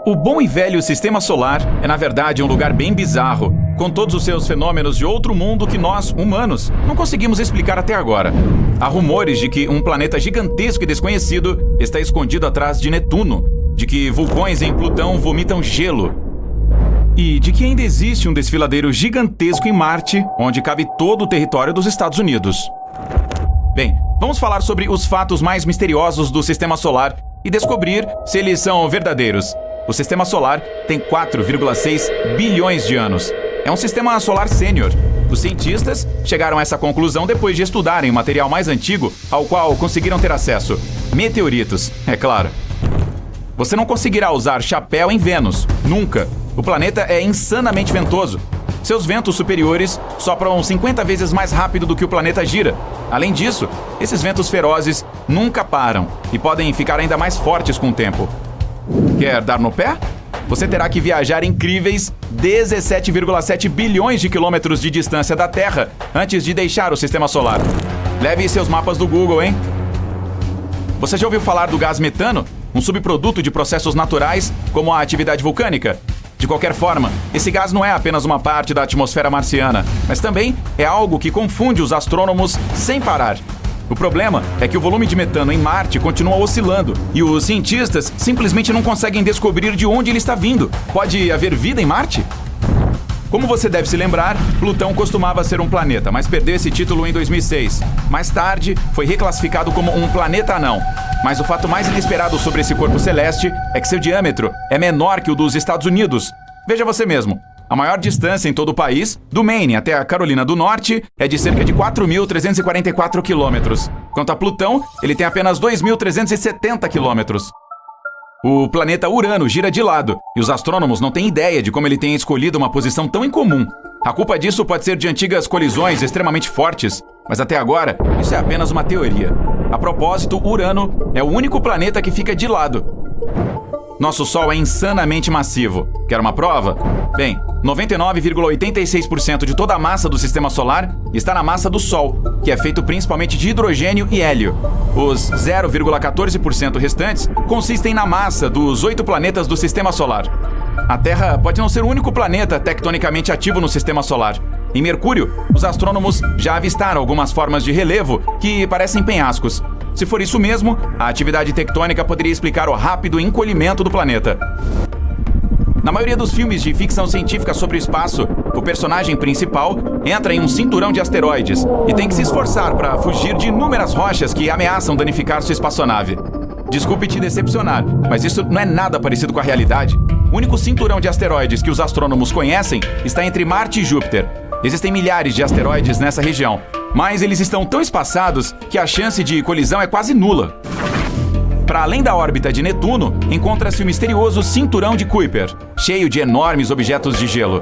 O bom e velho Sistema Solar é, na verdade, um lugar bem bizarro, com todos os seus fenômenos de outro mundo que nós, humanos, não conseguimos explicar até agora. Há rumores de que um planeta gigantesco e desconhecido está escondido atrás de Netuno, de que vulcões em Plutão vomitam gelo, e de que ainda existe um desfiladeiro gigantesco em Marte, onde cabe todo o território dos Estados Unidos. Bem, vamos falar sobre os fatos mais misteriosos do Sistema Solar e descobrir se eles são verdadeiros. O Sistema Solar tem 4,6 bilhões de anos. É um sistema solar sênior. Os cientistas chegaram a essa conclusão depois de estudarem o material mais antigo ao qual conseguiram ter acesso. Meteoritos, é claro. Você não conseguirá usar chapéu em Vênus, nunca. O planeta é insanamente ventoso. Seus ventos superiores sopram 50 vezes mais rápido do que o planeta gira. Além disso, esses ventos ferozes nunca param e podem ficar ainda mais fortes com o tempo. Quer dar no pé? Você terá que viajar incríveis 17,7 bilhões de quilômetros de distância da Terra antes de deixar o Sistema Solar. Leve seus mapas do Google, hein? Você já ouviu falar do gás metano? Um subproduto de processos naturais, como a atividade vulcânica? De qualquer forma, esse gás não é apenas uma parte da atmosfera marciana, mas também é algo que confunde os astrônomos sem parar. O problema é que o volume de metano em Marte continua oscilando e os cientistas simplesmente não conseguem descobrir de onde ele está vindo. Pode haver vida em Marte? Como você deve se lembrar, Plutão costumava ser um planeta, mas perdeu esse título em 2006. Mais tarde, foi reclassificado como um planeta anão. Mas o fato mais inesperado sobre esse corpo celeste é que seu diâmetro é menor que o dos Estados Unidos. Veja você mesmo. A maior distância em todo o país, do Maine até a Carolina do Norte, é de cerca de 4.344 quilômetros. Quanto a Plutão, ele tem apenas 2.370 quilômetros. O planeta Urano gira de lado, e os astrônomos não têm ideia de como ele tem escolhido uma posição tão incomum. A culpa disso pode ser de antigas colisões extremamente fortes, mas até agora, isso é apenas uma teoria. A propósito, Urano é o único planeta que fica de lado. Nosso Sol é insanamente massivo. Quer uma prova? Bem, 99,86% de toda a massa do Sistema Solar está na massa do Sol, que é feito principalmente de hidrogênio e hélio. Os 0,14% restantes consistem na massa dos 8 planetas do Sistema Solar. A Terra pode não ser o único planeta tectonicamente ativo no Sistema Solar. Em Mercúrio, os astrônomos já avistaram algumas formas de relevo que parecem penhascos. Se for isso mesmo, a atividade tectônica poderia explicar o rápido encolhimento do planeta. Na maioria dos filmes de ficção científica sobre o espaço, o personagem principal entra em um cinturão de asteroides e tem que se esforçar para fugir de inúmeras rochas que ameaçam danificar sua espaçonave. Desculpe te decepcionar, mas isso não é nada parecido com a realidade. O único cinturão de asteroides que os astrônomos conhecem está entre Marte e Júpiter. Existem milhares de asteroides nessa região, mas eles estão tão espaçados que a chance de colisão é quase nula. Para além da órbita de Netuno, encontra-se o misterioso Cinturão de Kuiper, cheio de enormes objetos de gelo.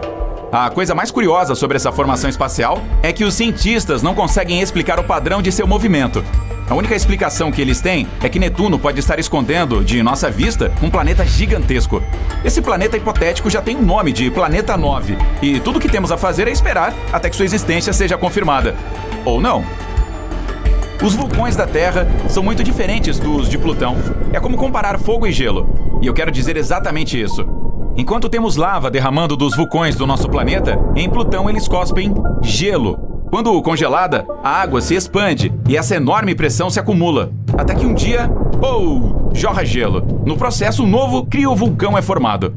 A coisa mais curiosa sobre essa formação espacial é que os cientistas não conseguem explicar o padrão de seu movimento. A única explicação que eles têm é que Netuno pode estar escondendo, de nossa vista, um planeta gigantesco. Esse planeta hipotético já tem o nome de Planeta 9, e tudo o que temos a fazer é esperar até que sua existência seja confirmada. Ou não. Os vulcões da Terra são muito diferentes dos de Plutão. É como comparar fogo e gelo. E eu quero dizer exatamente isso. Enquanto temos lava derramando dos vulcões do nosso planeta, em Plutão eles cospem gelo. Quando congelada, a água se expande e essa enorme pressão se acumula. Até que um dia, jorra gelo. No processo, um novo criovulcão é formado.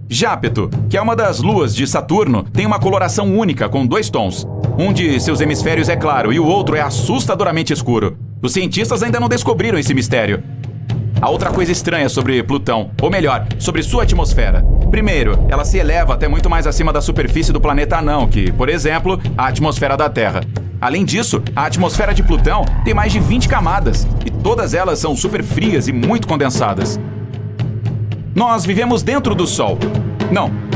Jápeto, que é uma das luas de Saturno, tem uma coloração única com 2 tons. Um de seus hemisférios é claro e o outro é assustadoramente escuro. Os cientistas ainda não descobriram esse mistério. Há outra coisa estranha sobre Plutão, ou melhor, sobre sua atmosfera. Primeiro, ela se eleva até muito mais acima da superfície do planeta anão que, por exemplo, a atmosfera da Terra. Além disso, a atmosfera de Plutão tem mais de 20 camadas, e todas elas são super frias e muito condensadas. Nós vivemos dentro do Sol.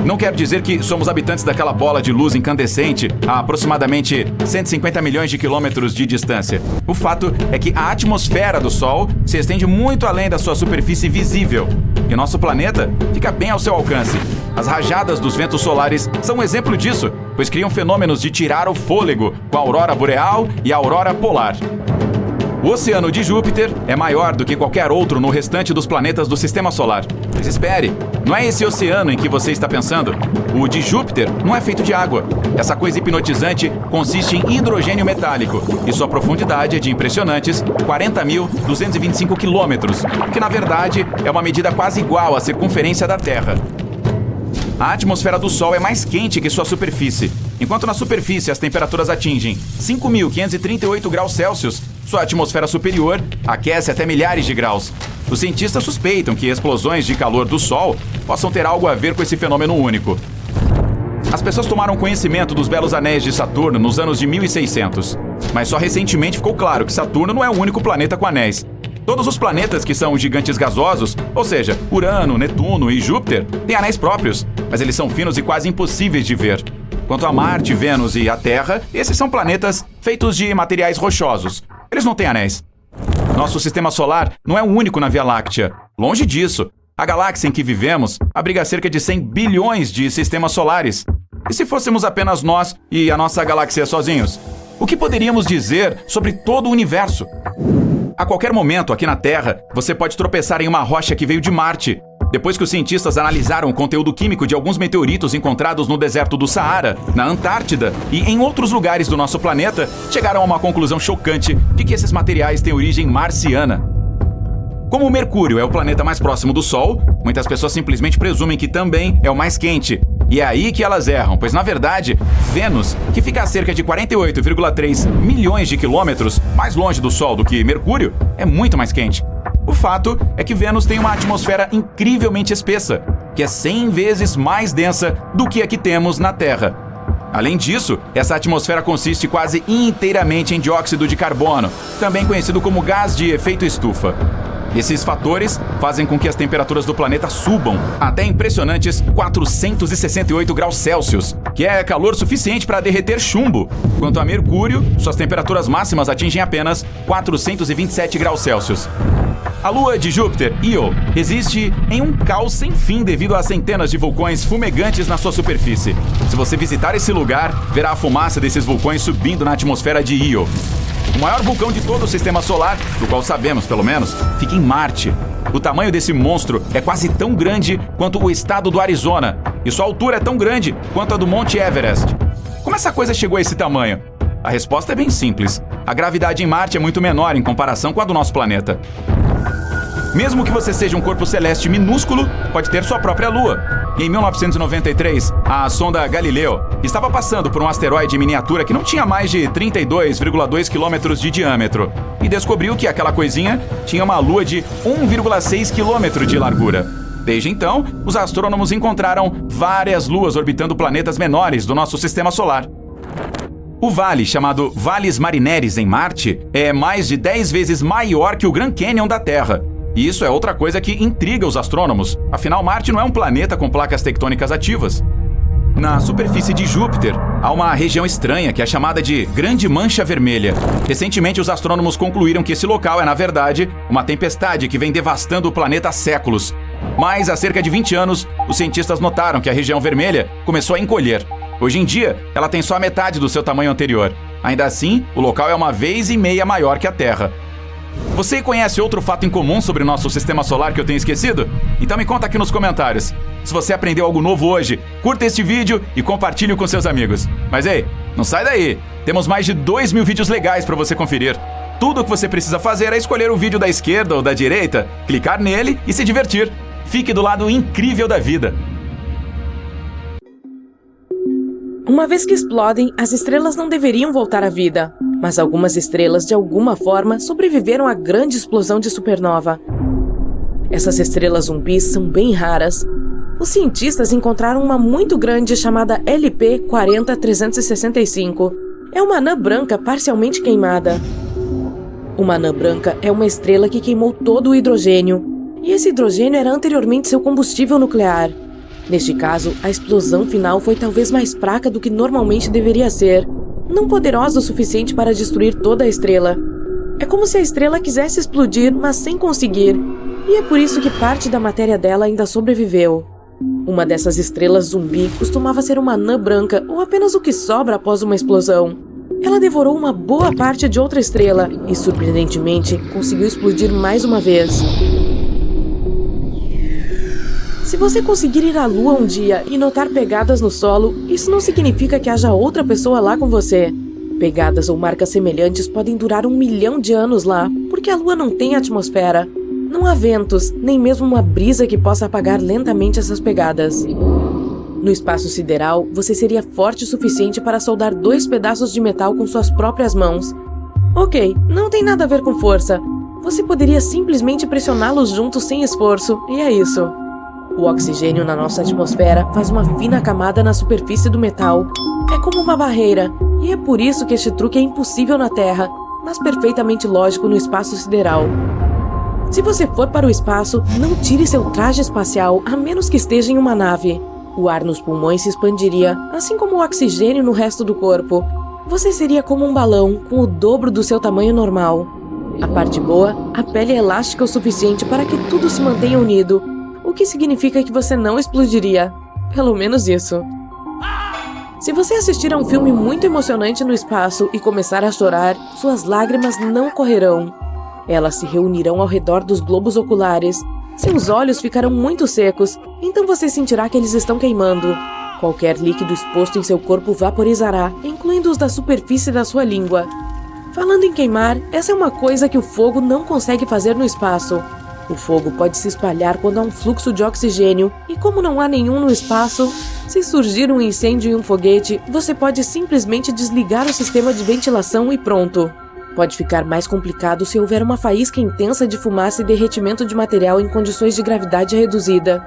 Não quero dizer que somos habitantes daquela bola de luz incandescente a aproximadamente 150 milhões de quilômetros de distância. O fato é que a atmosfera do Sol se estende muito além da sua superfície visível, e nosso planeta fica bem ao seu alcance. As rajadas dos ventos solares são um exemplo disso, pois criam fenômenos de tirar o fôlego, com a aurora boreal e a aurora polar. O oceano de Júpiter é maior do que qualquer outro no restante dos planetas do Sistema Solar. Mas espere, não é esse oceano em que você está pensando. O de Júpiter não é feito de água. Essa coisa hipnotizante consiste em hidrogênio metálico e sua profundidade é de impressionantes 40.225 quilômetros, que na verdade é uma medida quase igual à circunferência da Terra. A atmosfera do Sol é mais quente que sua superfície. Enquanto na superfície as temperaturas atingem 5.538 graus Celsius, sua atmosfera superior aquece até milhares de graus. Os cientistas suspeitam que explosões de calor do Sol possam ter algo a ver com esse fenômeno único. As pessoas tomaram conhecimento dos belos anéis de Saturno nos anos de 1600, mas só recentemente ficou claro que Saturno não é o único planeta com anéis. Todos os planetas que são gigantes gasosos, ou seja, Urano, Netuno e Júpiter, têm anéis próprios, mas eles são finos e quase impossíveis de ver. Quanto a Marte, Vênus e a Terra, esses são planetas feitos de materiais rochosos. Eles não têm anéis. Nosso sistema solar não é o único na Via Láctea. Longe disso. A galáxia em que vivemos abriga cerca de 100 bilhões de sistemas solares. E se fôssemos apenas nós e a nossa galáxia sozinhos? O que poderíamos dizer sobre todo o universo? A qualquer momento, aqui na Terra, você pode tropeçar em uma rocha que veio de Marte. Depois que os cientistas analisaram o conteúdo químico de alguns meteoritos encontrados no deserto do Saara, na Antártida e em outros lugares do nosso planeta, chegaram a uma conclusão chocante de que esses materiais têm origem marciana. Como o Mercúrio é o planeta mais próximo do Sol, muitas pessoas simplesmente presumem que também é o mais quente. E é aí que elas erram, pois na verdade, Vênus, que fica a cerca de 48,3 milhões de quilômetros mais longe do Sol do que Mercúrio, é muito mais quente. O fato é que Vênus tem uma atmosfera incrivelmente espessa, que é 100 vezes mais densa do que a que temos na Terra. Além disso, essa atmosfera consiste quase inteiramente em dióxido de carbono, também conhecido como gás de efeito estufa. Esses fatores fazem com que as temperaturas do planeta subam até impressionantes 468 graus Celsius, que é calor suficiente para derreter chumbo. Quanto a Mercúrio, suas temperaturas máximas atingem apenas 427 graus Celsius. A lua de Júpiter, Io, existe em um caos sem fim devido a centenas de vulcões fumegantes na sua superfície. Se você visitar esse lugar, verá a fumaça desses vulcões subindo na atmosfera de Io. O maior vulcão de todo o sistema solar, do qual sabemos pelo menos, fica em Marte. O tamanho desse monstro é quase tão grande quanto o estado do Arizona, e sua altura é tão grande quanto a do Monte Everest. Como essa coisa chegou a esse tamanho? A resposta é bem simples. A gravidade em Marte é muito menor em comparação com a do nosso planeta. Mesmo que você seja um corpo celeste minúsculo, pode ter sua própria lua. Em 1993, a sonda Galileu estava passando por um asteroide miniatura que não tinha mais de 32,2 quilômetros de diâmetro e descobriu que aquela coisinha tinha uma lua de 1,6 quilômetro de largura. Desde então, os astrônomos encontraram várias luas orbitando planetas menores do nosso sistema solar. O vale, chamado Valles Marineris em Marte, é mais de 10 vezes maior que o Grand Canyon da Terra. E isso é outra coisa que intriga os astrônomos. Afinal, Marte não é um planeta com placas tectônicas ativas. Na superfície de Júpiter, há uma região estranha que é chamada de Grande Mancha Vermelha. Recentemente, os astrônomos concluíram que esse local é, na verdade, uma tempestade que vem devastando o planeta há séculos. Mas, há cerca de 20 anos, os cientistas notaram que a região vermelha começou a encolher. Hoje em dia, ela tem só a metade do seu tamanho anterior. Ainda assim, o local é uma vez e meia maior que a Terra. Você conhece outro fato em comum sobre o nosso sistema solar que eu tenho esquecido? Então me conta aqui nos comentários. Se você aprendeu algo novo hoje, curta este vídeo e compartilhe com seus amigos. Mas ei, não sai daí! Temos mais de 2.000 vídeos legais para você conferir. Tudo o que você precisa fazer é escolher o vídeo da esquerda ou da direita, clicar nele e se divertir. Fique do lado incrível da vida. Uma vez que explodem, as estrelas não deveriam voltar à vida. Mas algumas estrelas, de alguma forma, sobreviveram à grande explosão de supernova. Essas estrelas zumbis são bem raras. Os cientistas encontraram uma muito grande chamada LP 40365. É uma anã branca parcialmente queimada. Uma anã branca é uma estrela que queimou todo o hidrogênio. E esse hidrogênio era anteriormente seu combustível nuclear. Neste caso, a explosão final foi talvez mais fraca do que normalmente deveria ser. Não poderosa o suficiente para destruir toda a estrela. É como se a estrela quisesse explodir, mas sem conseguir. E é por isso que parte da matéria dela ainda sobreviveu. Uma dessas estrelas zumbi costumava ser uma anã branca ou apenas o que sobra após uma explosão. Ela devorou uma boa parte de outra estrela e, surpreendentemente, conseguiu explodir mais uma vez. Se você conseguir ir à Lua um dia e notar pegadas no solo, isso não significa que haja outra pessoa lá com você. Pegadas ou marcas semelhantes podem durar 1 milhão de anos lá, porque a Lua não tem atmosfera. Não há ventos, nem mesmo uma brisa que possa apagar lentamente essas pegadas. No espaço sideral, você seria forte o suficiente para soldar 2 pedaços de metal com suas próprias mãos. Ok, não tem nada a ver com força. Você poderia simplesmente pressioná-los juntos sem esforço, e é isso. O oxigênio na nossa atmosfera faz uma fina camada na superfície do metal. É como uma barreira, e é por isso que este truque é impossível na Terra, mas perfeitamente lógico no espaço sideral. Se você for para o espaço, não tire seu traje espacial, a menos que esteja em uma nave. O ar nos pulmões se expandiria, assim como o oxigênio no resto do corpo. Você seria como um balão, com o dobro do seu tamanho normal. A parte boa, a pele é elástica o suficiente para que tudo se mantenha unido, o que significa que você não explodiria. Pelo menos isso. Se você assistir a um filme muito emocionante no espaço e começar a chorar, suas lágrimas não correrão. Elas se reunirão ao redor dos globos oculares. Seus olhos ficarão muito secos, então você sentirá que eles estão queimando. Qualquer líquido exposto em seu corpo vaporizará, incluindo os da superfície da sua língua. Falando em queimar, essa é uma coisa que o fogo não consegue fazer no espaço. O fogo pode se espalhar quando há um fluxo de oxigênio, e como não há nenhum no espaço, se surgir um incêndio em um foguete, você pode simplesmente desligar o sistema de ventilação e pronto. Pode ficar mais complicado se houver uma faísca intensa de fumaça e derretimento de material em condições de gravidade reduzida.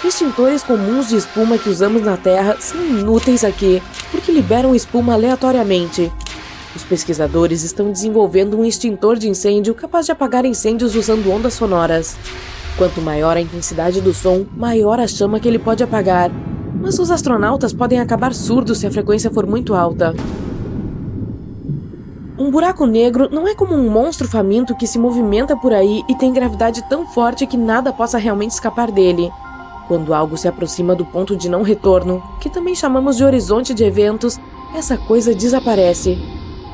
Extintores comuns de espuma que usamos na Terra são inúteis aqui, porque liberam espuma aleatoriamente. Os pesquisadores estão desenvolvendo um extintor de incêndio capaz de apagar incêndios usando ondas sonoras. Quanto maior a intensidade do som, maior a chama que ele pode apagar. Mas os astronautas podem acabar surdos se a frequência for muito alta. Um buraco negro não é como um monstro faminto que se movimenta por aí e tem gravidade tão forte que nada possa realmente escapar dele. Quando algo se aproxima do ponto de não retorno, que também chamamos de horizonte de eventos, essa coisa desaparece.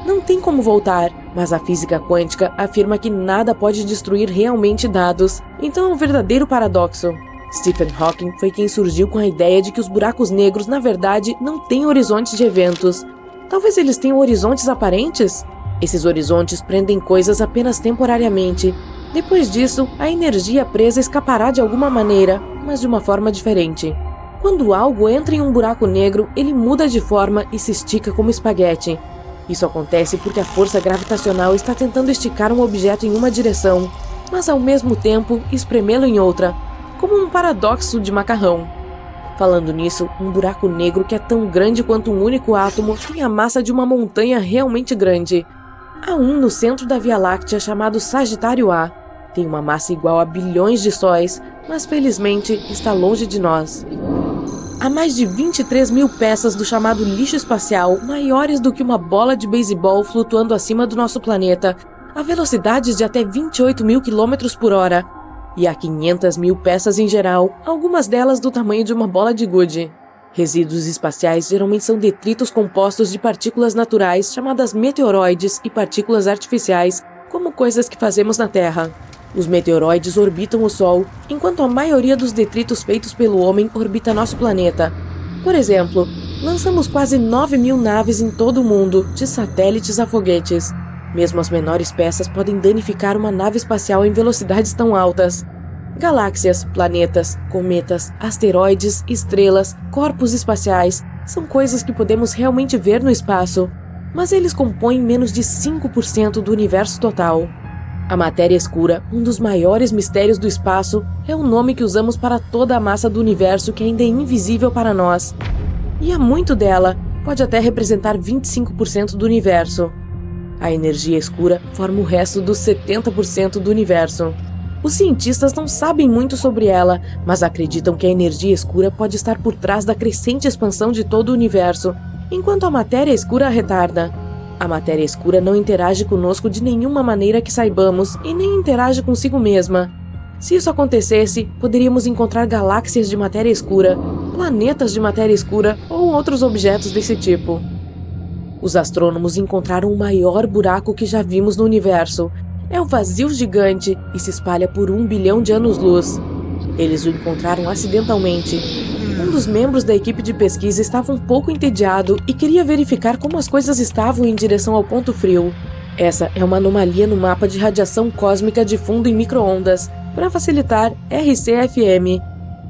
Não tem como voltar, mas a física quântica afirma que nada pode destruir realmente dados, então é um verdadeiro paradoxo. Stephen Hawking foi quem surgiu com a ideia de que os buracos negros, na verdade, não têm horizontes de eventos. Talvez eles tenham horizontes aparentes? Esses horizontes prendem coisas apenas temporariamente. Depois disso, a energia presa escapará de alguma maneira, mas de uma forma diferente. Quando algo entra em um buraco negro, ele muda de forma e se estica como espaguete. Isso acontece porque a força gravitacional está tentando esticar um objeto em uma direção, mas ao mesmo tempo espremê-lo em outra, como um paradoxo de macarrão. Falando nisso, um buraco negro que é tão grande quanto um único átomo tem a massa de uma montanha realmente grande. Há um no centro da Via Láctea chamado Sagitário A. Tem uma massa igual a bilhões de sóis, mas felizmente está longe de nós. Há mais de 23 mil peças do chamado lixo espacial, maiores do que uma bola de beisebol flutuando acima do nosso planeta, a velocidades de até 28 mil quilômetros por hora. E há 500 mil peças em geral, algumas delas do tamanho de uma bola de gude. Resíduos espaciais geralmente são detritos compostos de partículas naturais chamadas meteoroides e partículas artificiais, como coisas que fazemos na Terra. Os meteoroides orbitam o Sol, enquanto a maioria dos detritos feitos pelo homem orbita nosso planeta. Por exemplo, lançamos quase 9 mil naves em todo o mundo, de satélites a foguetes. Mesmo as menores peças podem danificar uma nave espacial em velocidades tão altas. Galáxias, planetas, cometas, asteroides, estrelas, corpos espaciais são coisas que podemos realmente ver no espaço, mas eles compõem menos de 5% do universo total. A matéria escura, um dos maiores mistérios do espaço, é o nome que usamos para toda a massa do universo que ainda é invisível para nós. E há muito dela, pode até representar 25% do universo. A energia escura forma o resto dos 70% do universo. Os cientistas não sabem muito sobre ela, mas acreditam que a energia escura pode estar por trás da crescente expansão de todo o universo, enquanto a matéria escura a retarda. A matéria escura não interage conosco de nenhuma maneira que saibamos e nem interage consigo mesma. Se isso acontecesse, poderíamos encontrar galáxias de matéria escura, planetas de matéria escura ou outros objetos desse tipo. Os astrônomos encontraram o maior buraco que já vimos no universo. É um vazio gigante e se espalha por 1 bilhão de anos-luz. Eles o encontraram acidentalmente. Um dos membros da equipe de pesquisa estava um pouco entediado e queria verificar como as coisas estavam em direção ao ponto frio. Essa é uma anomalia no mapa de radiação cósmica de fundo em micro-ondas. Para facilitar, RCFM.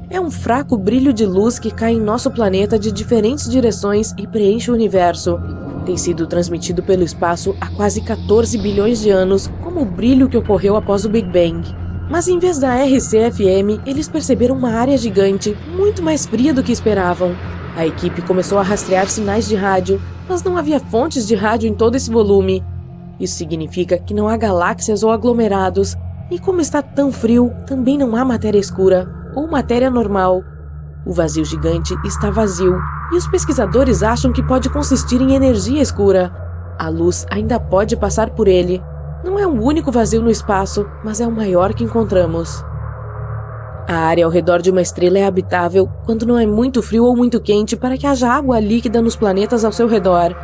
É um fraco brilho de luz que cai em nosso planeta de diferentes direções e preenche o universo. Tem sido transmitido pelo espaço há quase 14 bilhões de anos, como o brilho que ocorreu após o Big Bang. Mas em vez da RCFM, eles perceberam uma área gigante, muito mais fria do que esperavam. A equipe começou a rastrear sinais de rádio, mas não havia fontes de rádio em todo esse volume. Isso significa que não há galáxias ou aglomerados, e como está tão frio, também não há matéria escura, ou matéria normal. O vazio gigante está vazio, e os pesquisadores acham que pode consistir em energia escura. A luz ainda pode passar por ele. Não é o único vazio no espaço, mas é o maior que encontramos. A área ao redor de uma estrela é habitável quando não é muito frio ou muito quente para que haja água líquida nos planetas ao seu redor.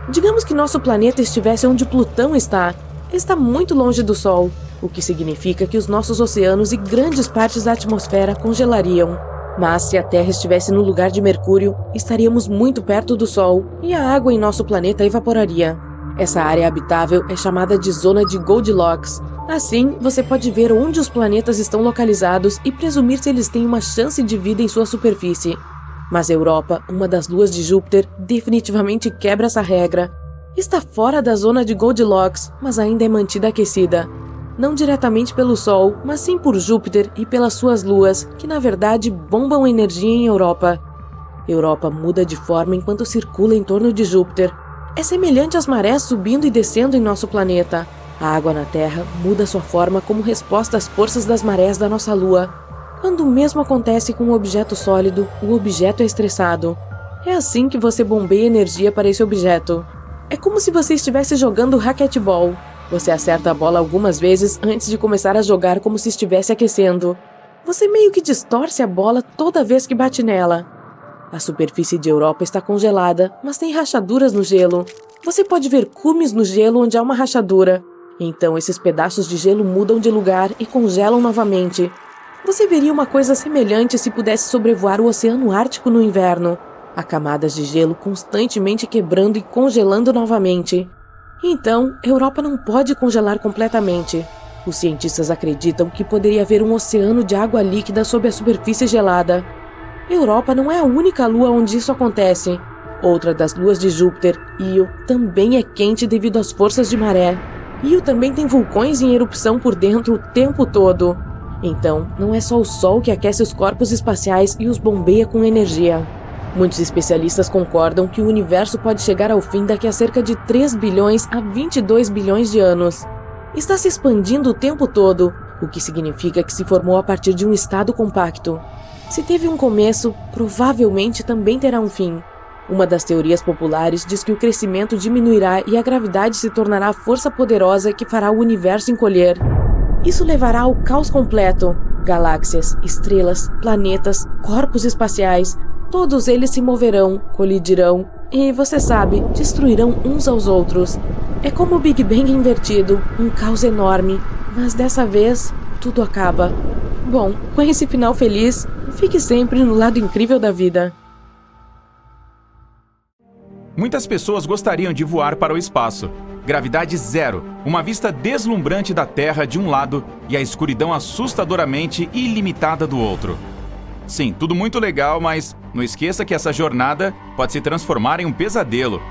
Digamos que nosso planeta estivesse onde Plutão está. Está muito longe do Sol, o que significa que os nossos oceanos e grandes partes da atmosfera congelariam. Mas se a Terra estivesse no lugar de Mercúrio, estaríamos muito perto do Sol e a água em nosso planeta evaporaria. Essa área habitável é chamada de Zona de Goldilocks. Assim, você pode ver onde os planetas estão localizados e presumir se eles têm uma chance de vida em sua superfície. Mas a Europa, uma das luas de Júpiter, definitivamente quebra essa regra. Está fora da Zona de Goldilocks, mas ainda é mantida aquecida. Não diretamente pelo Sol, mas sim por Júpiter e pelas suas luas, que na verdade bombam energia em Europa. Europa muda de forma enquanto circula em torno de Júpiter. É semelhante às marés subindo e descendo em nosso planeta. A água na Terra muda sua forma como resposta às forças das marés da nossa Lua. Quando o mesmo acontece com um objeto sólido, o objeto é estressado. É assim que você bombeia energia para esse objeto. É como se você estivesse jogando racquetball. Você acerta a bola algumas vezes antes de começar a jogar como se estivesse aquecendo. Você meio que distorce a bola toda vez que bate nela. A superfície de Europa está congelada, mas tem rachaduras no gelo. Você pode ver cumes no gelo onde há uma rachadura. Então esses pedaços de gelo mudam de lugar e congelam novamente. Você veria uma coisa semelhante se pudesse sobrevoar o Oceano Ártico no inverno. Há camadas de gelo constantemente quebrando e congelando novamente. Então, a Europa não pode congelar completamente. Os cientistas acreditam que poderia haver um oceano de água líquida sob a superfície gelada. Europa não é a única lua onde isso acontece. Outra das luas de Júpiter, Io, também é quente devido às forças de maré. Io também tem vulcões em erupção por dentro o tempo todo. Então, não é só o Sol que aquece os corpos espaciais e os bombeia com energia. Muitos especialistas concordam que o universo pode chegar ao fim daqui a cerca de 3 bilhões a 22 bilhões de anos. Está se expandindo o tempo todo, o que significa que se formou a partir de um estado compacto. Se teve um começo, provavelmente também terá um fim. Uma das teorias populares diz que o crescimento diminuirá e a gravidade se tornará a força poderosa que fará o universo encolher. Isso levará ao caos completo. Galáxias, estrelas, planetas, corpos espaciais, todos eles se moverão, colidirão e, você sabe, destruirão uns aos outros. É como o Big Bang invertido, um caos enorme, mas dessa vez tudo acaba. Bom, com esse final feliz, fique sempre no lado incrível da vida. Muitas pessoas gostariam de voar para o espaço. Gravidade zero, uma vista deslumbrante da Terra de um lado e a escuridão assustadoramente ilimitada do outro. Sim, tudo muito legal, mas não esqueça que essa jornada pode se transformar em um pesadelo.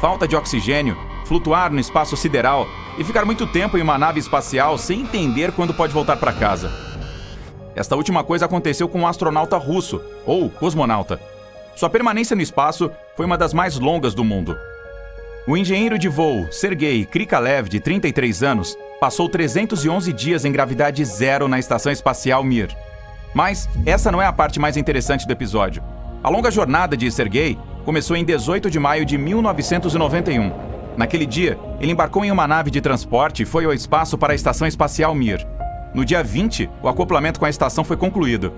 Falta de oxigênio, flutuar no espaço sideral e ficar muito tempo em uma nave espacial sem entender quando pode voltar para casa. Esta última coisa aconteceu com um astronauta russo, ou cosmonauta. Sua permanência no espaço foi uma das mais longas do mundo. O engenheiro de voo Sergei Krikalev, de 33 anos, passou 311 dias em gravidade zero na Estação Espacial Mir. Mas essa não é a parte mais interessante do episódio. A longa jornada de Sergei começou em 18 de maio de 1991. Naquele dia, ele embarcou em uma nave de transporte e foi ao espaço para a Estação Espacial Mir. No dia 20, o acoplamento com a estação foi concluído.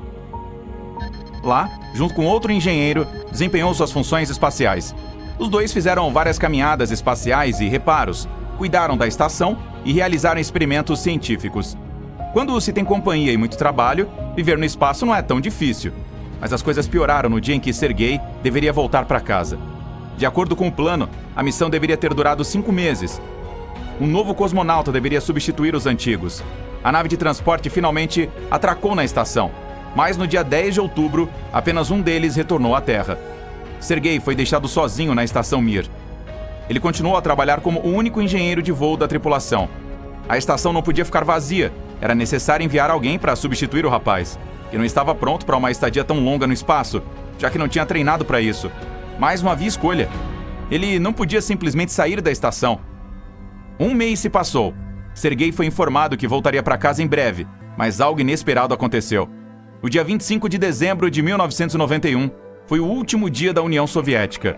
Lá, junto com outro engenheiro, desempenhou suas funções espaciais. Os dois fizeram várias caminhadas espaciais e reparos, cuidaram da estação e realizaram experimentos científicos. Quando se tem companhia e muito trabalho, viver no espaço não é tão difícil. Mas as coisas pioraram no dia em que Sergei deveria voltar para casa. De acordo com o plano, a missão deveria ter durado 5 meses. Um novo cosmonauta deveria substituir os antigos. A nave de transporte finalmente atracou na estação, mas no dia 10 de outubro, apenas um deles retornou à Terra. Sergei foi deixado sozinho na estação Mir. Ele continuou a trabalhar como o único engenheiro de voo da tripulação. A estação não podia ficar vazia, era necessário enviar alguém para substituir o rapaz, que não estava pronto para uma estadia tão longa no espaço, já que não tinha treinado para isso. Mas não havia escolha. Ele não podia simplesmente sair da estação. Um mês se passou. Sergei foi informado que voltaria para casa em breve, mas algo inesperado aconteceu. O dia 25 de dezembro de 1991 foi o último dia da União Soviética.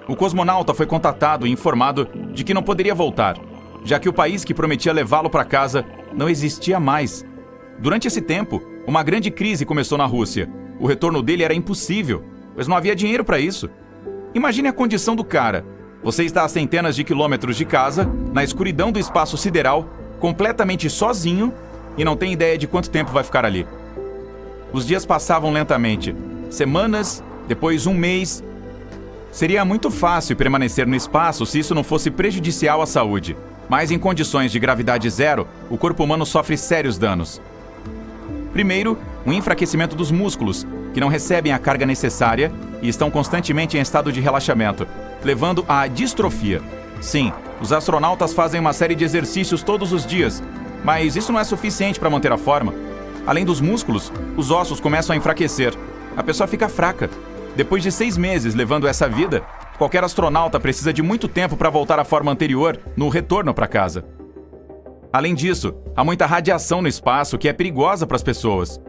O cosmonauta foi contatado e informado de que não poderia voltar, já que o país que prometia levá-lo para casa não existia mais. Durante esse tempo, uma grande crise começou na Rússia. O retorno dele era impossível, pois não havia dinheiro para isso. Imagine a condição do cara. Você está a centenas de quilômetros de casa, na escuridão do espaço sideral, completamente sozinho e não tem ideia de quanto tempo vai ficar ali. Os dias passavam lentamente. Semanas, depois um mês. Seria muito fácil permanecer no espaço se isso não fosse prejudicial à saúde. Mas em condições de gravidade zero, o corpo humano sofre sérios danos. Primeiro, um enfraquecimento dos músculos, que não recebem a carga necessária e estão constantemente em estado de relaxamento, levando à distrofia. Sim, os astronautas fazem uma série de exercícios todos os dias, mas isso não é suficiente para manter a forma. Além dos músculos, os ossos começam a enfraquecer. A pessoa fica fraca. Depois de 6 meses levando essa vida, qualquer astronauta precisa de muito tempo para voltar à forma anterior no retorno para casa. Além disso, há muita radiação no espaço que é perigosa para as pessoas.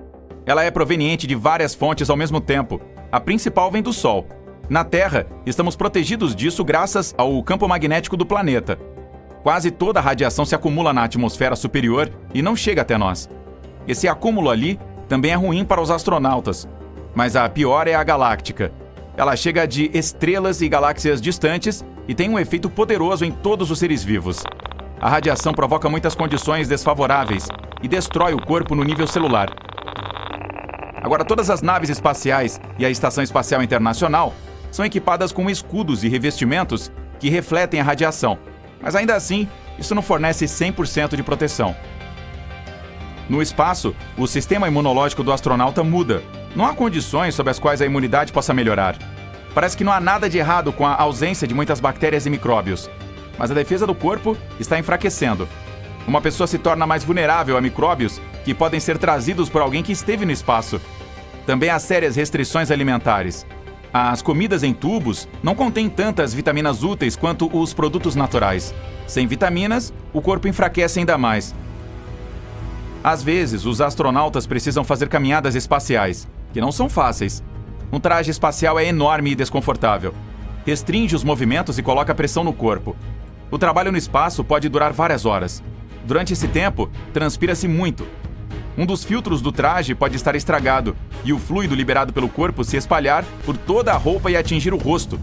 Ela é proveniente de várias fontes ao mesmo tempo. A principal vem do Sol. Na Terra, estamos protegidos disso graças ao campo magnético do planeta. Quase toda a radiação se acumula na atmosfera superior e não chega até nós. Esse acúmulo ali também é ruim para os astronautas. Mas a pior é a galáctica. Ela chega de estrelas e galáxias distantes e tem um efeito poderoso em todos os seres vivos. A radiação provoca muitas condições desfavoráveis e destrói o corpo no nível celular. Agora, todas as naves espaciais e a Estação Espacial Internacional são equipadas com escudos e revestimentos que refletem a radiação, mas ainda assim, isso não fornece 100% de proteção. No espaço, o sistema imunológico do astronauta muda. Não há condições sob as quais a imunidade possa melhorar. Parece que não há nada de errado com a ausência de muitas bactérias e micróbios, mas a defesa do corpo está enfraquecendo. Uma pessoa se torna mais vulnerável a micróbios que podem ser trazidos por alguém que esteve no espaço. Também há sérias restrições alimentares. As comidas em tubos não contêm tantas vitaminas úteis quanto os produtos naturais. Sem vitaminas, o corpo enfraquece ainda mais. Às vezes, os astronautas precisam fazer caminhadas espaciais, que não são fáceis. Um traje espacial é enorme e desconfortável. Restringe os movimentos e coloca pressão no corpo. O trabalho no espaço pode durar várias horas. Durante esse tempo, transpira-se muito. Um dos filtros do traje pode estar estragado e o fluido liberado pelo corpo se espalhar por toda a roupa e atingir o rosto.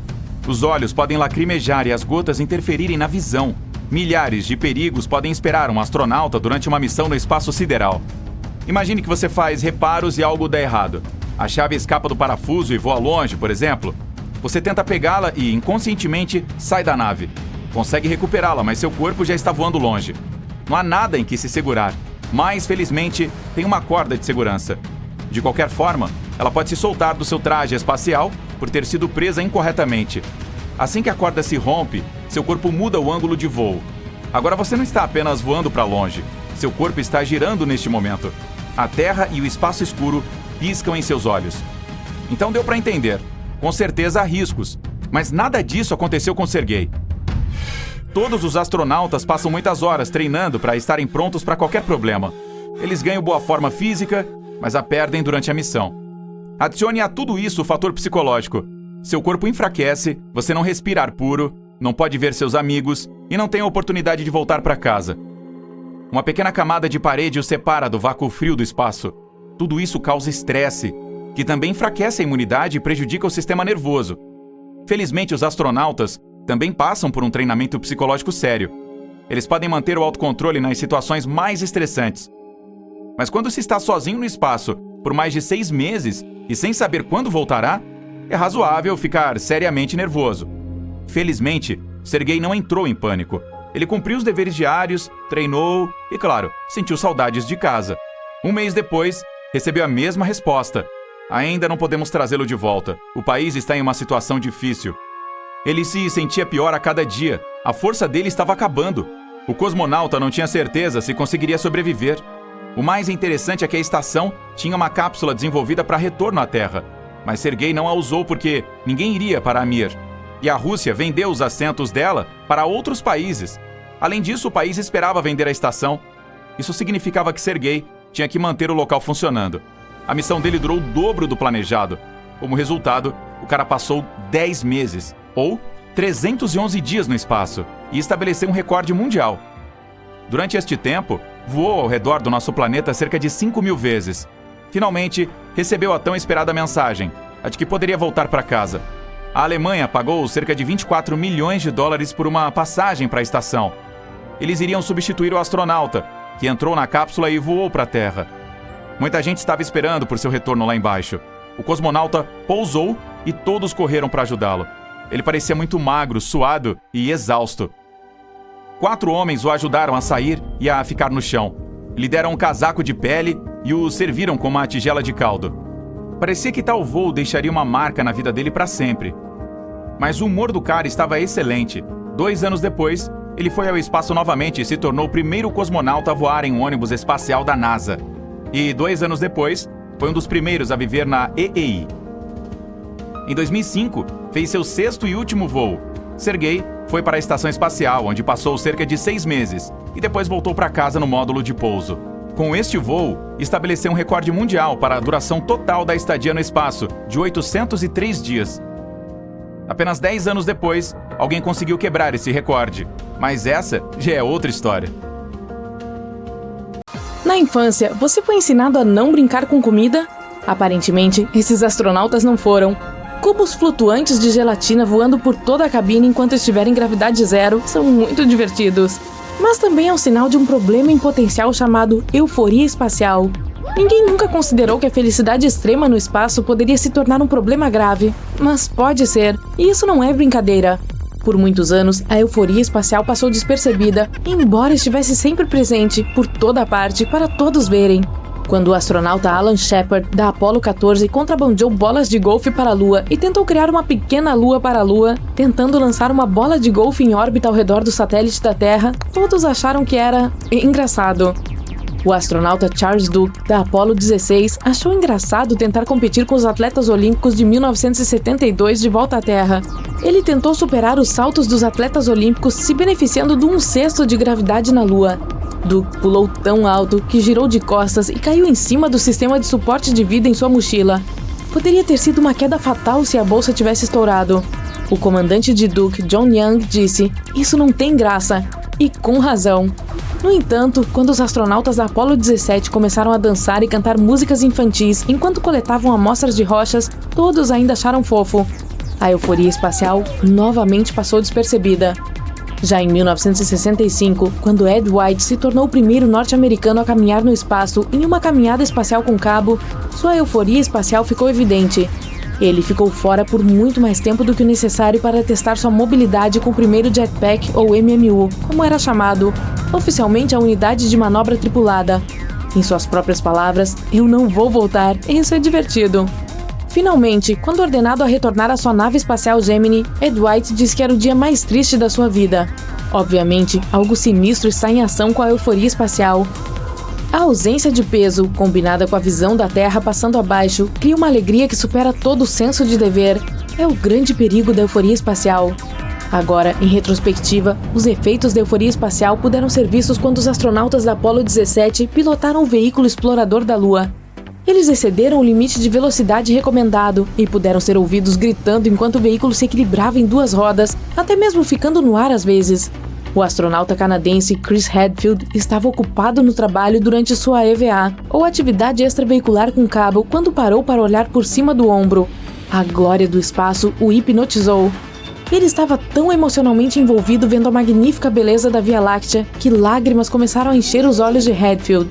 Os olhos podem lacrimejar e as gotas interferirem na visão. Milhares de perigos podem esperar um astronauta durante uma missão no espaço sideral. Imagine que você faz reparos e algo dá errado. A chave escapa do parafuso e voa longe, por exemplo. Você tenta pegá-la e, inconscientemente, sai da nave. Consegue recuperá-la, mas seu corpo já está voando longe. Não há nada em que se segurar, mas, felizmente, tem uma corda de segurança. De qualquer forma, ela pode se soltar do seu traje espacial por ter sido presa incorretamente. Assim que a corda se rompe, seu corpo muda o ângulo de voo. Agora você não está apenas voando para longe. Seu corpo está girando neste momento. A Terra e o espaço escuro piscam em seus olhos. Então deu para entender. Com certeza há riscos, mas nada disso aconteceu com Sergei. Todos os astronautas passam muitas horas treinando para estarem prontos para qualquer problema. Eles ganham boa forma física, mas a perdem durante a missão. Adicione a tudo isso o fator psicológico. Seu corpo enfraquece, você não respira ar puro, não pode ver seus amigos e não tem a oportunidade de voltar para casa. Uma pequena camada de parede o separa do vácuo frio do espaço. Tudo isso causa estresse, que também enfraquece a imunidade e prejudica o sistema nervoso. Felizmente, os astronautas também passam por um treinamento psicológico sério. Eles podem manter o autocontrole nas situações mais estressantes. Mas quando se está sozinho no espaço por mais de 6 meses e sem saber quando voltará, é razoável ficar seriamente nervoso. Felizmente, Sergei não entrou em pânico. Ele cumpriu os deveres diários, treinou e, claro, sentiu saudades de casa. 1 mês depois, recebeu a mesma resposta. Ainda não podemos trazê-lo de volta. O país está em uma situação difícil. Ele se sentia pior a cada dia. A força dele estava acabando. O cosmonauta não tinha certeza se conseguiria sobreviver. O mais interessante é que a estação tinha uma cápsula desenvolvida para retorno à Terra. Mas Sergei não a usou porque ninguém iria para a Mir. E a Rússia vendeu os assentos dela para outros países. Além disso, o país esperava vender a estação. Isso significava que Sergei tinha que manter o local funcionando. A missão dele durou o dobro do planejado. Como resultado, o cara passou 10 meses, ou 311 dias no espaço, e estabeleceu um recorde mundial. Durante este tempo, voou ao redor do nosso planeta cerca de 5.000 vezes. Finalmente, recebeu a tão esperada mensagem, a de que poderia voltar para casa. A Alemanha pagou cerca de 24 milhões de dólares por uma passagem para a estação. Eles iriam substituir o astronauta, que entrou na cápsula e voou para a Terra. Muita gente estava esperando por seu retorno lá embaixo. O cosmonauta pousou e todos correram para ajudá-lo. Ele parecia muito magro, suado e exausto. 4 homens o ajudaram a sair e a ficar no chão. Lhe deram um casaco de pele e o serviram com uma tigela de caldo. Parecia que tal voo deixaria uma marca na vida dele para sempre. Mas o humor do cara estava excelente. 2 anos depois, ele foi ao espaço novamente e se tornou o primeiro cosmonauta a voar em um ônibus espacial da NASA. E 2 anos depois, foi um dos primeiros a viver na EEI. Em 2005, fez seu 6º e último voo. Sergei foi para a estação espacial, onde passou cerca de 6 meses, e depois voltou para casa no módulo de pouso. Com este voo, estabeleceu um recorde mundial para a duração total da estadia no espaço, de 803 dias. Apenas 10 anos depois, alguém conseguiu quebrar esse recorde. Mas essa já é outra história. Na infância, você foi ensinado a não brincar com comida? Aparentemente, esses astronautas não foram. Cubos flutuantes de gelatina voando por toda a cabine enquanto estiver em gravidade zero são muito divertidos. Mas também é um sinal de um problema em potencial chamado euforia espacial. Ninguém nunca considerou que a felicidade extrema no espaço poderia se tornar um problema grave. Mas pode ser, e isso não é brincadeira. Por muitos anos, a euforia espacial passou despercebida, embora estivesse sempre presente, por toda parte, para todos verem. Quando o astronauta Alan Shepard, da Apollo 14, contrabandeou bolas de golfe para a Lua e tentou criar uma pequena lua para a Lua, tentando lançar uma bola de golfe em órbita ao redor do satélite da Terra, todos acharam que era engraçado. O astronauta Charles Duke, da Apollo 16, achou engraçado tentar competir com os atletas olímpicos de 1972 de volta à Terra. Ele tentou superar os saltos dos atletas olímpicos se beneficiando de 1/6 de gravidade na Lua. Duke pulou tão alto que girou de costas e caiu em cima do sistema de suporte de vida em sua mochila. Poderia ter sido uma queda fatal se a bolsa tivesse estourado. O comandante de Duke, John Young, disse: "Isso não tem graça." E com razão. No entanto, quando os astronautas da Apollo 17 começaram a dançar e cantar músicas infantis enquanto coletavam amostras de rochas, todos ainda acharam fofo. A euforia espacial novamente passou despercebida. Já em 1965, quando Ed White se tornou o primeiro norte-americano a caminhar no espaço em uma caminhada espacial com cabo, sua euforia espacial ficou evidente. Ele ficou fora por muito mais tempo do que o necessário para testar sua mobilidade com o primeiro jetpack, ou MMU, como era chamado, oficialmente a unidade de manobra tripulada. Em suas próprias palavras, "Eu não vou voltar, isso é divertido." Finalmente, quando ordenado a retornar à sua nave espacial Gemini, Ed White disse que era o dia mais triste da sua vida. Obviamente, algo sinistro está em ação com a euforia espacial. A ausência de peso, combinada com a visão da Terra passando abaixo, cria uma alegria que supera todo o senso de dever. É o grande perigo da euforia espacial. Agora, em retrospectiva, os efeitos da euforia espacial puderam ser vistos quando os astronautas da Apollo 17 pilotaram o veículo explorador da Lua. Eles excederam o limite de velocidade recomendado e puderam ser ouvidos gritando enquanto o veículo se equilibrava em 2 rodas, até mesmo ficando no ar às vezes. O astronauta canadense Chris Hadfield estava ocupado no trabalho durante sua EVA, ou atividade extraveicular com cabo, quando parou para olhar por cima do ombro. A glória do espaço o hipnotizou. Ele estava tão emocionalmente envolvido vendo a magnífica beleza da Via Láctea que lágrimas começaram a encher os olhos de Hadfield.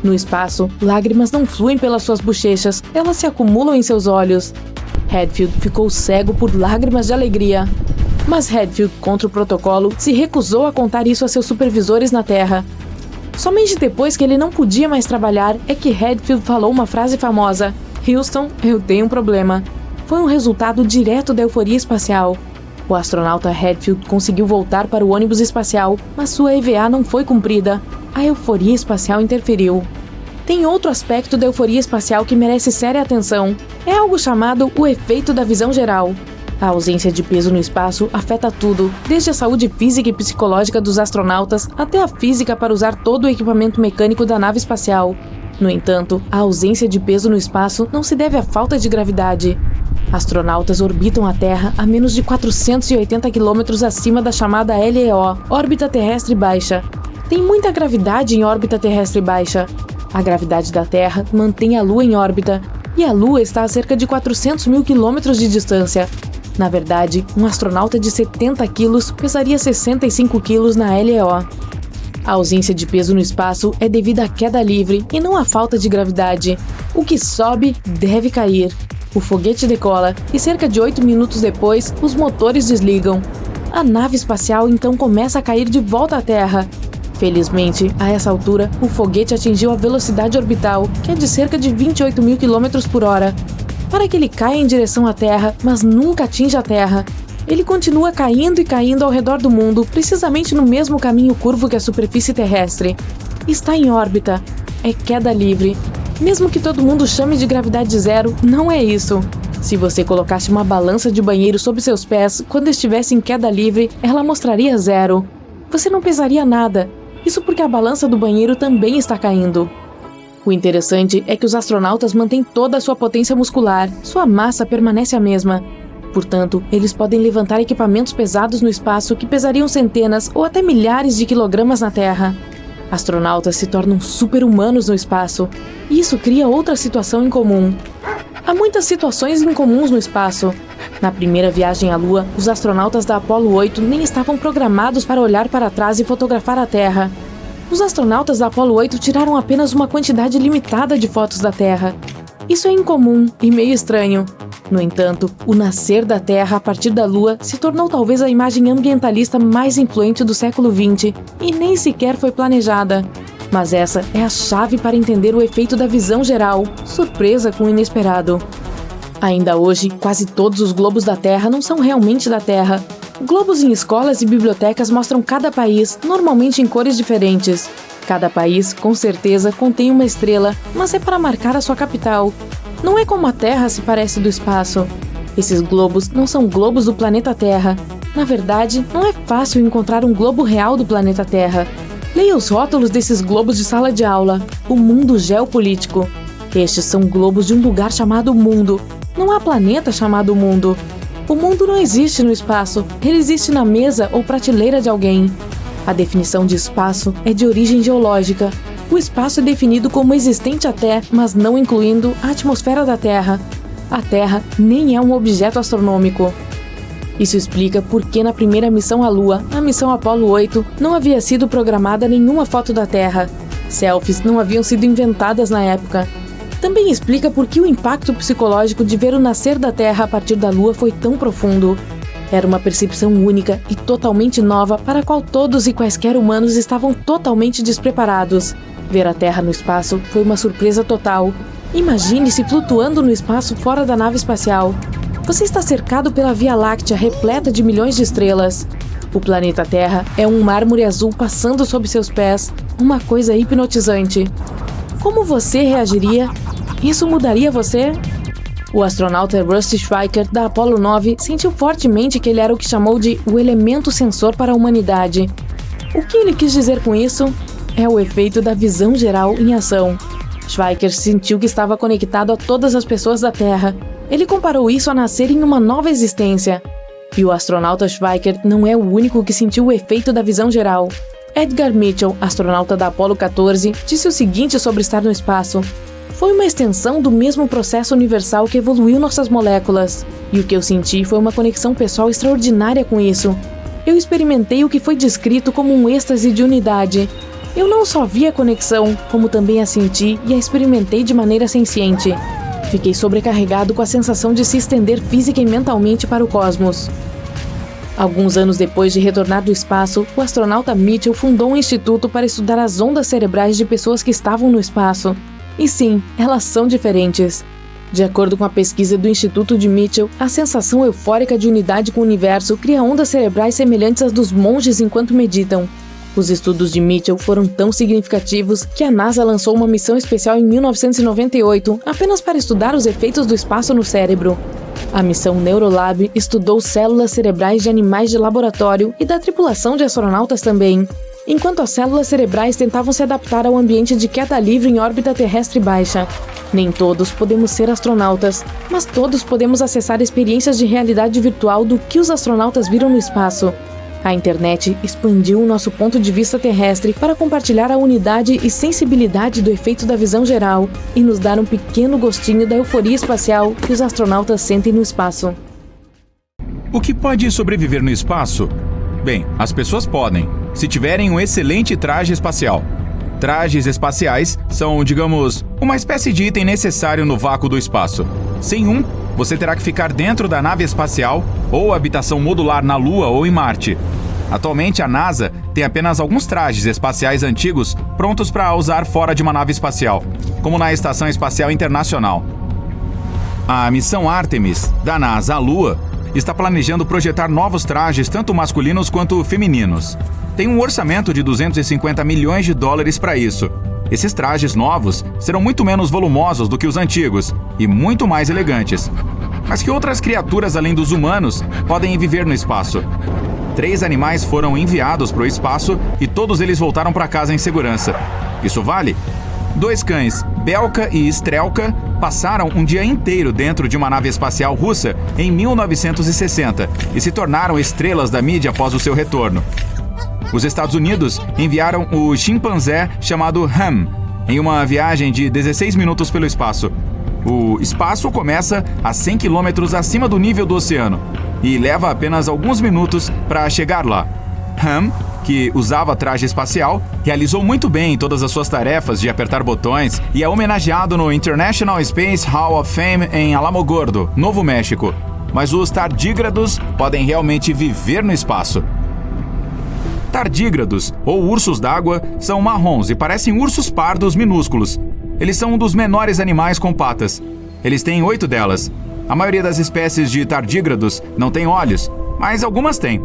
No espaço, lágrimas não fluem pelas suas bochechas, elas se acumulam em seus olhos. Hadfield ficou cego por lágrimas de alegria. Mas Hadfield, contra o protocolo, se recusou a contar isso a seus supervisores na Terra. Somente depois que ele não podia mais trabalhar é que Hadfield falou uma frase famosa: "Houston, eu tenho um problema." Foi um resultado direto da euforia espacial. O astronauta Hadfield conseguiu voltar para o ônibus espacial, mas sua EVA não foi cumprida. A euforia espacial interferiu. Tem outro aspecto da euforia espacial que merece séria atenção. É algo chamado o efeito da visão geral. A ausência de peso no espaço afeta tudo, desde a saúde física e psicológica dos astronautas até a física para usar todo o equipamento mecânico da nave espacial. No entanto, a ausência de peso no espaço não se deve à falta de gravidade. Astronautas orbitam a Terra a menos de 480 km acima da chamada LEO, órbita terrestre baixa. Tem muita gravidade em órbita terrestre baixa. A gravidade da Terra mantém a Lua em órbita, e a Lua está a cerca de 400 mil quilômetros de distância. Na verdade, um astronauta de 70 quilos pesaria 65 quilos na LEO. A ausência de peso no espaço é devido à queda livre e não à falta de gravidade. O que sobe deve cair. O foguete decola e cerca de 8 minutos depois, os motores desligam. A nave espacial então começa a cair de volta à Terra. Felizmente, a essa altura, o foguete atingiu a velocidade orbital, que é de cerca de 28 mil km por hora. Para que ele caia em direção à Terra, mas nunca atinja a Terra, ele continua caindo e caindo ao redor do mundo, precisamente no mesmo caminho curvo que a superfície terrestre. Está em órbita. É queda livre. Mesmo que todo mundo chame de gravidade zero, não é isso. Se você colocasse uma balança de banheiro sob seus pés quando estivesse em queda livre, ela mostraria zero. Você não pesaria nada. Isso porque a balança do banheiro também está caindo. O interessante é que os astronautas mantêm toda a sua potência muscular, sua massa permanece a mesma. Portanto, eles podem levantar equipamentos pesados no espaço que pesariam centenas ou até milhares de quilogramas na Terra. Astronautas se tornam super-humanos no espaço, e isso cria outra situação incomum. Há muitas situações incomuns no espaço. Na primeira viagem à Lua, os astronautas da Apollo 8 nem estavam programados para olhar para trás e fotografar a Terra. Os astronautas da Apollo 8 tiraram apenas uma quantidade limitada de fotos da Terra. Isso é incomum e meio estranho. No entanto, o nascer da Terra a partir da Lua se tornou talvez a imagem ambientalista mais influente do século XX e nem sequer foi planejada. Mas essa é a chave para entender o efeito da visão geral, surpresa com o inesperado. Ainda hoje, quase todos os globos da Terra não são realmente da Terra. Globos em escolas e bibliotecas mostram cada país, normalmente em cores diferentes. Cada país, com certeza, contém uma estrela, mas é para marcar a sua capital. Não é como a Terra se parece do espaço. Esses globos não são globos do planeta Terra. Na verdade, não é fácil encontrar um globo real do planeta Terra. Leia os rótulos desses globos de sala de aula. O mundo geopolítico. Estes são globos de um lugar chamado Mundo. Não há planeta chamado Mundo. O mundo não existe no espaço. Ele existe na mesa ou prateleira de alguém. A definição de espaço é de origem geológica. O espaço é definido como existente até, mas não incluindo, a atmosfera da Terra. A Terra nem é um objeto astronômico. Isso explica por que na primeira missão à Lua, a missão Apollo 8, não havia sido programada nenhuma foto da Terra. Selfies não haviam sido inventadas na época. Também explica por que o impacto psicológico de ver o nascer da Terra a partir da Lua foi tão profundo. Era uma percepção única e totalmente nova para a qual todos e quaisquer humanos estavam totalmente despreparados. Ver a Terra no espaço foi uma surpresa total. Imagine-se flutuando no espaço fora da nave espacial. Você está cercado pela Via Láctea repleta de milhões de estrelas. O planeta Terra é um mármore azul passando sob seus pés, uma coisa hipnotizante. Como você reagiria? Isso mudaria você? O astronauta Rusty Schweiker, da Apollo 9, sentiu fortemente que ele era o que chamou de o elemento sensor para a humanidade. O que ele quis dizer com isso? É o efeito da visão geral em ação. Schweiker sentiu que estava conectado a todas as pessoas da Terra. Ele comparou isso a nascer em uma nova existência. E o astronauta Schweiker não é o único que sentiu o efeito da visão geral. Edgar Mitchell, astronauta da Apollo 14, disse o seguinte sobre estar no espaço: Foi uma extensão do mesmo processo universal que evoluiu nossas moléculas. E o que eu senti foi uma conexão pessoal extraordinária com isso. Eu experimentei o que foi descrito como um êxtase de unidade. Eu não só vi a conexão, como também a senti e a experimentei de maneira senciente. Fiquei sobrecarregado com a sensação de se estender física e mentalmente para o cosmos. Alguns anos depois de retornar do espaço, o astronauta Mitchell fundou um instituto para estudar as ondas cerebrais de pessoas que estavam no espaço. E sim, elas são diferentes. De acordo com a pesquisa do Instituto de Mitchell, a sensação eufórica de unidade com o universo cria ondas cerebrais semelhantes às dos monges enquanto meditam. Os estudos de Mitchell foram tão significativos que a NASA lançou uma missão especial em 1998 apenas para estudar os efeitos do espaço no cérebro. A missão Neurolab estudou células cerebrais de animais de laboratório e da tripulação de astronautas também. Enquanto as células cerebrais tentavam se adaptar ao ambiente de queda livre em órbita terrestre baixa. Nem todos podemos ser astronautas, mas todos podemos acessar experiências de realidade virtual do que os astronautas viram no espaço. A internet expandiu o nosso ponto de vista terrestre para compartilhar a unidade e sensibilidade do efeito da visão geral e nos dar um pequeno gostinho da euforia espacial que os astronautas sentem no espaço. O que pode sobreviver no espaço? Bem, as pessoas podem, se tiverem um excelente traje espacial. Trajes espaciais são, digamos, uma espécie de item necessário no vácuo do espaço. Sem um, você terá que ficar dentro da nave espacial ou habitação modular na Lua ou em Marte. Atualmente, a NASA tem apenas alguns trajes espaciais antigos prontos para usar fora de uma nave espacial, como na Estação Espacial Internacional. A missão Artemis, da NASA à Lua, está planejando projetar novos trajes tanto masculinos quanto femininos. Tem um orçamento de $250 milhões para isso. Esses trajes novos serão muito menos volumosos do que os antigos e muito mais elegantes. Mas que outras criaturas além dos humanos podem viver no espaço? 3 animais foram enviados para o espaço e todos eles voltaram para casa em segurança. Isso vale? 2 cães, Belka e Strelka, passaram um dia inteiro dentro de uma nave espacial russa em 1960 e se tornaram estrelas da mídia após o seu retorno. Os Estados Unidos enviaram o chimpanzé chamado Ham em uma viagem de 16 minutos pelo espaço. O espaço começa a 100 quilômetros acima do nível do oceano e leva apenas alguns minutos para chegar lá. Ham, que usava traje espacial, realizou muito bem em todas as suas tarefas de apertar botões e é homenageado no International Space Hall of Fame em Alamogordo, Novo México. Mas os tardígrados podem realmente viver no espaço. Tardígrados, ou ursos d'água, são marrons e parecem ursos pardos minúsculos. Eles são um dos menores animais com patas. Eles têm 8 delas. A maioria das espécies de tardígrados não tem olhos, mas algumas têm.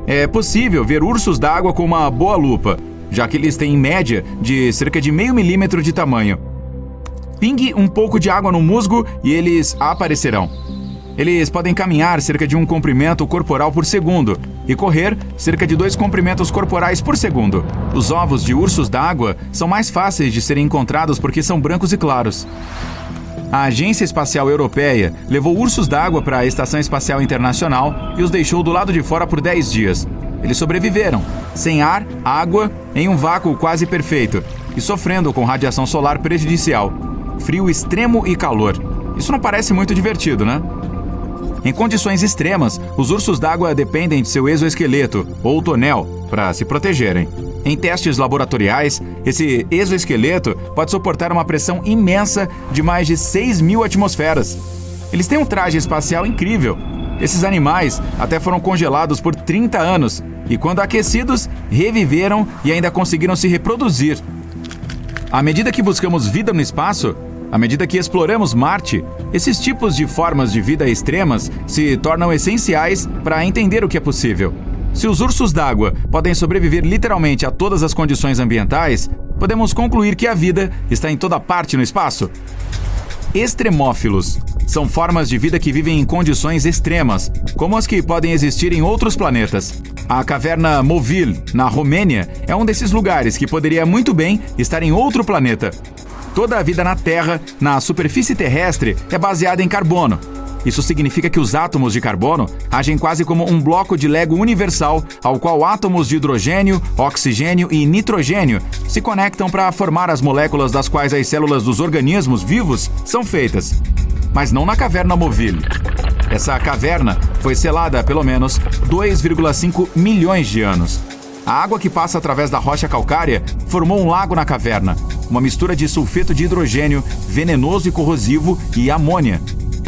É possível ver ursos d'água com uma boa lupa, já que eles têm em média de cerca de meio milímetro de tamanho. Pingue um pouco de água no musgo e eles aparecerão. Eles podem caminhar cerca de 1 comprimento corporal por segundo e correr cerca de 2 comprimentos corporais por segundo. Os ovos de ursos d'água são mais fáceis de serem encontrados porque são brancos e claros. A Agência Espacial Europeia levou ursos d'água para a Estação Espacial Internacional e os deixou do lado de fora por 10 dias. Eles sobreviveram, sem ar, água, em um vácuo quase perfeito e sofrendo com radiação solar prejudicial, frio extremo e calor. Isso não parece muito divertido, né? Em condições extremas, os ursos d'água dependem de seu exoesqueleto, ou tonel, para se protegerem. Em testes laboratoriais, esse exoesqueleto pode suportar uma pressão imensa de mais de 6.000 atmosferas. Eles têm um traje espacial incrível. Esses animais até foram congelados por 30 anos e, quando aquecidos, reviveram e ainda conseguiram se reproduzir. À medida que buscamos vida no espaço, à medida que exploramos Marte, esses tipos de formas de vida extremas se tornam essenciais para entender o que é possível. Se os ursos d'água podem sobreviver literalmente a todas as condições ambientais, podemos concluir que a vida está em toda parte no espaço. Extremófilos são formas de vida que vivem em condições extremas, como as que podem existir em outros planetas. A caverna Movil, na Romênia, é um desses lugares que poderia muito bem estar em outro planeta. Toda a vida na Terra, na superfície terrestre, é baseada em carbono. Isso significa que os átomos de carbono agem quase como um bloco de Lego universal, ao qual átomos de hidrogênio, oxigênio e nitrogênio se conectam para formar as moléculas das quais as células dos organismos vivos são feitas. Mas não na caverna Moville. Essa caverna foi selada há pelo menos 2,5 milhões de anos. A água que passa através da rocha calcária formou um lago na caverna, uma mistura de sulfeto de hidrogênio, venenoso e corrosivo, e amônia.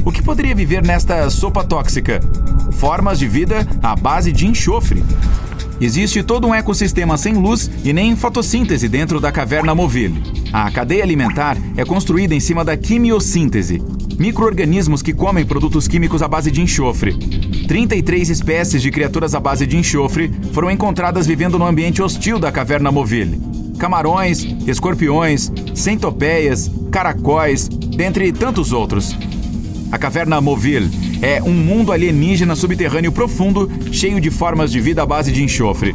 O que poderia viver nesta sopa tóxica? Formas de vida à base de enxofre. Existe todo um ecossistema sem luz e nem fotossíntese dentro da caverna Moville. A cadeia alimentar é construída em cima da quimiossíntese, micro-organismos que comem produtos químicos à base de enxofre. 33 espécies de criaturas à base de enxofre foram encontradas vivendo no ambiente hostil da caverna Moville. Camarões, escorpiões, centopeias, caracóis, dentre tantos outros. A caverna Moville é um mundo alienígena subterrâneo profundo, cheio de formas de vida à base de enxofre.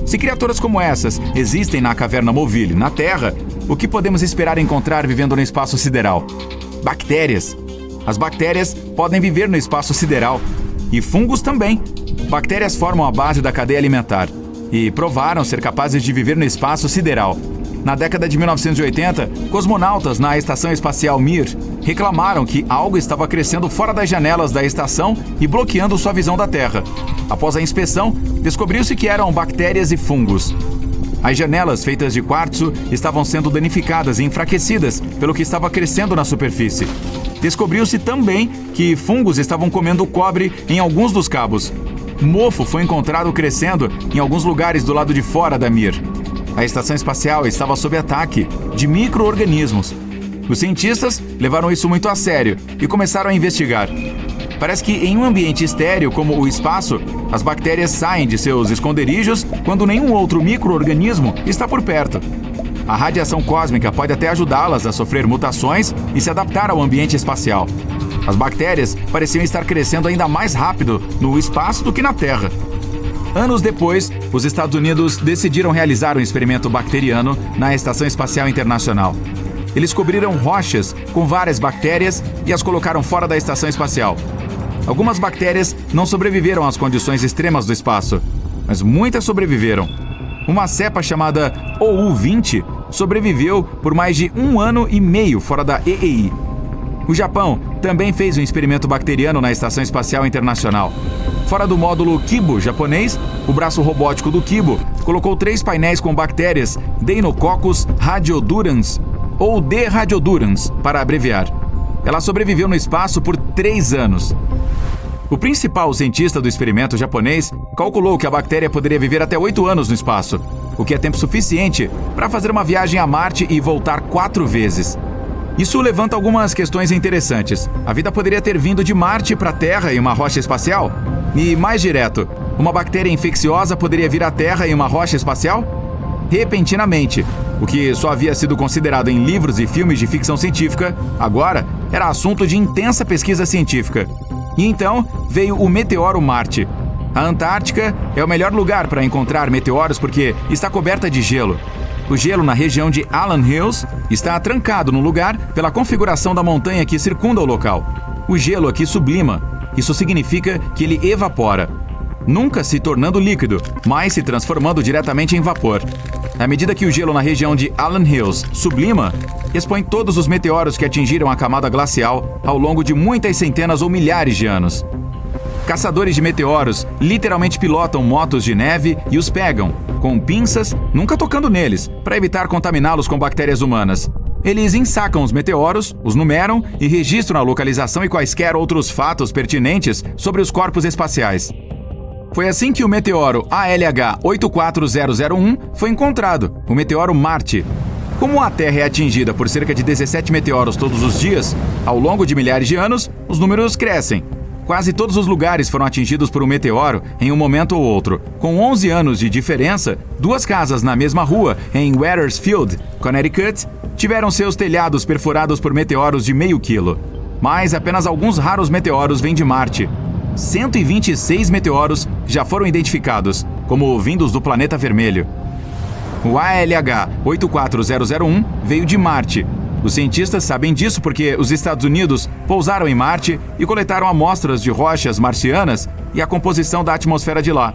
Se criaturas como essas existem na caverna Moville, na Terra, o que podemos esperar encontrar vivendo no espaço sideral? Bactérias. As bactérias podem viver no espaço sideral. E fungos também. Bactérias formam a base da cadeia alimentar e provaram ser capazes de viver no espaço sideral. Na década de 1980, cosmonautas na Estação Espacial Mir reclamaram que algo estava crescendo fora das janelas da estação e bloqueando sua visão da Terra. Após a inspeção, descobriu-se que eram bactérias e fungos. As janelas feitas de quartzo estavam sendo danificadas e enfraquecidas pelo que estava crescendo na superfície. Descobriu-se também que fungos estavam comendo cobre em alguns dos cabos. Mofo foi encontrado crescendo em alguns lugares do lado de fora da Mir. A estação espacial estava sob ataque de micro-organismos. Os cientistas levaram isso muito a sério e começaram a investigar. Parece que em um ambiente estéril como o espaço, as bactérias saem de seus esconderijos quando nenhum outro micro-organismo está por perto. A radiação cósmica pode até ajudá-las a sofrer mutações e se adaptar ao ambiente espacial. As bactérias pareciam estar crescendo ainda mais rápido no espaço do que na Terra. Anos depois, os Estados Unidos decidiram realizar um experimento bacteriano na Estação Espacial Internacional. Eles cobriram rochas com várias bactérias e as colocaram fora da estação espacial. Algumas bactérias não sobreviveram às condições extremas do espaço, mas muitas sobreviveram. Uma cepa chamada OU-20 sobreviveu por mais de 1 ano e meio fora da EEI. O Japão também fez um experimento bacteriano na Estação Espacial Internacional. Fora do módulo Kibo japonês, o braço robótico do Kibo colocou 3 painéis com bactérias Deinococcus radiodurans, ou D. radiodurans, para abreviar. Ela sobreviveu no espaço por 3 anos. O principal cientista do experimento japonês calculou que a bactéria poderia viver até 8 anos no espaço, o que é tempo suficiente para fazer uma viagem a Marte e voltar 4 vezes. Isso levanta algumas questões interessantes. A vida poderia ter vindo de Marte para a Terra em uma rocha espacial? E, mais direto, uma bactéria infecciosa poderia vir à Terra em uma rocha espacial? Repentinamente, o que só havia sido considerado em livros e filmes de ficção científica, agora era assunto de intensa pesquisa científica. E então veio o meteoro Marte. A Antártica é o melhor lugar para encontrar meteoros porque está coberta de gelo. O gelo na região de Allan Hills está trancado no lugar pela configuração da montanha que circunda o local. O gelo aqui sublima. Isso significa que ele evapora, nunca se tornando líquido, mas se transformando diretamente em vapor. À medida que o gelo na região de Allan Hills sublima, expõe todos os meteoros que atingiram a camada glacial ao longo de muitas centenas ou milhares de anos. Caçadores de meteoros literalmente pilotam motos de neve e os pegam, com pinças, nunca tocando neles, para evitar contaminá-los com bactérias humanas. Eles ensacam os meteoros, os numeram e registram a localização e quaisquer outros fatos pertinentes sobre os corpos espaciais. Foi assim que o meteoro ALH 84001 foi encontrado, o meteoro Marte. Como a Terra é atingida por cerca de 17 meteoros todos os dias, ao longo de milhares de anos, os números crescem. Quase todos os lugares foram atingidos por um meteoro em um momento ou outro. Com 11 anos de diferença, 2 casas na mesma rua, em Wethersfield, Connecticut, tiveram seus telhados perfurados por meteoros de meio quilo. Mas apenas alguns raros meteoros vêm de Marte. 126 meteoros já foram identificados como vindos do planeta vermelho. O ALH 84001 veio de Marte Os cientistas sabem disso porque os Estados Unidos pousaram em Marte e coletaram amostras de rochas marcianas e a composição da atmosfera de lá.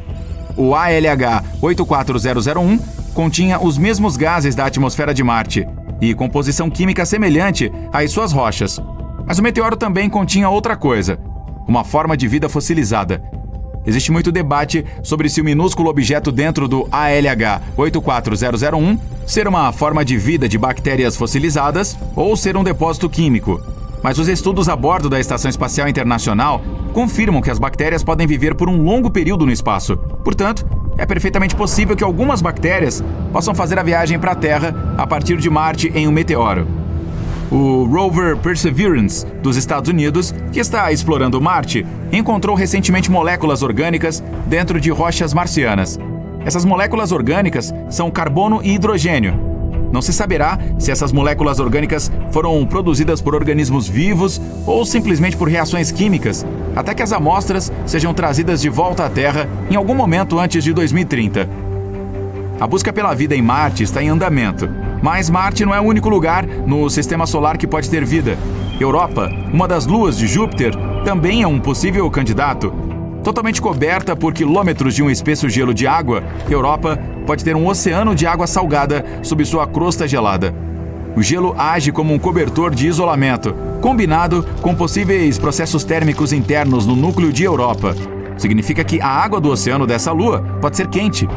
O ALH 84001 continha os mesmos gases da atmosfera de Marte e composição química semelhante às suas rochas. Mas o meteoro também continha outra coisa, uma forma de vida fossilizada. Existe muito debate sobre se o minúsculo objeto dentro do ALH 84001 ser uma forma de vida de bactérias fossilizadas ou ser um depósito químico. Mas os estudos a bordo da Estação Espacial Internacional confirmam que as bactérias podem viver por um longo período no espaço. Portanto, é perfeitamente possível que algumas bactérias possam fazer a viagem para a Terra a partir de Marte em um meteoro. O rover Perseverance, dos Estados Unidos, que está explorando Marte, encontrou recentemente moléculas orgânicas dentro de rochas marcianas. Essas moléculas orgânicas são carbono e hidrogênio. Não se saberá se essas moléculas orgânicas foram produzidas por organismos vivos ou simplesmente por reações químicas, até que as amostras sejam trazidas de volta à Terra em algum momento antes de 2030. A busca pela vida em Marte está em andamento, mas Marte não é o único lugar no Sistema Solar que pode ter vida. Europa, uma das luas de Júpiter, também é um possível candidato. Totalmente coberta por quilômetros de um espesso gelo de água, Europa pode ter um oceano de água salgada sob sua crosta gelada. O gelo age como um cobertor de isolamento, combinado com possíveis processos térmicos internos no núcleo de Europa. Significa que a água do oceano dessa lua pode ser quente.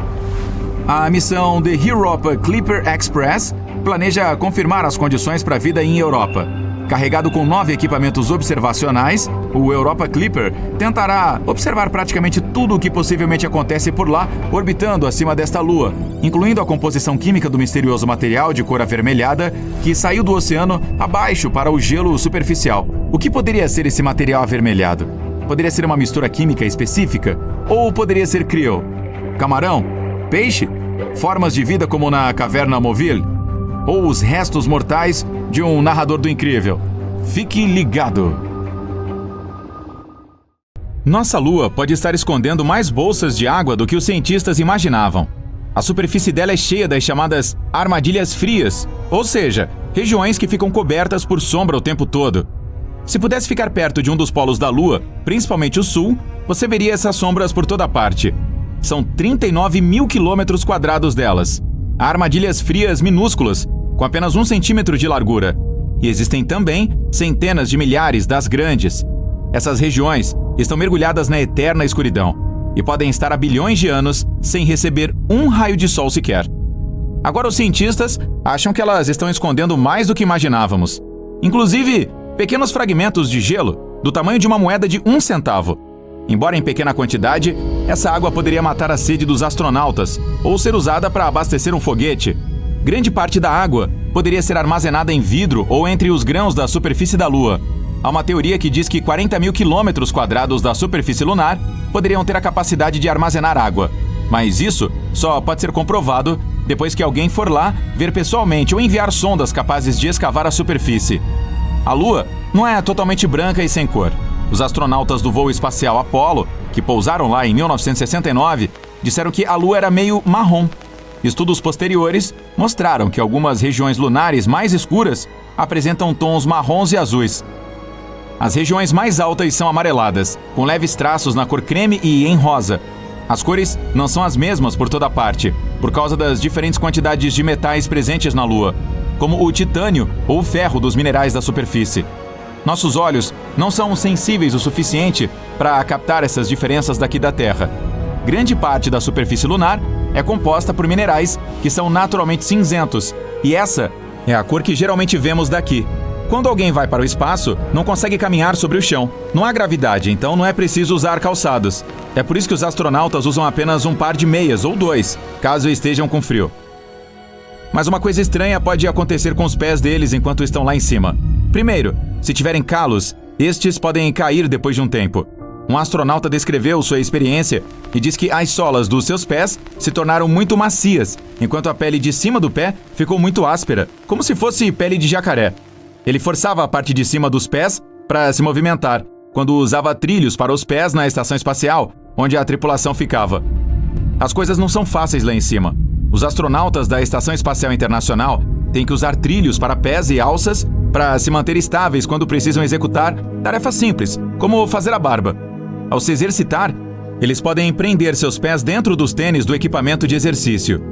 A missão The Europa Clipper Express planeja confirmar as condições para a vida em Europa. Carregado com 9 equipamentos observacionais, o Europa Clipper tentará observar praticamente tudo o que possivelmente acontece por lá, orbitando acima desta lua, incluindo a composição química do misterioso material de cor avermelhada que saiu do oceano abaixo para o gelo superficial. O que poderia ser esse material avermelhado? Poderia ser uma mistura química específica? Ou poderia ser krill? Camarão? Peixe? Formas de vida como na caverna Moville? Ou os restos mortais de um narrador do incrível? Fique ligado! Nossa Lua pode estar escondendo mais bolsas de água do que os cientistas imaginavam. A superfície dela é cheia das chamadas armadilhas frias, ou seja, regiões que ficam cobertas por sombra o tempo todo. Se pudesse ficar perto de um dos polos da Lua, principalmente o sul, você veria essas sombras por toda parte. São 39 mil quilômetros quadrados delas. Há armadilhas frias minúsculas, com apenas 1 centímetro de largura. E existem também centenas de milhares das grandes. Essas regiões estão mergulhadas na eterna escuridão e podem estar há bilhões de anos sem receber um raio de sol sequer. Agora os cientistas acham que elas estão escondendo mais do que imaginávamos. Inclusive, pequenos fragmentos de gelo do tamanho de uma moeda de 1 centavo. Embora em pequena quantidade, essa água poderia matar a sede dos astronautas ou ser usada para abastecer um foguete. Grande parte da água poderia ser armazenada em vidro ou entre os grãos da superfície da Lua. Há uma teoria que diz que 40 mil quilômetros quadrados da superfície lunar poderiam ter a capacidade de armazenar água. Mas isso só pode ser comprovado depois que alguém for lá ver pessoalmente ou enviar sondas capazes de escavar a superfície. A Lua não é totalmente branca e sem cor. Os astronautas do voo espacial Apollo, que pousaram lá em 1969, disseram que a Lua era meio marrom. Estudos posteriores mostraram que algumas regiões lunares mais escuras apresentam tons marrons e azuis. As regiões mais altas são amareladas, com leves traços na cor creme e em rosa. As cores não são as mesmas por toda parte, por causa das diferentes quantidades de metais presentes na Lua, como o titânio ou o ferro dos minerais da superfície. Nossos olhos não são sensíveis o suficiente para captar essas diferenças daqui da Terra. Grande parte da superfície lunar é composta por minerais que são naturalmente cinzentos, e essa é a cor que geralmente vemos daqui. Quando alguém vai para o espaço, não consegue caminhar sobre o chão. Não há gravidade, então não é preciso usar calçados. É por isso que os astronautas usam apenas um par de meias ou 2, caso estejam com frio. Mas uma coisa estranha pode acontecer com os pés deles enquanto estão lá em cima. Primeiro, se tiverem calos, estes podem cair depois de um tempo. Um astronauta descreveu sua experiência e diz que as solas dos seus pés se tornaram muito macias, enquanto a pele de cima do pé ficou muito áspera, como se fosse pele de jacaré. Ele forçava a parte de cima dos pés para se movimentar, quando usava trilhos para os pés na estação espacial, onde a tripulação ficava. As coisas não são fáceis lá em cima. Os astronautas da Estação Espacial Internacional Tem que usar trilhos para pés e alças para se manter estáveis quando precisam executar tarefas simples, como fazer a barba. Ao se exercitar, eles podem prender seus pés dentro dos tênis do equipamento de exercício.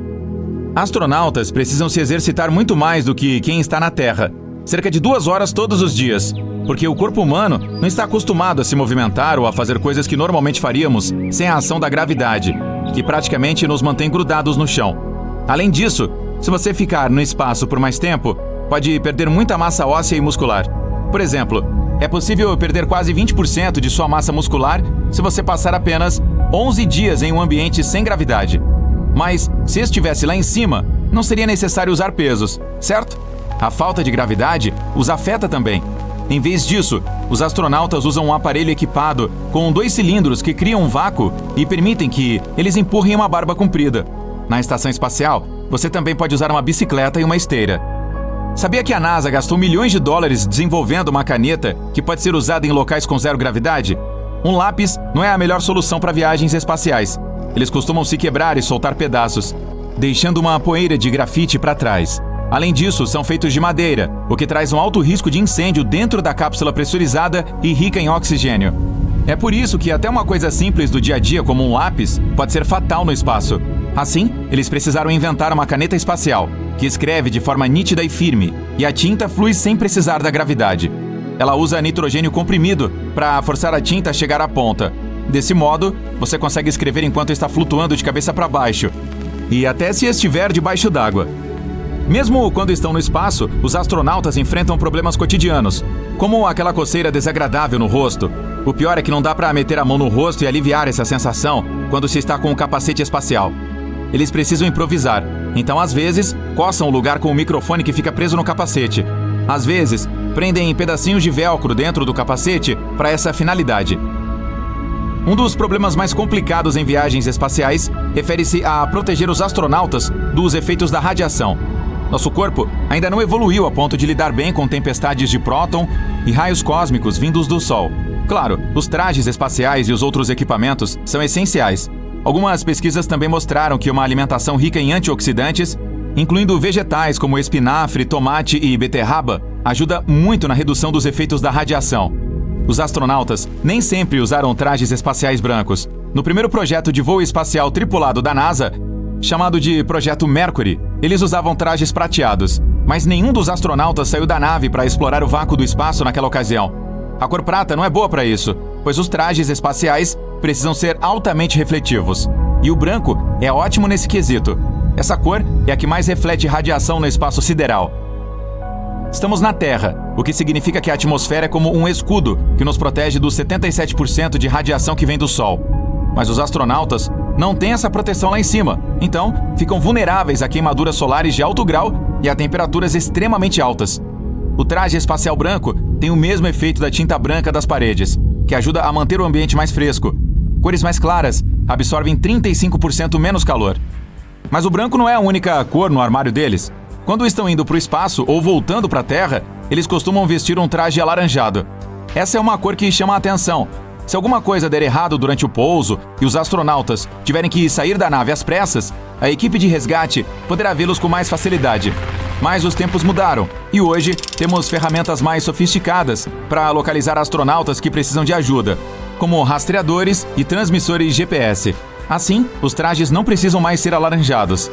Astronautas precisam se exercitar muito mais do que quem está na Terra, cerca de 2 horas todos os dias, porque o corpo humano não está acostumado a se movimentar ou a fazer coisas que normalmente faríamos sem a ação da gravidade, que praticamente nos mantém grudados no chão. Além disso, se você ficar no espaço por mais tempo, pode perder muita massa óssea e muscular. Por exemplo, é possível perder quase 20% de sua massa muscular se você passar apenas 11 dias em um ambiente sem gravidade. Mas, se estivesse lá em cima, não seria necessário usar pesos, certo? A falta de gravidade os afeta também. Em vez disso, os astronautas usam um aparelho equipado com 2 cilindros que criam um vácuo e permitem que eles empurrem uma barba comprida. Na estação espacial, você também pode usar uma bicicleta e uma esteira. Sabia que a NASA gastou milhões de dólares desenvolvendo uma caneta que pode ser usada em locais com zero gravidade? Um lápis não é a melhor solução para viagens espaciais. Eles costumam se quebrar e soltar pedaços, deixando uma poeira de grafite para trás. Além disso, são feitos de madeira, o que traz um alto risco de incêndio dentro da cápsula pressurizada e rica em oxigênio. É por isso que até uma coisa simples do dia a dia, como um lápis, pode ser fatal no espaço. Assim, eles precisaram inventar uma caneta espacial, que escreve de forma nítida e firme, e a tinta flui sem precisar da gravidade. Ela usa nitrogênio comprimido para forçar a tinta a chegar à ponta. Desse modo, você consegue escrever enquanto está flutuando de cabeça para baixo, e até se estiver debaixo d'água. Mesmo quando estão no espaço, os astronautas enfrentam problemas cotidianos, como aquela coceira desagradável no rosto. O pior é que não dá para meter a mão no rosto e aliviar essa sensação quando se está com o capacete espacial. Eles precisam improvisar, então às vezes coçam o lugar com o microfone que fica preso no capacete. Às vezes, prendem pedacinhos de velcro dentro do capacete para essa finalidade. Um dos problemas mais complicados em viagens espaciais refere-se a proteger os astronautas dos efeitos da radiação. Nosso corpo ainda não evoluiu a ponto de lidar bem com tempestades de próton e raios cósmicos vindos do Sol. Claro, os trajes espaciais e os outros equipamentos são essenciais. Algumas pesquisas também mostraram que uma alimentação rica em antioxidantes, incluindo vegetais como espinafre, tomate e beterraba, ajuda muito na redução dos efeitos da radiação. Os astronautas nem sempre usaram trajes espaciais brancos. No primeiro projeto de voo espacial tripulado da NASA, chamado de Projeto Mercury, eles usavam trajes prateados, mas nenhum dos astronautas saiu da nave para explorar o vácuo do espaço naquela ocasião. A cor prata não é boa para isso, pois os trajes espaciais precisam ser altamente refletivos. E o branco é ótimo nesse quesito. Essa cor é a que mais reflete radiação no espaço sideral. Estamos na Terra, o que significa que a atmosfera é como um escudo que nos protege dos 77% de radiação que vem do Sol. Mas os astronautas não têm essa proteção lá em cima, então ficam vulneráveis a queimaduras solares de alto grau e a temperaturas extremamente altas. O traje espacial branco tem o mesmo efeito da tinta branca das paredes, que ajuda a manter o ambiente mais fresco. Cores mais claras absorvem 35% menos calor. Mas o branco não é a única cor no armário deles. Quando estão indo para o espaço ou voltando para a Terra, eles costumam vestir um traje alaranjado. Essa é uma cor que chama a atenção. Se alguma coisa der errado durante o pouso e os astronautas tiverem que sair da nave às pressas, a equipe de resgate poderá vê-los com mais facilidade. Mas os tempos mudaram e hoje temos ferramentas mais sofisticadas para localizar astronautas que precisam de ajuda, como rastreadores e transmissores GPS. Assim, os trajes não precisam mais ser alaranjados.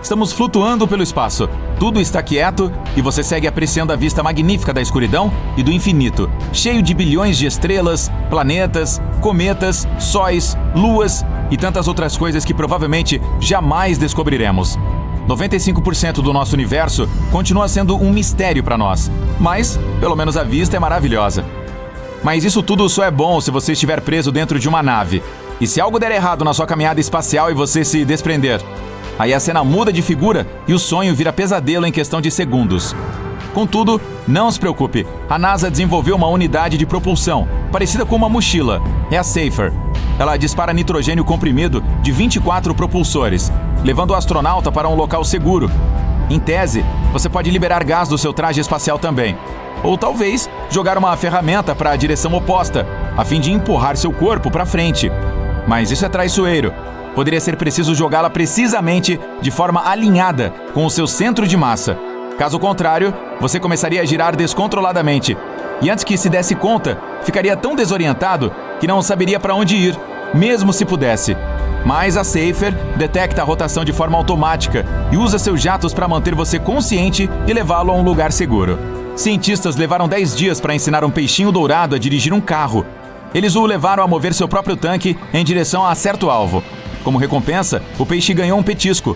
Estamos flutuando pelo espaço. Tudo está quieto e você segue apreciando a vista magnífica da escuridão e do infinito, cheio de bilhões de estrelas, planetas, cometas, sóis, luas e tantas outras coisas que provavelmente jamais descobriremos. 95% do nosso universo continua sendo um mistério para nós, mas, pelo menos a vista é maravilhosa. Mas isso tudo só é bom se você estiver preso dentro de uma nave. E se algo der errado na sua caminhada espacial e você se desprender? Aí a cena muda de figura e o sonho vira pesadelo em questão de segundos. Contudo, não se preocupe. A NASA desenvolveu uma unidade de propulsão, parecida com uma mochila. É a Safer. Ela dispara nitrogênio comprimido de 24 propulsores, levando o astronauta para um local seguro. Em tese, você pode liberar gás do seu traje espacial também. Ou talvez jogar uma ferramenta para a direção oposta, a fim de empurrar seu corpo para frente. Mas isso é traiçoeiro. Poderia ser preciso jogá-la precisamente de forma alinhada com o seu centro de massa. Caso contrário, você começaria a girar descontroladamente. E antes que se desse conta, ficaria tão desorientado que não saberia para onde ir, mesmo se pudesse. Mas a Safer detecta a rotação de forma automática e usa seus jatos para manter você consciente e levá-lo a um lugar seguro. Cientistas levaram 10 dias para ensinar um peixinho dourado a dirigir um carro. Eles o levaram a mover seu próprio tanque em direção a certo alvo. Como recompensa, o peixe ganhou um petisco.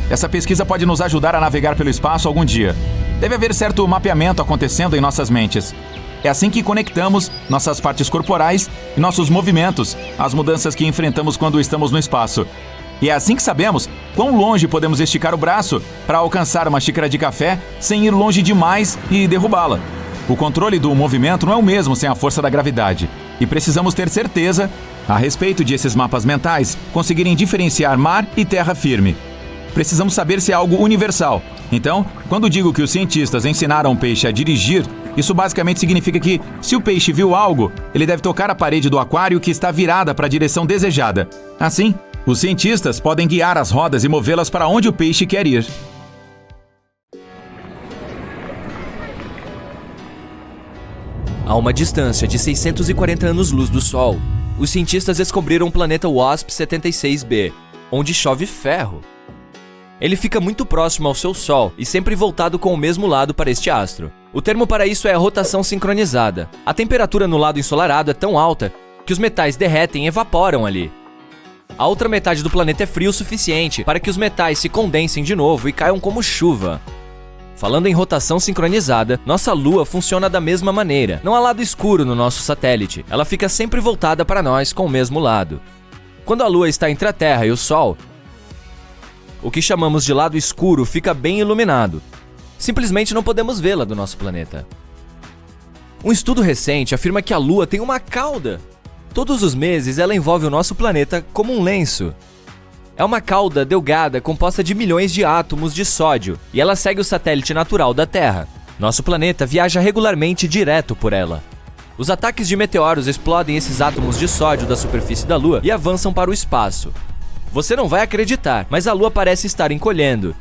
Essa pesquisa pode nos ajudar a navegar pelo espaço algum dia. Deve haver certo mapeamento acontecendo em nossas mentes. É assim que conectamos nossas partes corporais e nossos movimentos às mudanças que enfrentamos quando estamos no espaço. E é assim que sabemos quão longe podemos esticar o braço para alcançar uma xícara de café sem ir longe demais e derrubá-la. O controle do movimento não é o mesmo sem a força da gravidade. E precisamos ter certeza, a respeito de esses mapas mentais, conseguirem diferenciar mar e terra firme. Precisamos saber se é algo universal. Então, quando digo que os cientistas ensinaram o peixe a dirigir, isso basicamente significa que, se o peixe viu algo, ele deve tocar a parede do aquário que está virada para a direção desejada. Assim, os cientistas podem guiar as rodas e movê-las para onde o peixe quer ir. A uma distância de 640 anos-luz do Sol, os cientistas descobriram o planeta WASP-76b, onde chove ferro. Ele fica muito próximo ao seu Sol e sempre voltado com o mesmo lado para este astro. O termo para isso é a rotação sincronizada. A temperatura no lado ensolarado é tão alta que os metais derretem e evaporam ali. A outra metade do planeta é frio o suficiente para que os metais se condensem de novo e caiam como chuva. Falando em rotação sincronizada, nossa Lua funciona da mesma maneira. Não há lado escuro no nosso satélite. Ela fica sempre voltada para nós com o mesmo lado. Quando a Lua está entre a Terra e o Sol, o que chamamos de lado escuro fica bem iluminado. Simplesmente não podemos vê-la do nosso planeta. Um estudo recente afirma que a Lua tem uma cauda. Todos os meses ela envolve o nosso planeta como um lenço. É uma cauda delgada composta de milhões de átomos de sódio e ela segue o satélite natural da Terra. Nosso planeta viaja regularmente direto por ela. Os ataques de meteoros explodem esses átomos de sódio da superfície da Lua e avançam para o espaço. Você não vai acreditar, mas a Lua parece estar encolhendo.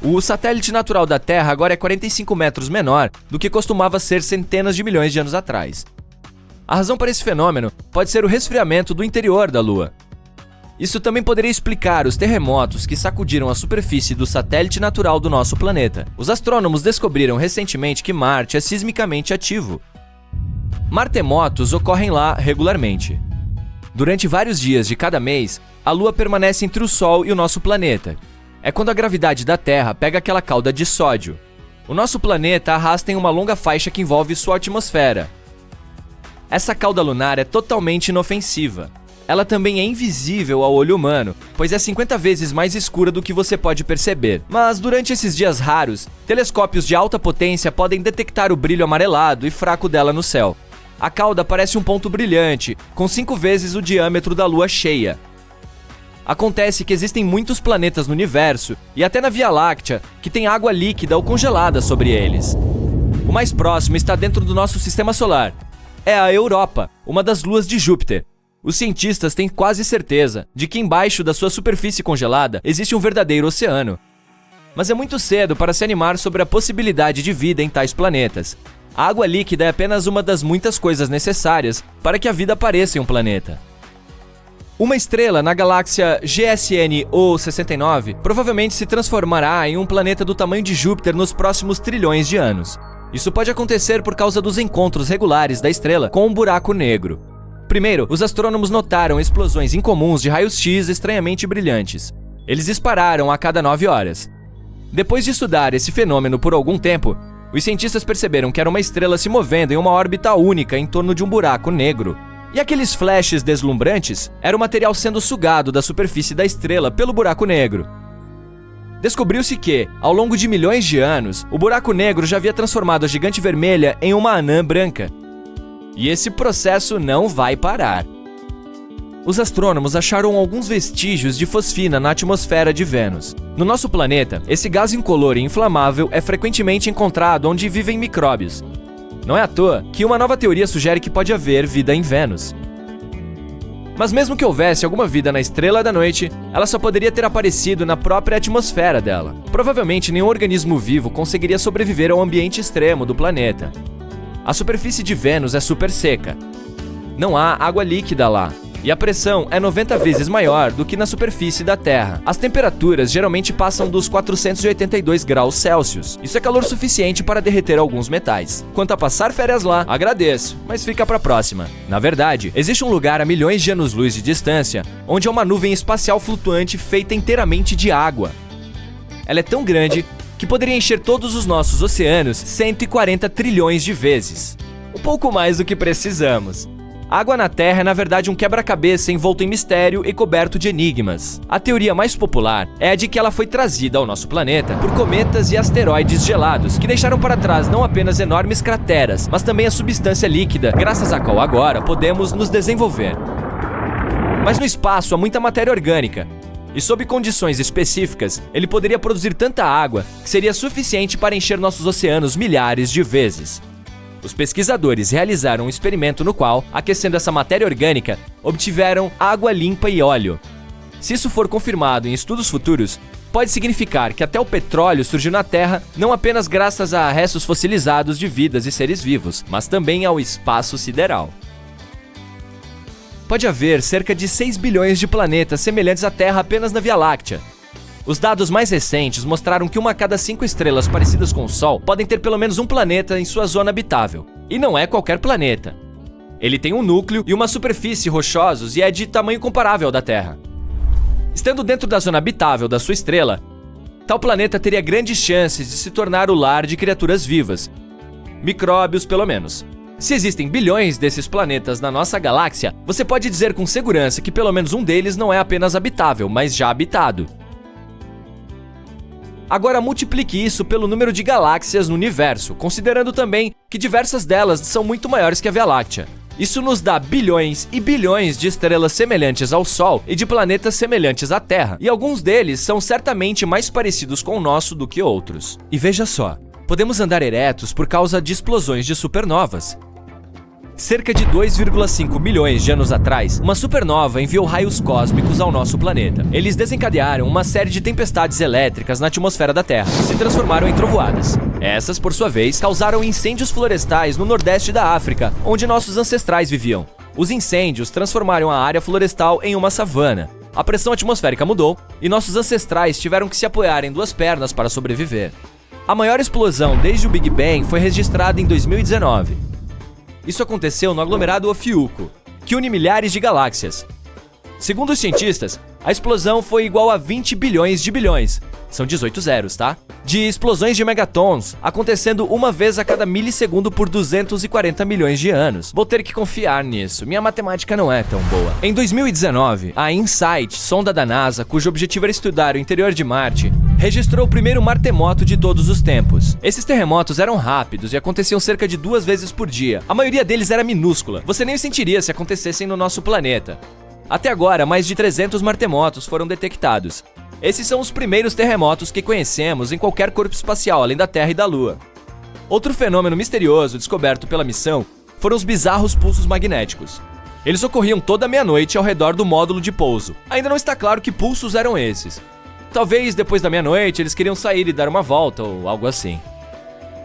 O satélite natural da Terra agora é 45 metros menor do que costumava ser centenas de milhões de anos atrás. A razão para esse fenômeno pode ser o resfriamento do interior da Lua. Isso também poderia explicar os terremotos que sacudiram a superfície do satélite natural do nosso planeta. Os astrônomos descobriram recentemente que Marte é sismicamente ativo. Martemotos ocorrem lá regularmente. Durante vários dias de cada mês, a Lua permanece entre o Sol e o nosso planeta. É quando a gravidade da Terra pega aquela cauda de sódio. O nosso planeta arrasta em uma longa faixa que envolve sua atmosfera. Essa cauda lunar é totalmente inofensiva. Ela também é invisível ao olho humano, pois é 50 vezes mais escura do que você pode perceber. Mas durante esses dias raros, telescópios de alta potência podem detectar o brilho amarelado e fraco dela no céu. A cauda parece um ponto brilhante, com 5 vezes o diâmetro da Lua cheia. Acontece que existem muitos planetas no universo, e até na Via Láctea, que tem água líquida ou congelada sobre eles. O mais próximo está dentro do nosso sistema solar. É a Europa, uma das luas de Júpiter. Os cientistas têm quase certeza de que embaixo da sua superfície congelada existe um verdadeiro oceano. Mas é muito cedo para se animar sobre a possibilidade de vida em tais planetas. A água líquida é apenas uma das muitas coisas necessárias para que a vida apareça em um planeta. Uma estrela na galáxia GSN O69 provavelmente se transformará em um planeta do tamanho de Júpiter nos próximos trilhões de anos. Isso pode acontecer por causa dos encontros regulares da estrela com um buraco negro. Primeiro, os astrônomos notaram explosões incomuns de raios-x estranhamente brilhantes. Eles dispararam a cada 9 horas. Depois de estudar esse fenômeno por algum tempo, os cientistas perceberam que era uma estrela se movendo em uma órbita única em torno de um buraco negro. E aqueles flashes deslumbrantes era o material sendo sugado da superfície da estrela pelo buraco negro. Descobriu-se que, ao longo de milhões de anos, o buraco negro já havia transformado a gigante vermelha em uma anã branca. E esse processo não vai parar. Os astrônomos acharam alguns vestígios de fosfina na atmosfera de Vênus. No nosso planeta, esse gás incolor e inflamável é frequentemente encontrado onde vivem micróbios. Não é à toa que uma nova teoria sugere que pode haver vida em Vênus. Mas mesmo que houvesse alguma vida na Estrela da Noite, ela só poderia ter aparecido na própria atmosfera dela. Provavelmente nenhum organismo vivo conseguiria sobreviver ao ambiente extremo do planeta. A superfície de Vênus é super seca. Não há água líquida lá. E a pressão é 90 vezes maior do que na superfície da Terra. As temperaturas geralmente passam dos 482 graus Celsius. Isso é calor suficiente para derreter alguns metais. Quanto a passar férias lá, agradeço, mas fica pra próxima. Na verdade, existe um lugar a milhões de anos-luz de distância, onde há uma nuvem espacial flutuante feita inteiramente de água. Ela é tão grande que poderia encher todos os nossos oceanos 140 trilhões de vezes. Um pouco mais do que precisamos. A água na Terra é na verdade um quebra-cabeça envolto em mistério e coberto de enigmas. A teoria mais popular é a de que ela foi trazida ao nosso planeta por cometas e asteroides gelados, que deixaram para trás não apenas enormes crateras, mas também a substância líquida, graças à qual agora podemos nos desenvolver. Mas no espaço há muita matéria orgânica, e sob condições específicas, ele poderia produzir tanta água que seria suficiente para encher nossos oceanos milhares de vezes. Os pesquisadores realizaram um experimento no qual, aquecendo essa matéria orgânica, obtiveram água limpa e óleo. Se isso for confirmado em estudos futuros, pode significar que até o petróleo surgiu na Terra não apenas graças a restos fossilizados de vidas e seres vivos, mas também ao espaço sideral. Pode haver cerca de 6 bilhões de planetas semelhantes à Terra apenas na Via Láctea. Os dados mais recentes mostraram que 1 a cada 5 estrelas parecidas com o Sol podem ter pelo menos um planeta em sua zona habitável. E não é qualquer planeta. Ele tem um núcleo e uma superfície rochosos e é de tamanho comparável ao da Terra. Estando dentro da zona habitável da sua estrela, tal planeta teria grandes chances de se tornar o lar de criaturas vivas. Micróbios, pelo menos. Se existem bilhões desses planetas na nossa galáxia, você pode dizer com segurança que pelo menos um deles não é apenas habitável, mas já habitado. Agora multiplique isso pelo número de galáxias no universo, considerando também que diversas delas são muito maiores que a Via Láctea. Isso nos dá bilhões e bilhões de estrelas semelhantes ao Sol e de planetas semelhantes à Terra, e alguns deles são certamente mais parecidos com o nosso do que outros. E veja só, podemos andar eretos por causa de explosões de supernovas. Cerca de 2,5 milhões de anos atrás, uma supernova enviou raios cósmicos ao nosso planeta. Eles desencadearam uma série de tempestades elétricas na atmosfera da Terra e se transformaram em trovoadas. Essas, por sua vez, causaram incêndios florestais no nordeste da África, onde nossos ancestrais viviam. Os incêndios transformaram a área florestal em uma savana. A pressão atmosférica mudou e nossos ancestrais tiveram que se apoiar em 2 pernas para sobreviver. A maior explosão desde o Big Bang foi registrada em 2019. Isso aconteceu no aglomerado Ofiuco, que une milhares de galáxias. Segundo os cientistas, a explosão foi igual a 20 bilhões de bilhões, são 18 zeros, tá? De explosões de megatons, acontecendo uma vez a cada milissegundo por 240 milhões de anos. Vou ter que confiar nisso, minha matemática não é tão boa. Em 2019, a InSight, sonda da NASA, cujo objetivo era estudar o interior de Marte, registrou o primeiro maremoto de todos os tempos. Esses terremotos eram rápidos e aconteciam cerca de 2 vezes por dia. A maioria deles era minúscula, você nem sentiria se acontecessem no nosso planeta. Até agora, mais de 300 maremotos foram detectados. Esses são os primeiros terremotos que conhecemos em qualquer corpo espacial, além da Terra e da Lua. Outro fenômeno misterioso descoberto pela missão foram os bizarros pulsos magnéticos. Eles ocorriam toda meia-noite ao redor do módulo de pouso. Ainda não está claro que pulsos eram esses. Talvez depois da meia-noite eles queriam sair e dar uma volta ou algo assim.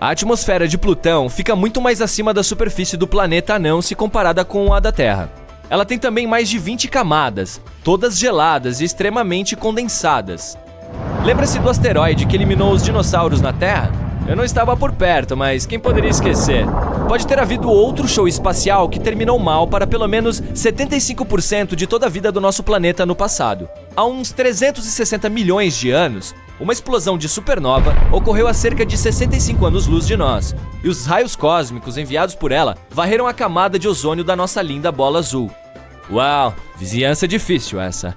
A atmosfera de Plutão fica muito mais acima da superfície do planeta anão se comparada com a da Terra. Ela tem também mais de 20 camadas, todas geladas e extremamente condensadas. Lembra-se do asteroide que eliminou os dinossauros na Terra? Eu não estava por perto, mas quem poderia esquecer? Pode ter havido outro show espacial que terminou mal para pelo menos 75% de toda a vida do nosso planeta no passado. Há uns 360 milhões de anos, uma explosão de supernova ocorreu a cerca de 65 anos-luz de nós, e os raios cósmicos enviados por ela varreram a camada de ozônio da nossa linda bola azul. Uau, vizinhança difícil essa.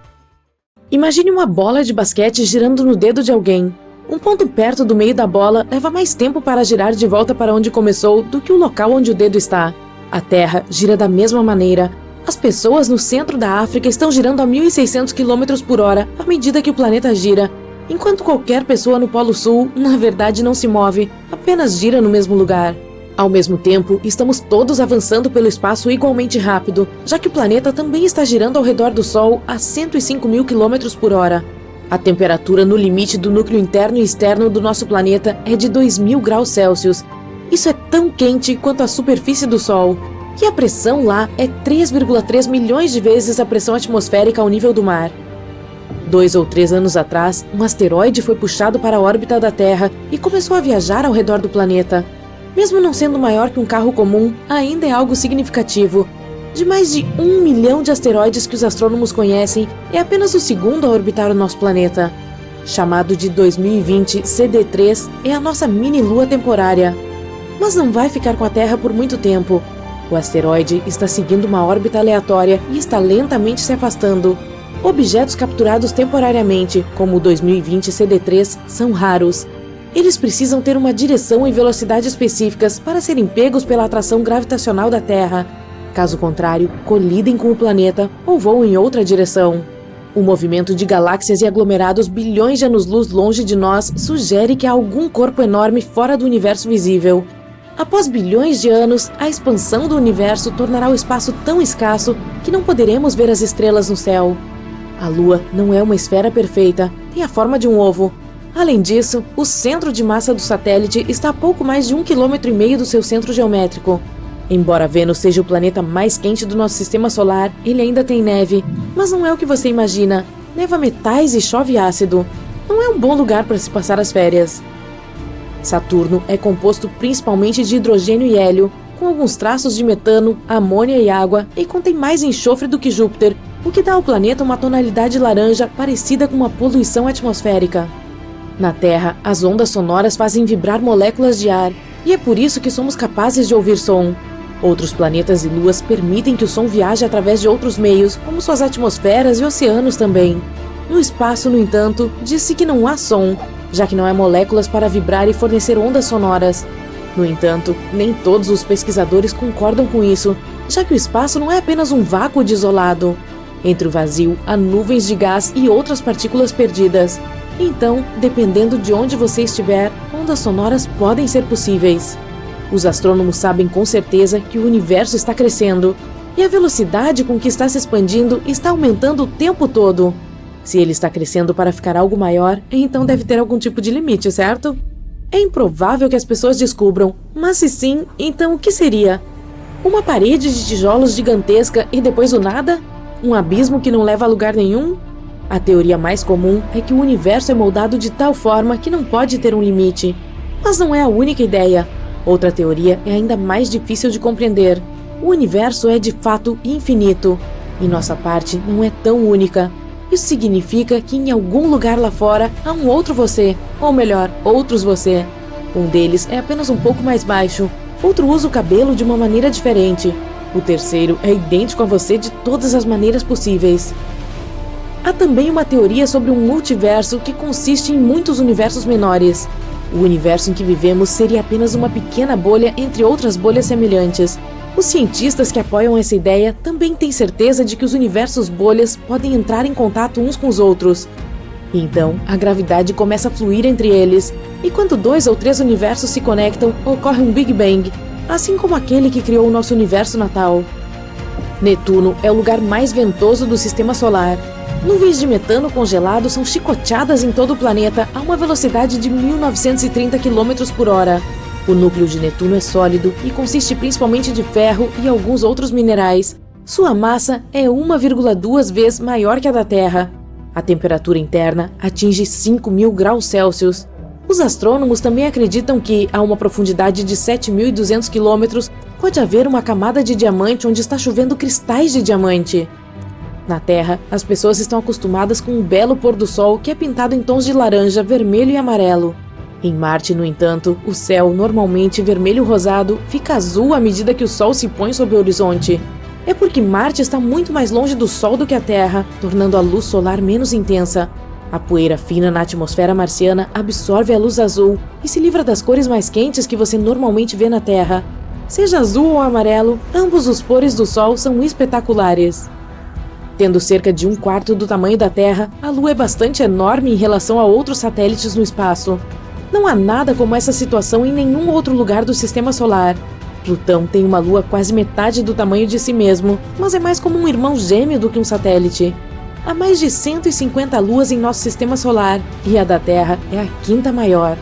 Imagine uma bola de basquete girando no dedo de alguém. Um ponto perto do meio da bola leva mais tempo para girar de volta para onde começou do que o local onde o dedo está. A Terra gira da mesma maneira. As pessoas no centro da África estão girando a 1.600 km por hora à medida que o planeta gira, enquanto qualquer pessoa no Polo Sul, na verdade, não se move, apenas gira no mesmo lugar. Ao mesmo tempo, estamos todos avançando pelo espaço igualmente rápido, já que o planeta também está girando ao redor do Sol a 105 mil km por hora. A temperatura no limite do núcleo interno e externo do nosso planeta é de 2.000 graus Celsius. Isso é tão quente quanto a superfície do Sol. E a pressão lá é 3,3 milhões de vezes a pressão atmosférica ao nível do mar. 2 ou 3 anos atrás, um asteroide foi puxado para a órbita da Terra e começou a viajar ao redor do planeta. Mesmo não sendo maior que um carro comum, ainda é algo significativo. De mais de 1 milhão de asteroides que os astrônomos conhecem, é apenas o segundo a orbitar o nosso planeta. Chamado de 2020 CD3, é a nossa mini-lua temporária. Mas não vai ficar com a Terra por muito tempo. O asteroide está seguindo uma órbita aleatória e está lentamente se afastando. Objetos capturados temporariamente, como o 2020 CD3, são raros. Eles precisam ter uma direção e velocidade específicas para serem pegos pela atração gravitacional da Terra. Caso contrário, colidem com o planeta ou voam em outra direção. O movimento de galáxias e aglomerados bilhões de anos-luz longe de nós sugere que há algum corpo enorme fora do universo visível. Após bilhões de anos, a expansão do universo tornará o espaço tão escasso que não poderemos ver as estrelas no céu. A Lua não é uma esfera perfeita, tem a forma de um ovo. Além disso, o centro de massa do satélite está a pouco mais de 1,5 km do seu centro geométrico. Embora Vênus seja o planeta mais quente do nosso sistema solar, ele ainda tem neve, mas não é o que você imagina. Neva metais e chove ácido. Não é um bom lugar para se passar as férias. Saturno é composto principalmente de hidrogênio e hélio, com alguns traços de metano, amônia e água, e contém mais enxofre do que Júpiter, o que dá ao planeta uma tonalidade laranja parecida com uma poluição atmosférica. Na Terra, as ondas sonoras fazem vibrar moléculas de ar, e é por isso que somos capazes de ouvir som. Outros planetas e luas permitem que o som viaje através de outros meios, como suas atmosferas e oceanos também. No espaço, no entanto, diz-se que não há som, já que não há moléculas para vibrar e fornecer ondas sonoras. No entanto, nem todos os pesquisadores concordam com isso, já que o espaço não é apenas um vácuo desolado. Entre o vazio, há nuvens de gás e outras partículas perdidas. Então, dependendo de onde você estiver, ondas sonoras podem ser possíveis. Os astrônomos sabem com certeza que o universo está crescendo, e a velocidade com que está se expandindo está aumentando o tempo todo. Se ele está crescendo para ficar algo maior, então deve ter algum tipo de limite, certo? É improvável que as pessoas descubram, mas se sim, então o que seria? Uma parede de tijolos gigantesca e depois o nada? Um abismo que não leva a lugar nenhum? A teoria mais comum é que o universo é moldado de tal forma que não pode ter um limite. Mas não é a única ideia. Outra teoria é ainda mais difícil de compreender. O universo é de fato infinito, e nossa parte não é tão única. Isso significa que em algum lugar lá fora há um outro você, ou melhor, outros você. Um deles é apenas um pouco mais baixo, outro usa o cabelo de uma maneira diferente. O terceiro é idêntico a você de todas as maneiras possíveis. Há também uma teoria sobre um multiverso que consiste em muitos universos menores. O universo em que vivemos seria apenas uma pequena bolha entre outras bolhas semelhantes. Os cientistas que apoiam essa ideia também têm certeza de que os universos bolhas podem entrar em contato uns com os outros. Então, a gravidade começa a fluir entre eles, e quando 2 ou 3 universos se conectam, ocorre um Big Bang, assim como aquele que criou o nosso universo natal. Netuno é o lugar mais ventoso do sistema solar. Nuvens de metano congelado são chicoteadas em todo o planeta a uma velocidade de 1930 km por hora. O núcleo de Netuno é sólido e consiste principalmente de ferro e alguns outros minerais. Sua massa é 1,2 vezes maior que a da Terra. A temperatura interna atinge 5.000 graus Celsius. Os astrônomos também acreditam que, a uma profundidade de 7.200 km, pode haver uma camada de diamante onde está chovendo cristais de diamante. Na Terra, as pessoas estão acostumadas com um belo pôr do sol que é pintado em tons de laranja, vermelho e amarelo. Em Marte, no entanto, o céu, normalmente vermelho-rosado, fica azul à medida que o sol se põe sob o horizonte. É porque Marte está muito mais longe do Sol do que a Terra, tornando a luz solar menos intensa. A poeira fina na atmosfera marciana absorve a luz azul e se livra das cores mais quentes que você normalmente vê na Terra. Seja azul ou amarelo, ambos os pôres do Sol são espetaculares. Tendo cerca de 1/4 do tamanho da Terra, a Lua é bastante enorme em relação a outros satélites no espaço. Não há nada como essa situação em nenhum outro lugar do Sistema Solar. Plutão tem uma lua quase metade do tamanho de si mesmo, mas é mais como um irmão gêmeo do que um satélite. Há mais de 150 luas em nosso Sistema Solar, e a da Terra é a quinta maior.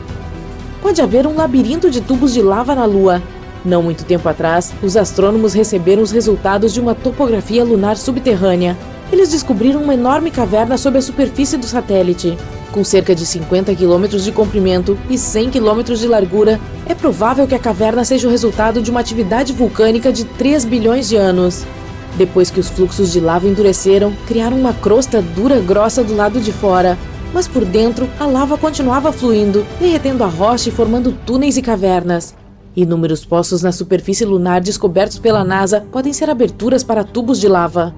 Pode haver um labirinto de tubos de lava na Lua. Não muito tempo atrás, os astrônomos receberam os resultados de uma topografia lunar subterrânea. Eles descobriram uma enorme caverna sob a superfície do satélite. Com cerca de 50 quilômetros de comprimento e 100 quilômetros de largura, é provável que a caverna seja o resultado de uma atividade vulcânica de 3 bilhões de anos. Depois que os fluxos de lava endureceram, criaram uma crosta dura grossa do lado de fora, mas por dentro a lava continuava fluindo, derretendo a rocha e formando túneis e cavernas. Inúmeros poços na superfície lunar descobertos pela NASA podem ser aberturas para tubos de lava.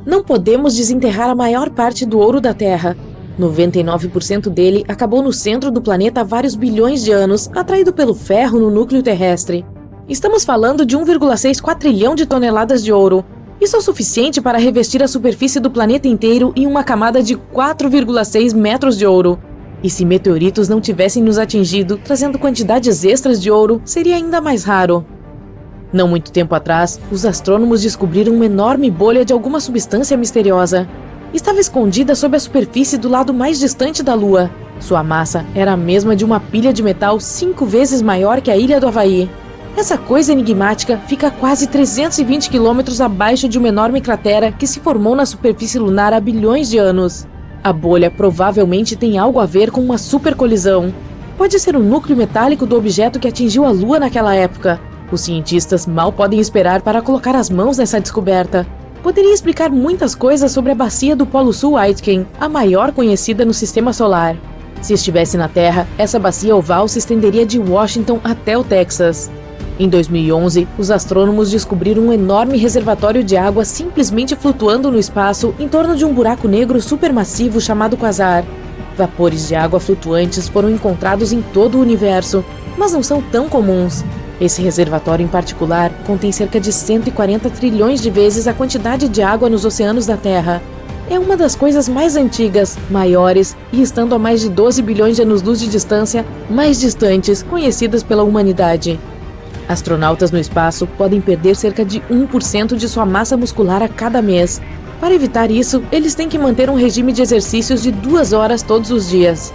Não podemos desenterrar a maior parte do ouro da Terra. 99% dele acabou no centro do planeta há vários bilhões de anos, atraído pelo ferro no núcleo terrestre. Estamos falando de 1,6 quatrilhão de toneladas de ouro. Isso é o suficiente para revestir a superfície do planeta inteiro em uma camada de 4,6 metros de ouro. E se meteoritos não tivessem nos atingido, trazendo quantidades extras de ouro, seria ainda mais raro. Não muito tempo atrás, os astrônomos descobriram uma enorme bolha de alguma substância misteriosa. Estava escondida sob a superfície do lado mais distante da Lua. Sua massa era a mesma de uma pilha de metal 5 vezes maior que a ilha do Havaí. Essa coisa enigmática fica a quase 320 quilômetros abaixo de uma enorme cratera que se formou na superfície lunar há bilhões de anos. A bolha provavelmente tem algo a ver com uma supercolisão. Pode ser o núcleo metálico do objeto que atingiu a Lua naquela época. Os cientistas mal podem esperar para colocar as mãos nessa descoberta. Poderia explicar muitas coisas sobre a bacia do Polo Sul Aitken, a maior conhecida no Sistema Solar. Se estivesse na Terra, essa bacia oval se estenderia de Washington até o Texas. Em 2011, os astrônomos descobriram um enorme reservatório de água simplesmente flutuando no espaço em torno de um buraco negro supermassivo chamado quasar. Vapores de água flutuantes foram encontrados em todo o universo, mas não são tão comuns. Esse reservatório em particular contém cerca de 140 trilhões de vezes a quantidade de água nos oceanos da Terra. É uma das coisas mais antigas, maiores e, estando a mais de 12 bilhões de anos-luz de distância, mais distantes conhecidas pela humanidade. Astronautas no espaço podem perder cerca de 1% de sua massa muscular a cada mês. Para evitar isso, eles têm que manter um regime de exercícios de 2 horas todos os dias.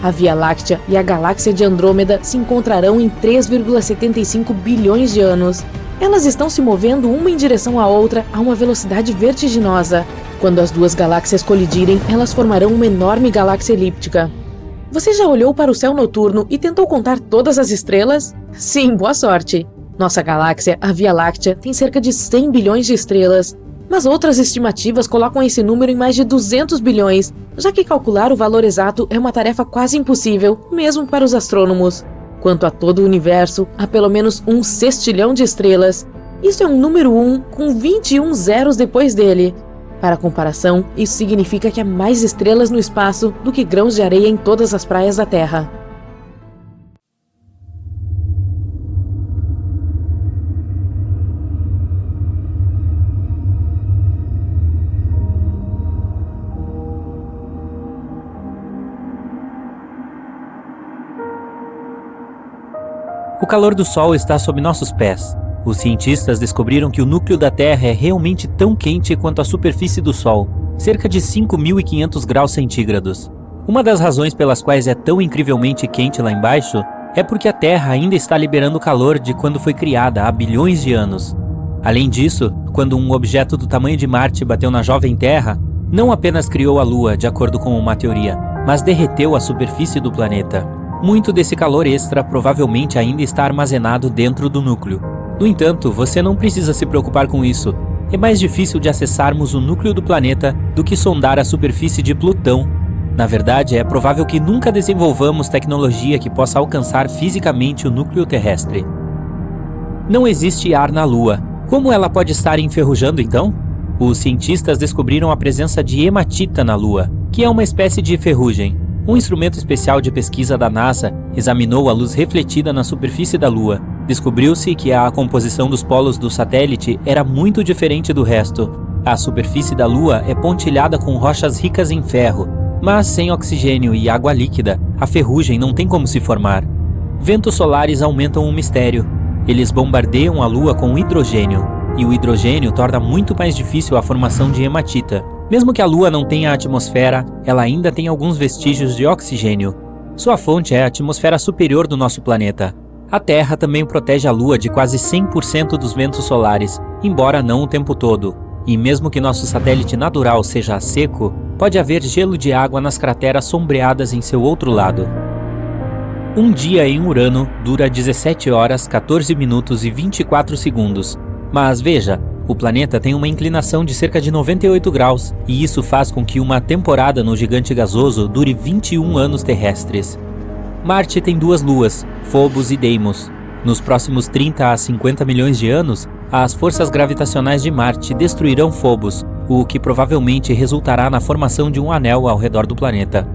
A Via Láctea e a galáxia de Andrômeda se encontrarão em 3,75 bilhões de anos. Elas estão se movendo uma em direção à outra a uma velocidade vertiginosa. Quando as duas galáxias colidirem, elas formarão uma enorme galáxia elíptica. Você já olhou para o céu noturno e tentou contar todas as estrelas? Sim, boa sorte! Nossa galáxia, a Via Láctea, tem cerca de 100 bilhões de estrelas. Mas outras estimativas colocam esse número em mais de 200 bilhões, já que calcular o valor exato é uma tarefa quase impossível, mesmo para os astrônomos. Quanto a todo o universo, há pelo menos 1 sextilhão de estrelas. Isso é um número 1 com 21 zeros depois dele. Para comparação, isso significa que há mais estrelas no espaço do que grãos de areia em todas as praias da Terra. O calor do Sol está sob nossos pés. Os cientistas descobriram que o núcleo da Terra é realmente tão quente quanto a superfície do Sol, cerca de 5.500 graus centígrados. Uma das razões pelas quais é tão incrivelmente quente lá embaixo é porque a Terra ainda está liberando calor de quando foi criada há bilhões de anos. Além disso, quando um objeto do tamanho de Marte bateu na jovem Terra, não apenas criou a Lua, de acordo com uma teoria, mas derreteu a superfície do planeta. Muito desse calor extra provavelmente ainda está armazenado dentro do núcleo. No entanto, você não precisa se preocupar com isso. É mais difícil de acessarmos o núcleo do planeta do que sondar a superfície de Plutão. Na verdade, é provável que nunca desenvolvamos tecnologia que possa alcançar fisicamente o núcleo terrestre. Não existe ar na Lua. Como ela pode estar enferrujando então? Os cientistas descobriram a presença de hematita na Lua, que é uma espécie de ferrugem. Um instrumento especial de pesquisa da NASA examinou a luz refletida na superfície da Lua. Descobriu-se que a composição dos polos do satélite era muito diferente do resto. A superfície da Lua é pontilhada com rochas ricas em ferro, Mas sem oxigênio e água líquida, a ferrugem não tem como se formar. Ventos solares aumentam o mistério. Eles bombardeiam a Lua com hidrogênio, e o hidrogênio torna muito mais difícil a formação de hematita. Mesmo que a Lua não tenha atmosfera, ela ainda tem alguns vestígios de oxigênio. Sua fonte é a atmosfera superior do nosso planeta. A Terra também protege a Lua de quase 100% dos ventos solares, embora não o tempo todo. E mesmo que nosso satélite natural seja seco, pode haver gelo de água nas crateras sombreadas em seu outro lado. Um dia em Urano dura 17 horas, 14 minutos e 24 segundos. Mas veja, o planeta tem uma inclinação de cerca de 98 graus, e isso faz com que uma temporada no gigante gasoso dure 21 anos terrestres. Marte tem 2 luas, Phobos e Deimos. Nos próximos 30 a 50 milhões de anos, as forças gravitacionais de Marte destruirão Phobos, o que provavelmente resultará na formação de um anel ao redor do planeta.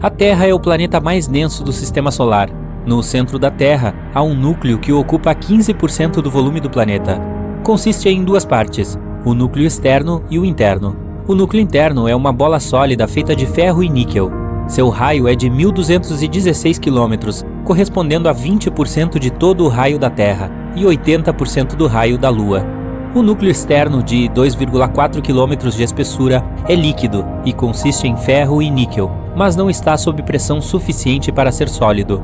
A Terra é o planeta mais denso do Sistema Solar. No centro da Terra, há um núcleo que ocupa 15% do volume do planeta. Consiste em 2 partes, o núcleo externo e o interno. O núcleo interno é uma bola sólida feita de ferro e níquel. Seu raio é de 1.216 km, correspondendo a 20% de todo o raio da Terra e 80% do raio da Lua. O núcleo externo, de 2,4 km de espessura, é líquido e consiste em ferro e níquel, mas não está sob pressão suficiente para ser sólido.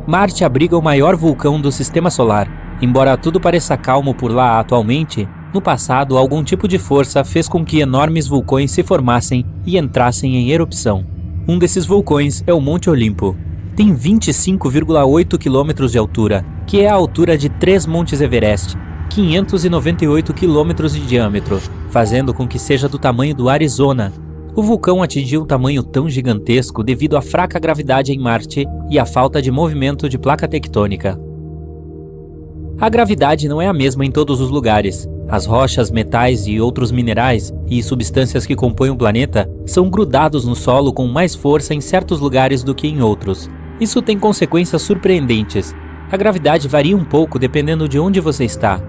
Marte abriga o maior vulcão do Sistema Solar. Embora tudo pareça calmo por lá atualmente, no passado algum tipo de força fez com que enormes vulcões se formassem e entrassem em erupção. Um desses vulcões é o Monte Olimpo. Tem 25,8 km de altura, que é a altura de 3 Montes Everest, 598 km de diâmetro, fazendo com que seja do tamanho do Arizona. O vulcão atingiu um tamanho tão gigantesco devido à fraca gravidade em Marte e à falta de movimento de placa tectônica. A gravidade não é a mesma em todos os lugares. As rochas, metais e outros minerais e substâncias que compõem o planeta são grudados no solo com mais força em certos lugares do que em outros. Isso tem consequências surpreendentes. A gravidade varia um pouco dependendo de onde você está.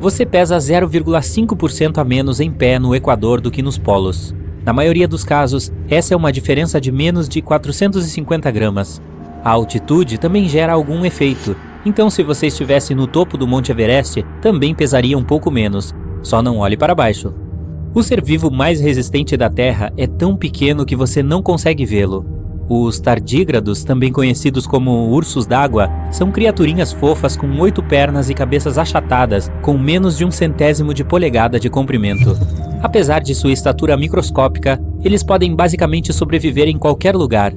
Você pesa 0,5% a menos em pé no Equador do que nos polos. Na maioria dos casos, essa é uma diferença de menos de 450 gramas. A altitude também gera algum efeito. Então, se você estivesse no topo do Monte Everest, também pesaria um pouco menos. Só não olhe para baixo. O ser vivo mais resistente da Terra é tão pequeno que você não consegue vê-lo. Os tardígrados, também conhecidos como ursos d'água, são criaturinhas fofas com 8 pernas e cabeças achatadas, com menos de 1/100º de polegada de comprimento. Apesar de sua estatura microscópica, eles podem basicamente sobreviver em qualquer lugar.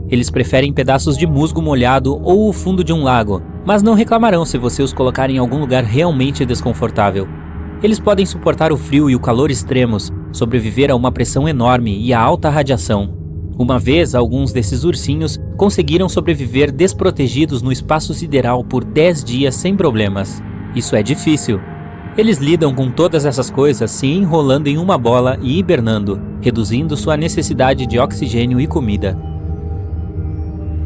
Eles preferem pedaços de musgo molhado ou o fundo de um lago, mas não reclamarão se você os colocar em algum lugar realmente desconfortável. Eles podem suportar o frio e o calor extremos, sobreviver a uma pressão enorme e a alta radiação. Uma vez, alguns desses ursinhos conseguiram sobreviver desprotegidos no espaço sideral por 10 dias sem problemas. Isso é difícil. Eles lidam com todas essas coisas se enrolando em uma bola e hibernando, reduzindo sua necessidade de oxigênio e comida.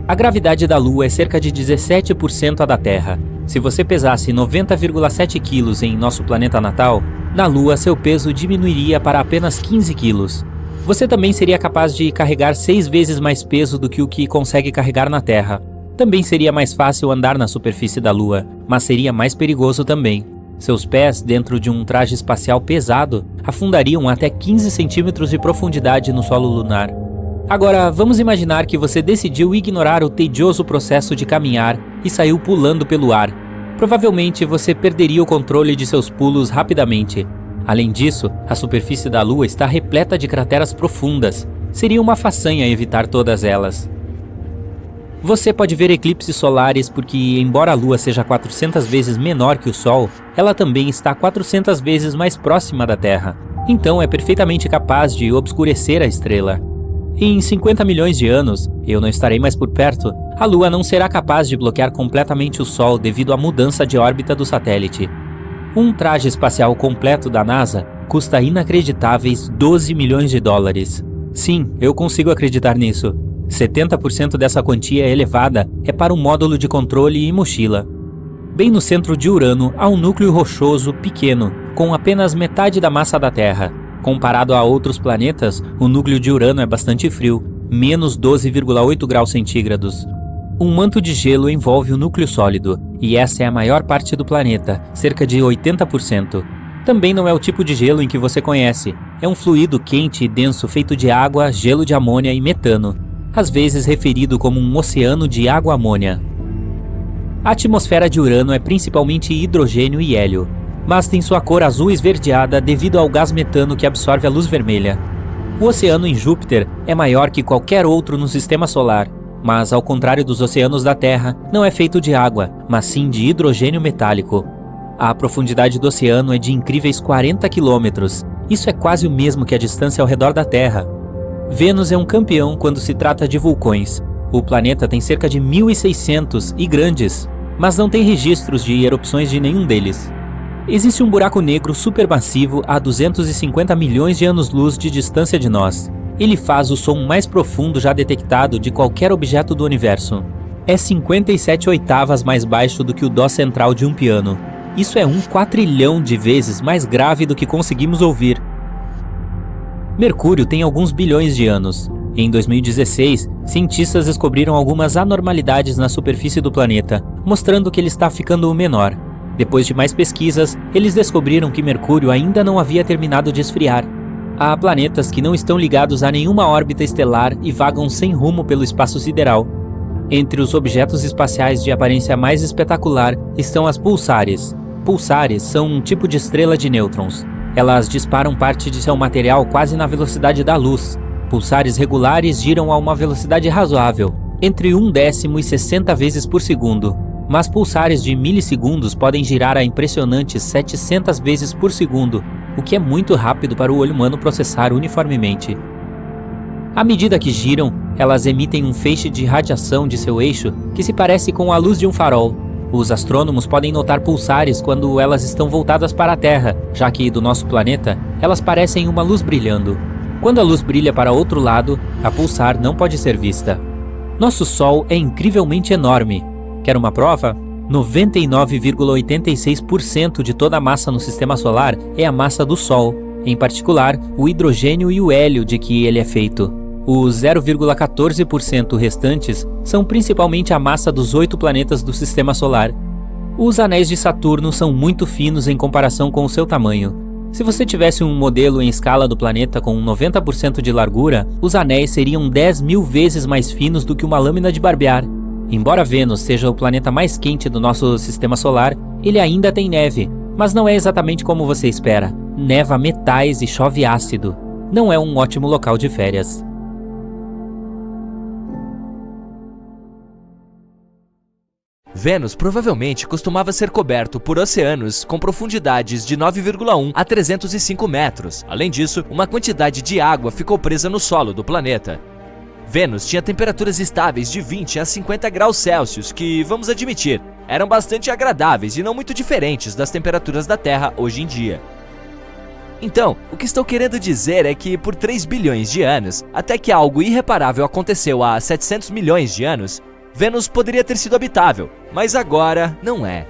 A gravidade da Lua é cerca de 17% a da Terra. Se você pesasse 90,7 quilos em nosso planeta natal, na Lua seu peso diminuiria para apenas 15 quilos. Você também seria capaz de carregar 6 vezes mais peso do que o que consegue carregar na Terra. Também seria mais fácil andar na superfície da Lua, mas seria mais perigoso também. Seus pés, dentro de um traje espacial pesado, afundariam até 15 centímetros de profundidade no solo lunar. Agora, vamos imaginar que você decidiu ignorar o tedioso processo de caminhar e saiu pulando pelo ar. Provavelmente você perderia o controle de seus pulos rapidamente. Além disso, a superfície da Lua está repleta de crateras profundas. Seria uma façanha evitar todas elas. Você pode ver eclipses solares porque, embora a Lua seja 400 vezes menor que o Sol, ela também está 400 vezes mais próxima da Terra. Então é perfeitamente capaz de obscurecer a estrela. Em 50 milhões de anos, eu não estarei mais por perto, a Lua não será capaz de bloquear completamente o Sol devido à mudança de órbita do satélite. Um traje espacial completo da NASA custa inacreditáveis 12 milhões de dólares. Sim, eu consigo acreditar nisso. 70% dessa quantia elevada é para um módulo de controle e mochila. Bem no centro de Urano há um núcleo rochoso pequeno, com apenas metade da massa da Terra. Comparado a outros planetas, o núcleo de Urano é bastante frio, menos 12,8 graus centígrados. Um manto de gelo envolve o núcleo sólido, e essa é a maior parte do planeta, cerca de 80%. Também não é o tipo de gelo em que você conhece. É um fluido quente e denso feito de água, gelo de amônia e metano, às vezes referido como um oceano de água-amônia. A atmosfera de Urano é principalmente hidrogênio e hélio, mas tem sua cor azul esverdeada devido ao gás metano que absorve a luz vermelha. O oceano em Júpiter é maior que qualquer outro no sistema solar, mas ao contrário dos oceanos da Terra, não é feito de água, mas sim de hidrogênio metálico. A profundidade do oceano é de incríveis 40 quilômetros. Isso é quase o mesmo que a distância ao redor da Terra. Vênus é um campeão quando se trata de vulcões. O planeta tem cerca de 1.600 e grandes, mas não tem registros de erupções de nenhum deles. Existe um buraco negro supermassivo a 250 milhões de anos-luz de distância de nós. Ele faz o som mais profundo já detectado de qualquer objeto do universo. É 57 oitavas mais baixo do que o dó central de um piano. Isso é 1 quatrilhão de vezes mais grave do que conseguimos ouvir. Mercúrio tem alguns bilhões de anos. Em 2016, cientistas descobriram algumas anormalidades na superfície do planeta, mostrando que ele está ficando menor. Depois de mais pesquisas, eles descobriram que Mercúrio ainda não havia terminado de esfriar. Há planetas que não estão ligados a nenhuma órbita estelar e vagam sem rumo pelo espaço sideral. Entre os objetos espaciais de aparência mais espetacular estão as pulsares. Pulsares são um tipo de estrela de nêutrons. Elas disparam parte de seu material quase na velocidade da luz. Pulsares regulares giram a uma velocidade razoável, entre 1/10 e 60 vezes por segundo. Mas pulsares de milissegundos podem girar a impressionantes 700 vezes por segundo, o que é muito rápido para o olho humano processar uniformemente. À medida que giram, elas emitem um feixe de radiação de seu eixo que se parece com a luz de um farol. Os astrônomos podem notar pulsares quando elas estão voltadas para a Terra, já que do nosso planeta, elas parecem uma luz brilhando. Quando a luz brilha para outro lado, a pulsar não pode ser vista. Nosso Sol é incrivelmente enorme. Quer uma prova? 99,86% de toda a massa no Sistema Solar é a massa do Sol, em particular o hidrogênio e o hélio de que ele é feito. Os 0,14% restantes são principalmente a massa dos 8 planetas do Sistema Solar. Os anéis de Saturno são muito finos em comparação com o seu tamanho. Se você tivesse um modelo em escala do planeta com 90% de largura, os anéis seriam 10.000 vezes mais finos do que uma lâmina de barbear. Embora Vênus seja o planeta mais quente do nosso Sistema Solar, ele ainda tem neve, mas não é exatamente como você espera. Neva metais e chove ácido. Não é um ótimo local de férias. Vênus provavelmente costumava ser coberto por oceanos com profundidades de 9,1 a 305 metros. Além disso, uma quantidade de água ficou presa no solo do planeta. Vênus tinha temperaturas estáveis de 20 a 50 graus Celsius que, vamos admitir, eram bastante agradáveis e não muito diferentes das temperaturas da Terra hoje em dia. Então, o que estou querendo dizer é que por 3 bilhões de anos, até que algo irreparável aconteceu há 700 milhões de anos, Vênus poderia ter sido habitável, mas agora não é.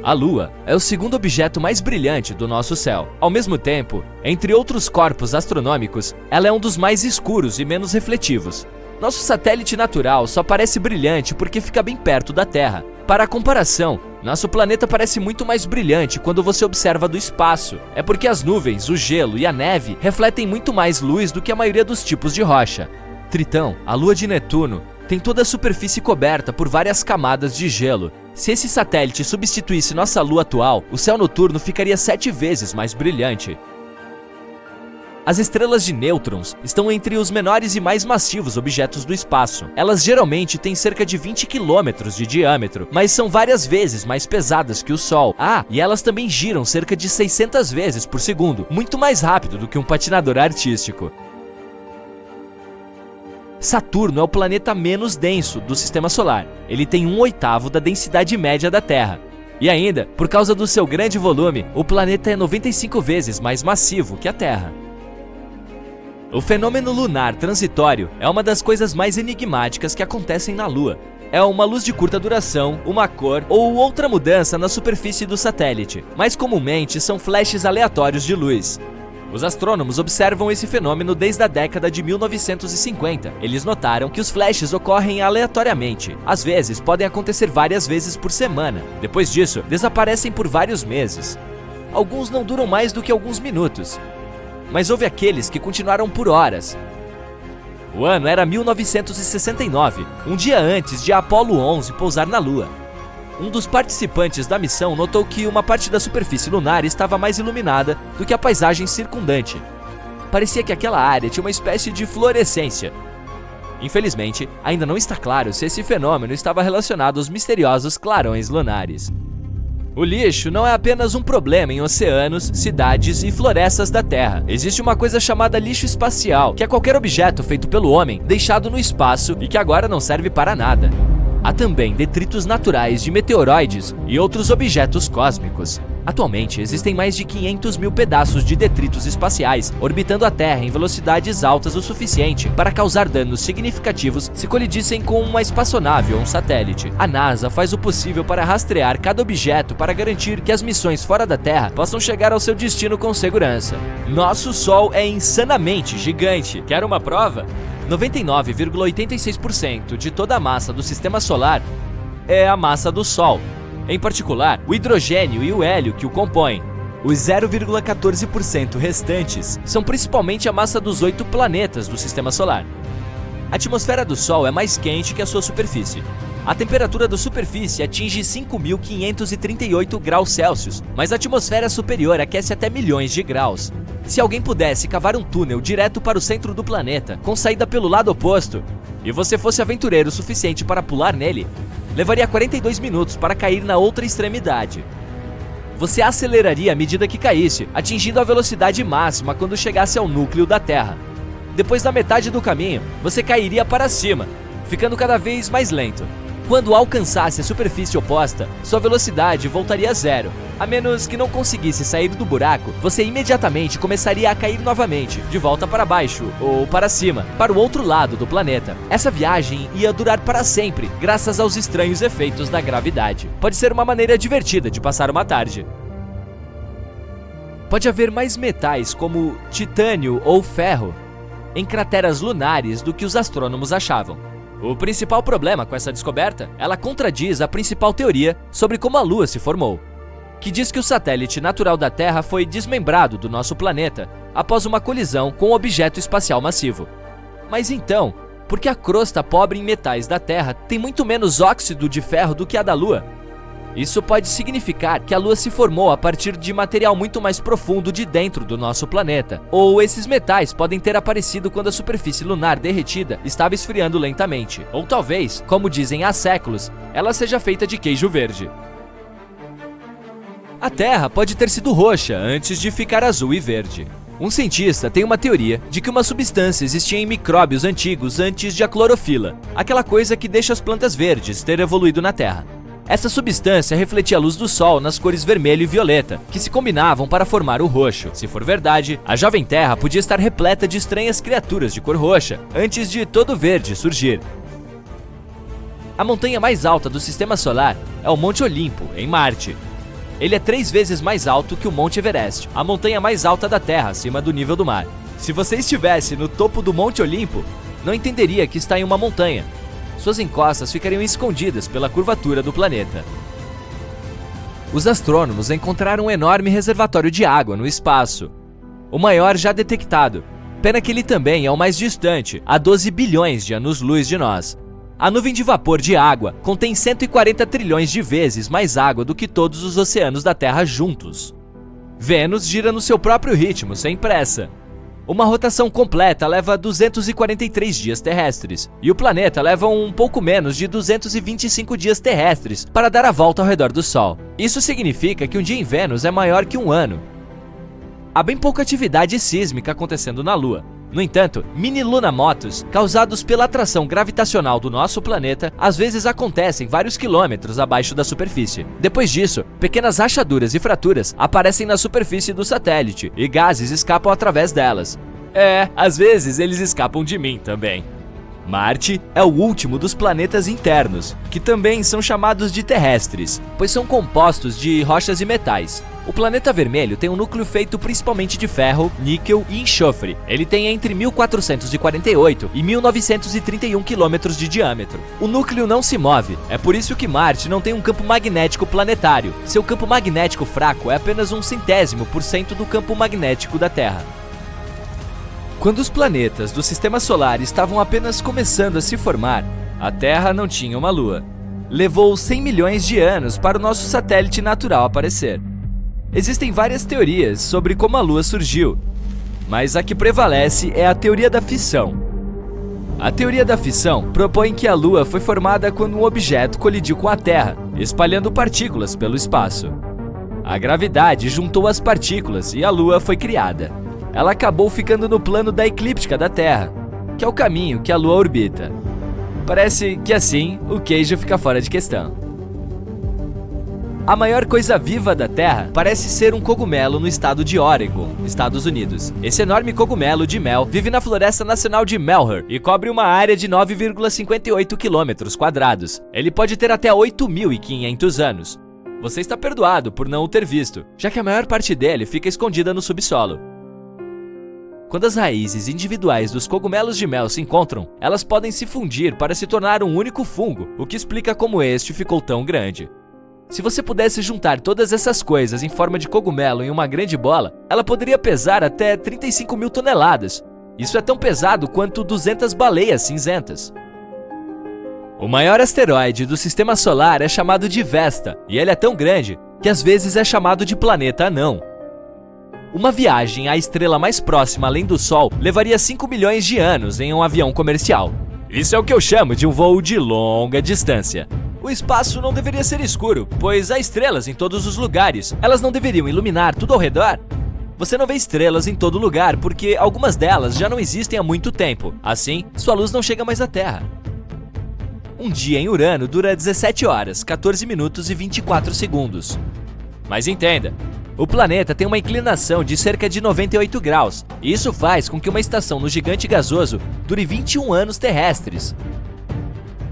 A Lua é o segundo objeto mais brilhante do nosso céu. Ao mesmo tempo, entre outros corpos astronômicos, ela é um dos mais escuros e menos refletivos. Nosso satélite natural só parece brilhante porque fica bem perto da Terra. Para a comparação, nosso planeta parece muito mais brilhante quando você observa do espaço. É porque as nuvens, o gelo e a neve refletem muito mais luz do que a maioria dos tipos de rocha. Tritão, a lua de Netuno, tem toda a superfície coberta por várias camadas de gelo. Se esse satélite substituísse nossa lua atual, o céu noturno ficaria 7 vezes mais brilhante. As estrelas de nêutrons estão entre os menores e mais massivos objetos do espaço. Elas geralmente têm cerca de 20 quilômetros de diâmetro, mas são várias vezes mais pesadas que o Sol. E elas também giram cerca de 600 vezes por segundo, muito mais rápido do que um patinador artístico. Saturno é o planeta menos denso do Sistema Solar. Ele tem 1/8 da densidade média da Terra. E ainda, por causa do seu grande volume, o planeta é 95 vezes mais massivo que a Terra. O fenômeno lunar transitório é uma das coisas mais enigmáticas que acontecem na Lua. É uma luz de curta duração, uma cor ou outra mudança na superfície do satélite. Mais comumente são flashes aleatórios de luz. Os astrônomos observam esse fenômeno desde a década de 1950. Eles notaram que os flashes ocorrem aleatoriamente. Às vezes, podem acontecer várias vezes por semana. Depois disso, desaparecem por vários meses. Alguns não duram mais do que alguns minutos. Mas houve aqueles que continuaram por horas. O ano era 1969, um dia antes de Apollo 11 pousar na Lua. Um dos participantes da missão notou que uma parte da superfície lunar estava mais iluminada do que a paisagem circundante. Parecia que aquela área tinha uma espécie de fluorescência. Infelizmente, ainda não está claro se esse fenômeno estava relacionado aos misteriosos clarões lunares. O lixo não é apenas um problema em oceanos, cidades e florestas da Terra. Existe uma coisa chamada lixo espacial, que é qualquer objeto feito pelo homem, deixado no espaço e que agora não serve para nada. Há também detritos naturais de meteoroides e outros objetos cósmicos. Atualmente, existem mais de 500 mil pedaços de detritos espaciais orbitando a Terra em velocidades altas o suficiente para causar danos significativos se colidissem com uma espaçonave ou um satélite. A NASA faz o possível para rastrear cada objeto para garantir que as missões fora da Terra possam chegar ao seu destino com segurança. Nosso Sol é insanamente gigante. Quer uma prova? 99,86% de toda a massa do Sistema Solar é a massa do Sol. Em particular, o hidrogênio e o hélio que o compõem. Os 0,14% restantes são principalmente a massa dos 8 planetas do Sistema Solar. A atmosfera do Sol é mais quente que a sua superfície. A temperatura da superfície atinge 5.538 graus Celsius, mas a atmosfera superior aquece até milhões de graus. Se alguém pudesse cavar um túnel direto para o centro do planeta, com saída pelo lado oposto, e você fosse aventureiro o suficiente para pular nele, levaria 42 minutos para cair na outra extremidade. Você aceleraria à medida que caísse, atingindo a velocidade máxima quando chegasse ao núcleo da Terra. Depois da metade do caminho, você cairia para cima, ficando cada vez mais lento. Quando alcançasse a superfície oposta, sua velocidade voltaria a zero. A menos que não conseguisse sair do buraco, você imediatamente começaria a cair novamente, de volta para baixo, ou para cima, para o outro lado do planeta. Essa viagem ia durar para sempre, graças aos estranhos efeitos da gravidade. Pode ser uma maneira divertida de passar uma tarde. Pode haver mais metais como titânio ou ferro em crateras lunares do que os astrônomos achavam. O principal problema com essa descoberta, ela contradiz a principal teoria sobre como a Lua se formou, que diz que o satélite natural da Terra foi desmembrado do nosso planeta após uma colisão com um objeto espacial massivo. Mas então, por que a crosta pobre em metais da Terra tem muito menos óxido de ferro do que a da Lua? Isso pode significar que a Lua se formou a partir de material muito mais profundo de dentro do nosso planeta. Ou esses metais podem ter aparecido quando a superfície lunar derretida estava esfriando lentamente. Ou talvez, como dizem há séculos, ela seja feita de queijo verde. A Terra pode ter sido roxa antes de ficar azul e verde. Um cientista tem uma teoria de que uma substância existia em micróbios antigos antes de a clorofila, aquela coisa que deixa as plantas verdes, ter evoluído na Terra. Essa substância refletia a luz do Sol nas cores vermelho e violeta, que se combinavam para formar o roxo. Se for verdade, a jovem Terra podia estar repleta de estranhas criaturas de cor roxa, antes de todo o verde surgir. A montanha mais alta do Sistema Solar é o Monte Olimpo, em Marte. Ele é 3 vezes mais alto que o Monte Everest, a montanha mais alta da Terra, acima do nível do mar. Se você estivesse no topo do Monte Olimpo, não entenderia que está em uma montanha. Suas encostas ficariam escondidas pela curvatura do planeta. Os astrônomos encontraram um enorme reservatório de água no espaço, o maior já detectado. Pena que ele também é o mais distante, a 12 bilhões de anos-luz de nós. A nuvem de vapor de água contém 140 trilhões de vezes mais água do que todos os oceanos da Terra juntos. Vênus gira no seu próprio ritmo, sem pressa. Uma rotação completa leva 243 dias terrestres, e o planeta leva um pouco menos de 225 dias terrestres para dar a volta ao redor do Sol. Isso significa que um dia em Vênus é maior que um ano. Há bem pouca atividade sísmica acontecendo na Lua. No entanto, mini-lunamotos, causados pela atração gravitacional do nosso planeta, às vezes acontecem vários quilômetros abaixo da superfície. Depois disso, pequenas rachaduras e fraturas aparecem na superfície do satélite e gases escapam através delas. Às vezes eles escapam de mim também. Marte é o último dos planetas internos, que também são chamados de terrestres, pois são compostos de rochas e metais. O planeta vermelho tem um núcleo feito principalmente de ferro, níquel e enxofre. Ele tem entre 1.448 e 1.931 quilômetros de diâmetro. O núcleo não se move, é por isso que Marte não tem um campo magnético planetário. Seu campo magnético fraco é apenas 0,01% do campo magnético da Terra. Quando os planetas do Sistema Solar estavam apenas começando a se formar, a Terra não tinha uma lua. Levou 100 milhões de anos para o nosso satélite natural aparecer. Existem várias teorias sobre como a Lua surgiu, mas a que prevalece é a teoria da fissão. A teoria da fissão propõe que a Lua foi formada quando um objeto colidiu com a Terra, espalhando partículas pelo espaço. A gravidade juntou as partículas e a Lua foi criada. Ela acabou ficando no plano da eclíptica da Terra, que é o caminho que a Lua orbita. Parece que assim o queijo fica fora de questão. A maior coisa viva da Terra parece ser um cogumelo no estado de Oregon, Estados Unidos. Esse enorme cogumelo de mel vive na Floresta Nacional de Malheur e cobre uma área de 9,58 km². Ele pode ter até 8.500 anos. Você está perdoado por não o ter visto, já que a maior parte dele fica escondida no subsolo. Quando as raízes individuais dos cogumelos de mel se encontram, elas podem se fundir para se tornar um único fungo, o que explica como este ficou tão grande. Se você pudesse juntar todas essas coisas em forma de cogumelo em uma grande bola, ela poderia pesar até 35 mil toneladas. Isso é tão pesado quanto 200 baleias cinzentas. O maior asteroide do Sistema Solar é chamado de Vesta, e ele é tão grande que às vezes é chamado de planeta anão. Uma viagem à estrela mais próxima além do Sol levaria 5 milhões de anos em um avião comercial. Isso é o que eu chamo de um voo de longa distância. O espaço não deveria ser escuro, pois há estrelas em todos os lugares. Elas não deveriam iluminar tudo ao redor? Você não vê estrelas em todo lugar porque algumas delas já não existem há muito tempo. Assim, sua luz não chega mais à Terra. Um dia em Urano dura 17 horas, 14 minutos e 24 segundos. Mas entenda, o planeta tem uma inclinação de cerca de 98 graus, e isso faz com que uma estação no gigante gasoso dure 21 anos terrestres.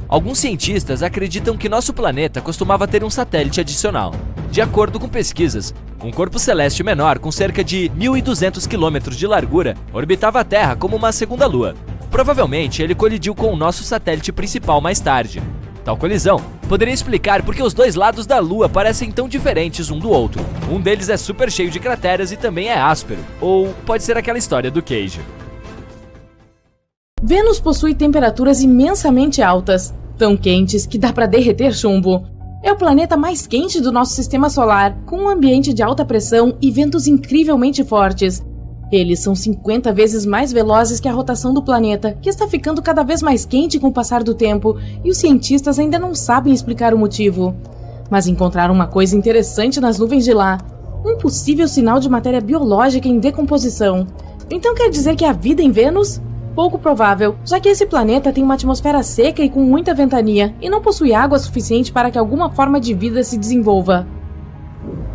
Alguns cientistas acreditam que nosso planeta costumava ter um satélite adicional. De acordo com pesquisas, um corpo celeste menor com cerca de 1.200 km de largura orbitava a Terra como uma segunda lua. Provavelmente ele colidiu com o nosso satélite principal mais tarde. Tal colisão poderia explicar por que os dois lados da Lua parecem tão diferentes um do outro. Um deles é super cheio de crateras e também é áspero. Ou pode ser aquela história do queijo. Vênus possui temperaturas imensamente altas, tão quentes que dá para derreter chumbo. É o planeta mais quente do nosso sistema solar, com um ambiente de alta pressão e ventos incrivelmente fortes. Eles são 50 vezes mais velozes que a rotação do planeta, que está ficando cada vez mais quente com o passar do tempo, e os cientistas ainda não sabem explicar o motivo. Mas encontraram uma coisa interessante nas nuvens de lá: um possível sinal de matéria biológica em decomposição. Então quer dizer que há vida em Vênus? Pouco provável, já que esse planeta tem uma atmosfera seca e com muita ventania, e não possui água suficiente para que alguma forma de vida se desenvolva.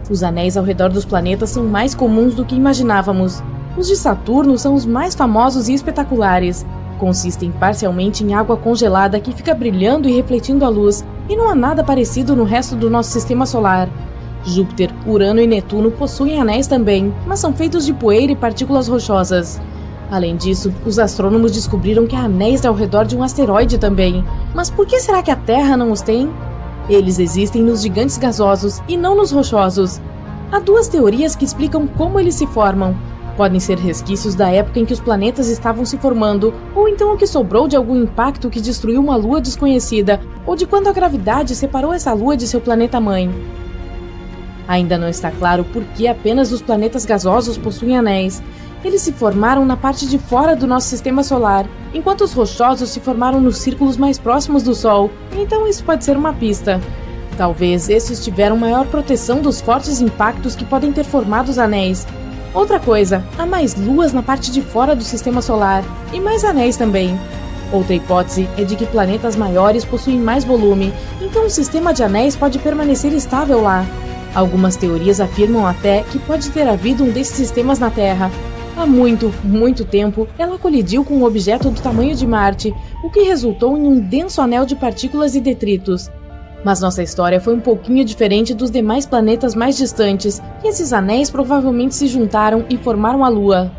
Os anéis ao redor dos planetas são mais comuns do que imaginávamos. Os de Saturno são os mais famosos e espetaculares. Consistem parcialmente em água congelada que fica brilhando e refletindo a luz, e não há nada parecido no resto do nosso sistema solar. Júpiter, Urano e Netuno possuem anéis também, mas são feitos de poeira e partículas rochosas. Além disso, os astrônomos descobriram que há anéis ao redor de um asteroide também. Mas por que será que a Terra não os tem? Eles existem nos gigantes gasosos e não nos rochosos. Há duas teorias que explicam como eles se formam. Podem ser resquícios da época em que os planetas estavam se formando, ou então o que sobrou de algum impacto que destruiu uma lua desconhecida, ou de quando a gravidade separou essa lua de seu planeta-mãe. Ainda não está claro por que apenas os planetas gasosos possuem anéis. Eles se formaram na parte de fora do nosso sistema solar, enquanto os rochosos se formaram nos círculos mais próximos do Sol, então isso pode ser uma pista. Talvez estes tiveram maior proteção dos fortes impactos que podem ter formado os anéis. Outra coisa, há mais luas na parte de fora do sistema solar, e mais anéis também. Outra hipótese é de que planetas maiores possuem mais volume, então o sistema de anéis pode permanecer estável lá. Algumas teorias afirmam até que pode ter havido um desses sistemas na Terra. Há muito, muito tempo, ela colidiu com um objeto do tamanho de Marte, o que resultou em um denso anel de partículas e detritos. Mas nossa história foi um pouquinho diferente dos demais planetas mais distantes, e esses anéis provavelmente se juntaram e formaram a Lua.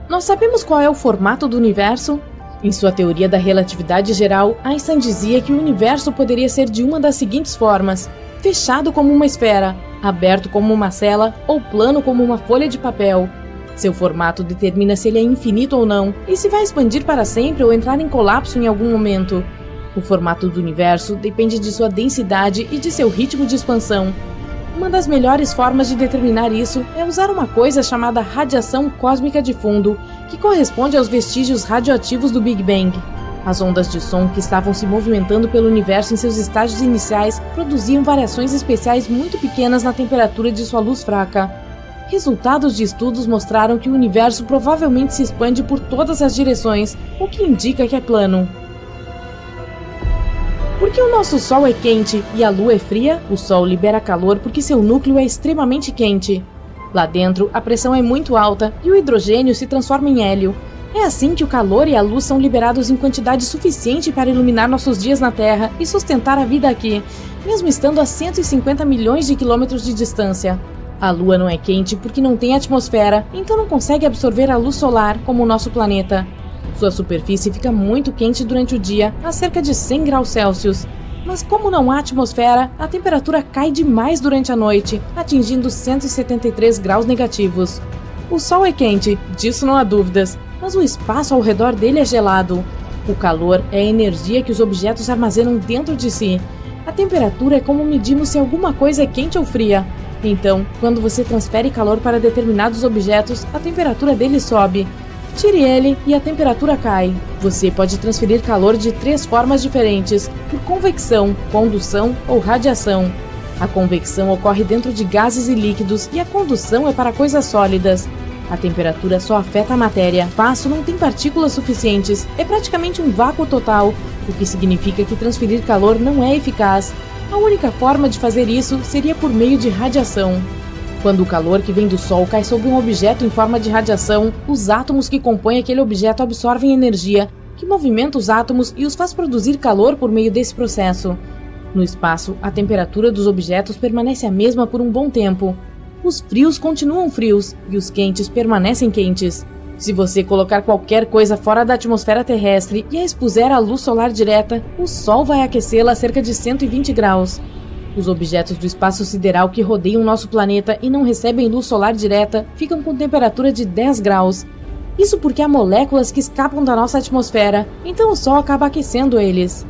Nós sabemos qual é o formato do universo? Em sua teoria da relatividade geral, Einstein dizia que o universo poderia ser de uma das seguintes formas: fechado como uma esfera, aberto como uma cela ou plano como uma folha de papel. Seu formato determina se ele é infinito ou não, e se vai expandir para sempre ou entrar em colapso em algum momento. O formato do universo depende de sua densidade e de seu ritmo de expansão. Uma das melhores formas de determinar isso é usar uma coisa chamada radiação cósmica de fundo, que corresponde aos vestígios radioativos do Big Bang. As ondas de som que estavam se movimentando pelo universo em seus estágios iniciais produziam variações especiais muito pequenas na temperatura de sua luz fraca. Resultados de estudos mostraram que o universo provavelmente se expande por todas as direções, o que indica que é plano. Porque o nosso Sol é quente e a Lua é fria, o Sol libera calor porque seu núcleo é extremamente quente. Lá dentro, a pressão é muito alta e o hidrogênio se transforma em hélio. É assim que o calor e a luz são liberados em quantidade suficiente para iluminar nossos dias na Terra e sustentar a vida aqui, mesmo estando a 150 milhões de quilômetros de distância. A Lua não é quente porque não tem atmosfera, então não consegue absorver a luz solar como o nosso planeta. Sua superfície fica muito quente durante o dia, a cerca de 100 graus Celsius. Mas como não há atmosfera, a temperatura cai demais durante a noite, atingindo 173 graus negativos. O Sol é quente, disso não há dúvidas, mas o espaço ao redor dele é gelado. O calor é a energia que os objetos armazenam dentro de si. A temperatura é como medimos se alguma coisa é quente ou fria. Então, quando você transfere calor para determinados objetos, a temperatura dele sobe. Tire ele e a temperatura cai. Você pode transferir calor de 3 formas diferentes: por convecção, condução ou radiação. A convecção ocorre dentro de gases e líquidos e a condução é para coisas sólidas. A temperatura só afeta a matéria. O espaço não tem partículas suficientes, é praticamente um vácuo total, o que significa que transferir calor não é eficaz. A única forma de fazer isso seria por meio de radiação. Quando o calor que vem do Sol cai sobre um objeto em forma de radiação, os átomos que compõem aquele objeto absorvem energia, que movimenta os átomos e os faz produzir calor por meio desse processo. No espaço, a temperatura dos objetos permanece a mesma por um bom tempo. Os frios continuam frios e os quentes permanecem quentes. Se você colocar qualquer coisa fora da atmosfera terrestre e a expuser à luz solar direta, o Sol vai aquecê-la a cerca de 120 graus. Os objetos do espaço sideral que rodeiam nosso planeta e não recebem luz solar direta ficam com temperatura de 10 graus. Isso porque há moléculas que escapam da nossa atmosfera, então o Sol acaba aquecendo eles.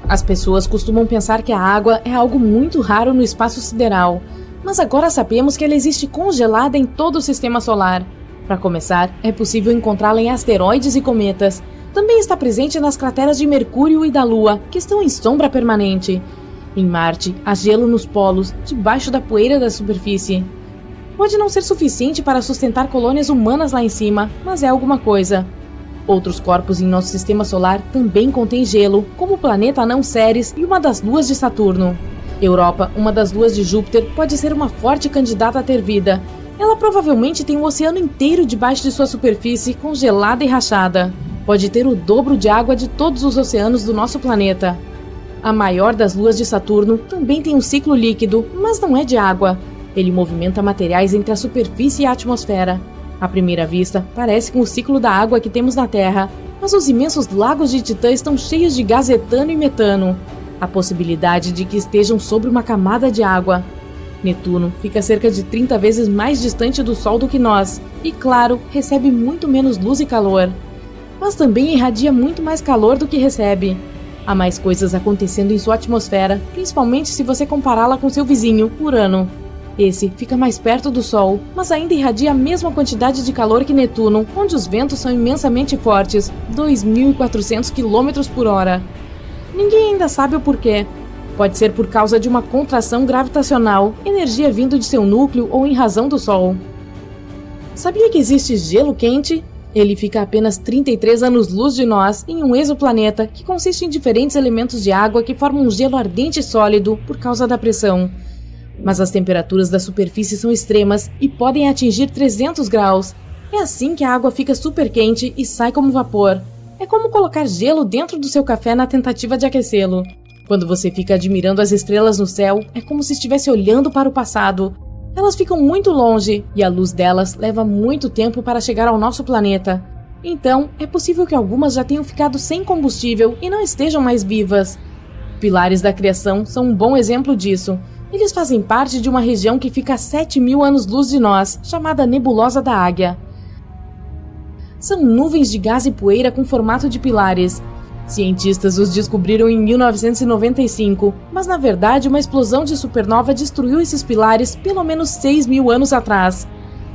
As pessoas costumam pensar que a água é algo muito raro no espaço sideral, mas agora sabemos que ela existe congelada em todo o sistema solar. Para começar, é possível encontrá-la em asteroides e cometas. Também está presente nas crateras de Mercúrio e da Lua, que estão em sombra permanente. Em Marte, há gelo nos polos, debaixo da poeira da superfície. Pode não ser suficiente para sustentar colônias humanas lá em cima, mas é alguma coisa. Outros corpos em nosso sistema solar também contêm gelo, como o planeta anão Ceres e uma das luas de Saturno. Europa, uma das luas de Júpiter, pode ser uma forte candidata a ter vida. Ela provavelmente tem um oceano inteiro debaixo de sua superfície, congelada e rachada. Pode ter o dobro de água de todos os oceanos do nosso planeta. A maior das luas de Saturno também tem um ciclo líquido, mas não é de água. Ele movimenta materiais entre a superfície e a atmosfera. À primeira vista, parece com o ciclo da água que temos na Terra, mas os imensos lagos de Titã estão cheios de gás etano e metano. Há possibilidade de que estejam sobre uma camada de água. Netuno fica cerca de 30 vezes mais distante do Sol do que nós, e claro, recebe muito menos luz e calor. Mas também irradia muito mais calor do que recebe. Há mais coisas acontecendo em sua atmosfera, principalmente se você compará-la com seu vizinho, Urano. Esse fica mais perto do Sol, mas ainda irradia a mesma quantidade de calor que Netuno, onde os ventos são imensamente fortes, 2.400 km por hora. Ninguém ainda sabe o porquê. Pode ser por causa de uma contração gravitacional, energia vindo de seu núcleo ou em razão do Sol. Sabia que existe gelo quente? Ele fica a apenas 33 anos-luz de nós em um exoplaneta que consiste em diferentes elementos de água que formam um gelo ardente e sólido por causa da pressão. Mas as temperaturas da superfície são extremas e podem atingir 300 graus. É assim que a água fica super quente e sai como vapor. É como colocar gelo dentro do seu café na tentativa de aquecê-lo. Quando você fica admirando as estrelas no céu, é como se estivesse olhando para o passado. Elas ficam muito longe e a luz delas leva muito tempo para chegar ao nosso planeta. Então, é possível que algumas já tenham ficado sem combustível e não estejam mais vivas. Pilares da criação são um bom exemplo disso. Eles fazem parte de uma região que fica a 7.000 anos-luz de nós, chamada Nebulosa da Águia. São nuvens de gás e poeira com formato de pilares. Cientistas os descobriram em 1995, mas na verdade uma explosão de supernova destruiu esses pilares pelo menos 6.000 anos atrás.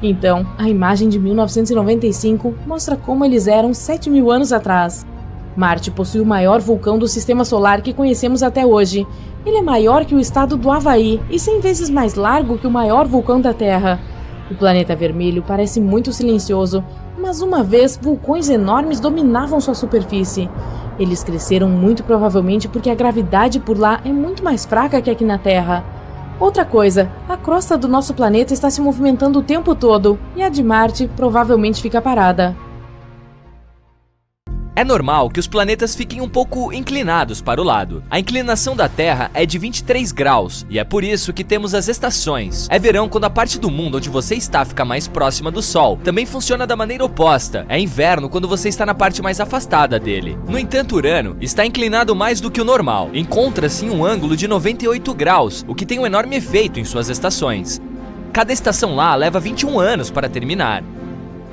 Então, a imagem de 1995 mostra como eles eram 7.000 anos atrás. Marte possui o maior vulcão do Sistema Solar que conhecemos até hoje. Ele é maior que o estado do Havaí e 100 vezes mais largo que o maior vulcão da Terra. O planeta vermelho parece muito silencioso, mas uma vez vulcões enormes dominavam sua superfície. Eles cresceram muito provavelmente porque a gravidade por lá é muito mais fraca que aqui na Terra. Outra coisa, a crosta do nosso planeta está se movimentando o tempo todo, e a de Marte provavelmente fica parada. É normal que os planetas fiquem um pouco inclinados para o lado. A inclinação da Terra é de 23 graus, e é por isso que temos as estações. É verão quando a parte do mundo onde você está fica mais próxima do Sol. Também funciona da maneira oposta. É inverno quando você está na parte mais afastada dele. No entanto, Urano está inclinado mais do que o normal. Encontra-se em um ângulo de 98 graus, o que tem um enorme efeito em suas estações. Cada estação lá leva 21 anos para terminar.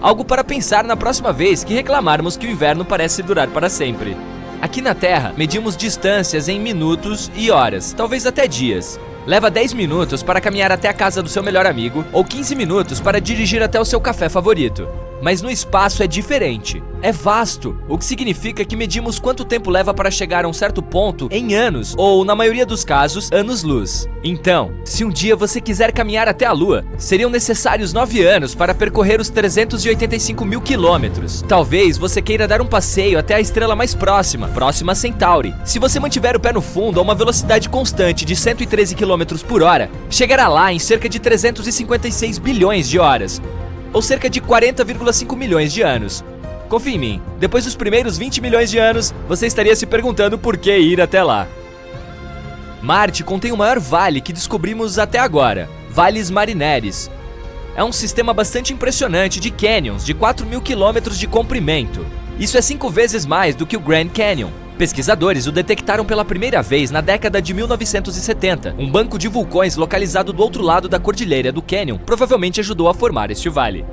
Algo para pensar na próxima vez que reclamarmos que o inverno parece durar para sempre. Aqui na Terra, medimos distâncias em minutos e horas, talvez até dias. Leva 10 minutos para caminhar até a casa do seu melhor amigo ou 15 minutos para dirigir até o seu café favorito. Mas no espaço é diferente. É vasto, o que significa que medimos quanto tempo leva para chegar a um certo ponto em anos, ou, na maioria dos casos, anos-luz. Então, se um dia você quiser caminhar até a Lua, seriam necessários 9 anos para percorrer os 385 mil quilômetros. Talvez você queira dar um passeio até a estrela mais próxima, Próxima Centauri. Se você mantiver o pé no fundo a uma velocidade constante de 113 km por hora, chegará lá em cerca de 356 bilhões de horas, ou cerca de 40,5 milhões de anos. Confie em mim, depois dos primeiros 20 milhões de anos, você estaria se perguntando por que ir até lá. Marte contém o maior vale que descobrimos até agora, Valles Marineris. É um sistema bastante impressionante de canyons de 4.000 quilômetros de comprimento. Isso é 5 vezes mais do que o Grand Canyon. Pesquisadores o detectaram pela primeira vez na década de 1970. Um banco de vulcões localizado do outro lado da cordilheira do Canyon provavelmente ajudou a formar este vale.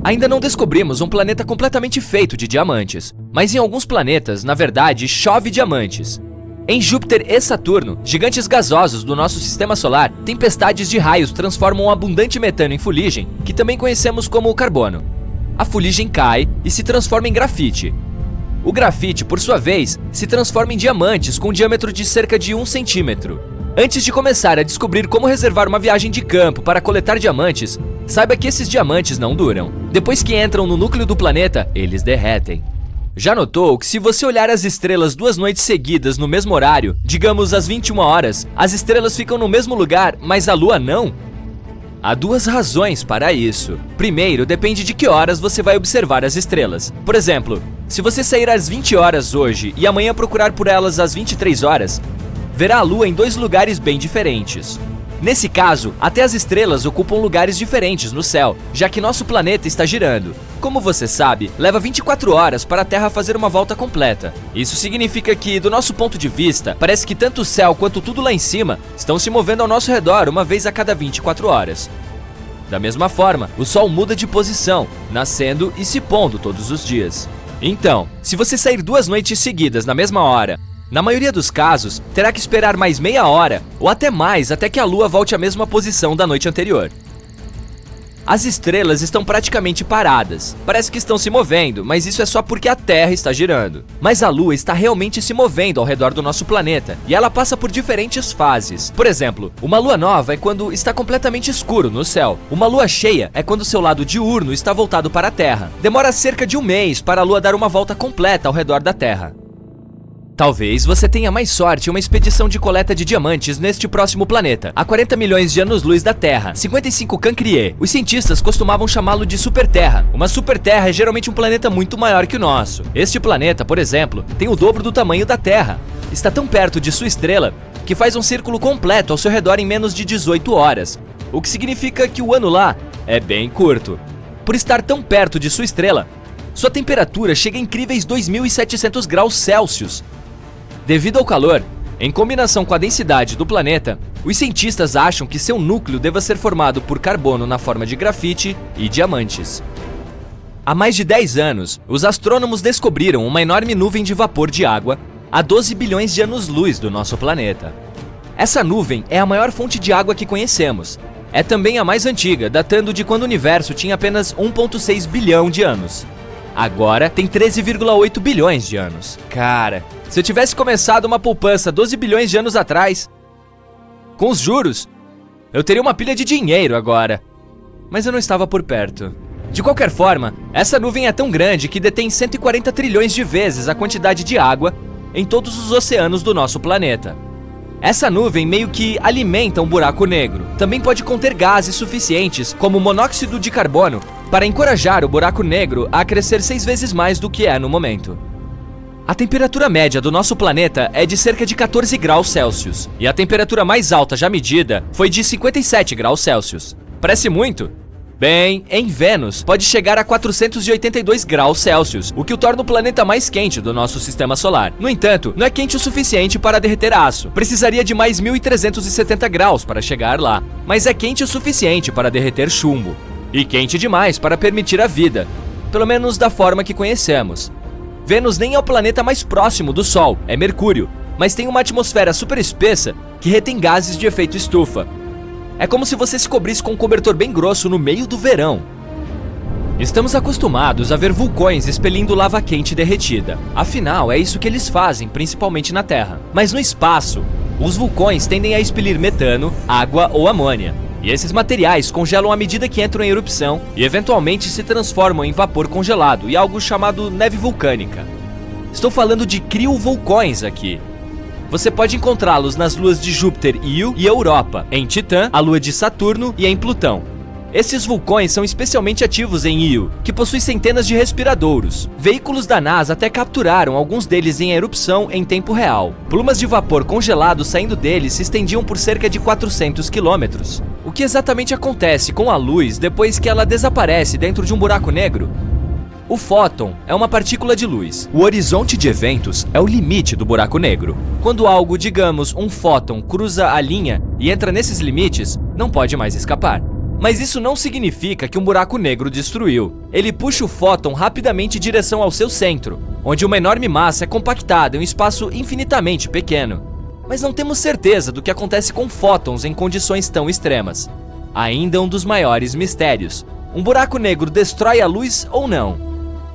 Ainda não descobrimos um planeta completamente feito de diamantes, mas em alguns planetas, na verdade, chove diamantes. Em Júpiter e Saturno, gigantes gasosos do nosso sistema solar, tempestades de raios transformam abundante metano em fuligem, que também conhecemos como carbono. A fuligem cai e se transforma em grafite. O grafite, por sua vez, se transforma em diamantes com um diâmetro de cerca de 1 centímetro. Antes de começar a descobrir como reservar uma viagem de campo para coletar diamantes, saiba que esses diamantes não duram. Depois que entram no núcleo do planeta, eles derretem. Já notou que se você olhar as estrelas 2 noites seguidas no mesmo horário, digamos às 21 horas, as estrelas ficam no mesmo lugar, mas a Lua não? Há 2 razões para isso. Primeiro, depende de que horas você vai observar as estrelas. Por exemplo, se você sair às 20 horas hoje e amanhã procurar por elas às 23 horas, verá a Lua em 2 lugares bem diferentes. Nesse caso, até as estrelas ocupam lugares diferentes no céu, já que nosso planeta está girando. Como você sabe, leva 24 horas para a Terra fazer uma volta completa. Isso significa que, do nosso ponto de vista, parece que tanto o céu quanto tudo lá em cima estão se movendo ao nosso redor uma vez a cada 24 horas. Da mesma forma, o Sol muda de posição, nascendo e se pondo todos os dias. Então, se você sair 2 noites seguidas na mesma hora, na maioria dos casos, terá que esperar mais meia hora ou até mais até que a Lua volte à mesma posição da noite anterior. As estrelas estão praticamente paradas. Parece que estão se movendo, mas isso é só porque a Terra está girando. Mas a Lua está realmente se movendo ao redor do nosso planeta, e ela passa por diferentes fases. Por exemplo, uma lua nova é quando está completamente escuro no céu. Uma lua cheia é quando seu lado diurno está voltado para a Terra. Demora cerca de 1 mês para a Lua dar uma volta completa ao redor da Terra. Talvez você tenha mais sorte em uma expedição de coleta de diamantes neste próximo planeta, a 40 milhões de anos-luz da Terra, 55 Cancrier. Os cientistas costumavam chamá-lo de superterra. Uma superterra é geralmente um planeta muito maior que o nosso. Este planeta, por exemplo, tem o dobro do tamanho da Terra. Está tão perto de sua estrela que faz um círculo completo ao seu redor em menos de 18 horas, o que significa que o ano lá é bem curto. Por estar tão perto de sua estrela, sua temperatura chega a incríveis 2.700 graus Celsius. Devido ao calor, em combinação com a densidade do planeta, os cientistas acham que seu núcleo deva ser formado por carbono na forma de grafite e diamantes. Há mais de 10 anos, os astrônomos descobriram uma enorme nuvem de vapor de água a 12 bilhões de anos-luz do nosso planeta. Essa nuvem é a maior fonte de água que conhecemos. É também a mais antiga, datando de quando o universo tinha apenas 1,6 bilhão de anos. Agora tem 13,8 bilhões de anos. Cara, se eu tivesse começado uma poupança 12 bilhões de anos atrás, com os juros, eu teria uma pilha de dinheiro agora. Mas eu não estava por perto. De qualquer forma, essa nuvem é tão grande que detém 140 trilhões de vezes a quantidade de água em todos os oceanos do nosso planeta. Essa nuvem meio que alimenta um buraco negro. Também pode conter gases suficientes, como monóxido de carbono, para encorajar o buraco negro a crescer 6 vezes mais do que é no momento. A temperatura média do nosso planeta é de cerca de 14 graus Celsius, e a temperatura mais alta já medida foi de 57 graus Celsius. Parece muito? Bem, em Vênus pode chegar a 482 graus Celsius, o que o torna o planeta mais quente do nosso sistema solar. No entanto, não é quente o suficiente para derreter aço. Precisaria de mais 1.370 graus para chegar lá, mas é quente o suficiente para derreter chumbo. E quente demais para permitir a vida, pelo menos da forma que conhecemos. Vênus nem é o planeta mais próximo do Sol, é Mercúrio, mas tem uma atmosfera super espessa que retém gases de efeito estufa. É como se você se cobrisse com um cobertor bem grosso no meio do verão. Estamos acostumados a ver vulcões expelindo lava quente derretida. Afinal, é isso que eles fazem, principalmente na Terra. Mas no espaço, os vulcões tendem a expelir metano, água ou amônia. E esses materiais congelam à medida que entram em erupção e eventualmente se transformam em vapor congelado e algo chamado neve vulcânica. Estou falando de criovulcões aqui. Você pode encontrá-los nas luas de Júpiter e Io e Europa, em Titã, a lua de Saturno e em Plutão. Esses vulcões são especialmente ativos em Io, que possui centenas de respiradouros. Veículos da NASA até capturaram alguns deles em erupção em tempo real. Plumas de vapor congelado saindo deles se estendiam por cerca de 400 quilômetros. O que exatamente acontece com a luz depois que ela desaparece dentro de um buraco negro? O fóton é uma partícula de luz. O horizonte de eventos é o limite do buraco negro. Quando algo, digamos, um fóton, cruza a linha e entra nesses limites, não pode mais escapar. Mas isso não significa que um buraco negro destruiu. Ele puxa o fóton rapidamente em direção ao seu centro, onde uma enorme massa é compactada em um espaço infinitamente pequeno. Mas não temos certeza do que acontece com fótons em condições tão extremas. Ainda um dos maiores mistérios. Um buraco negro destrói a luz ou não?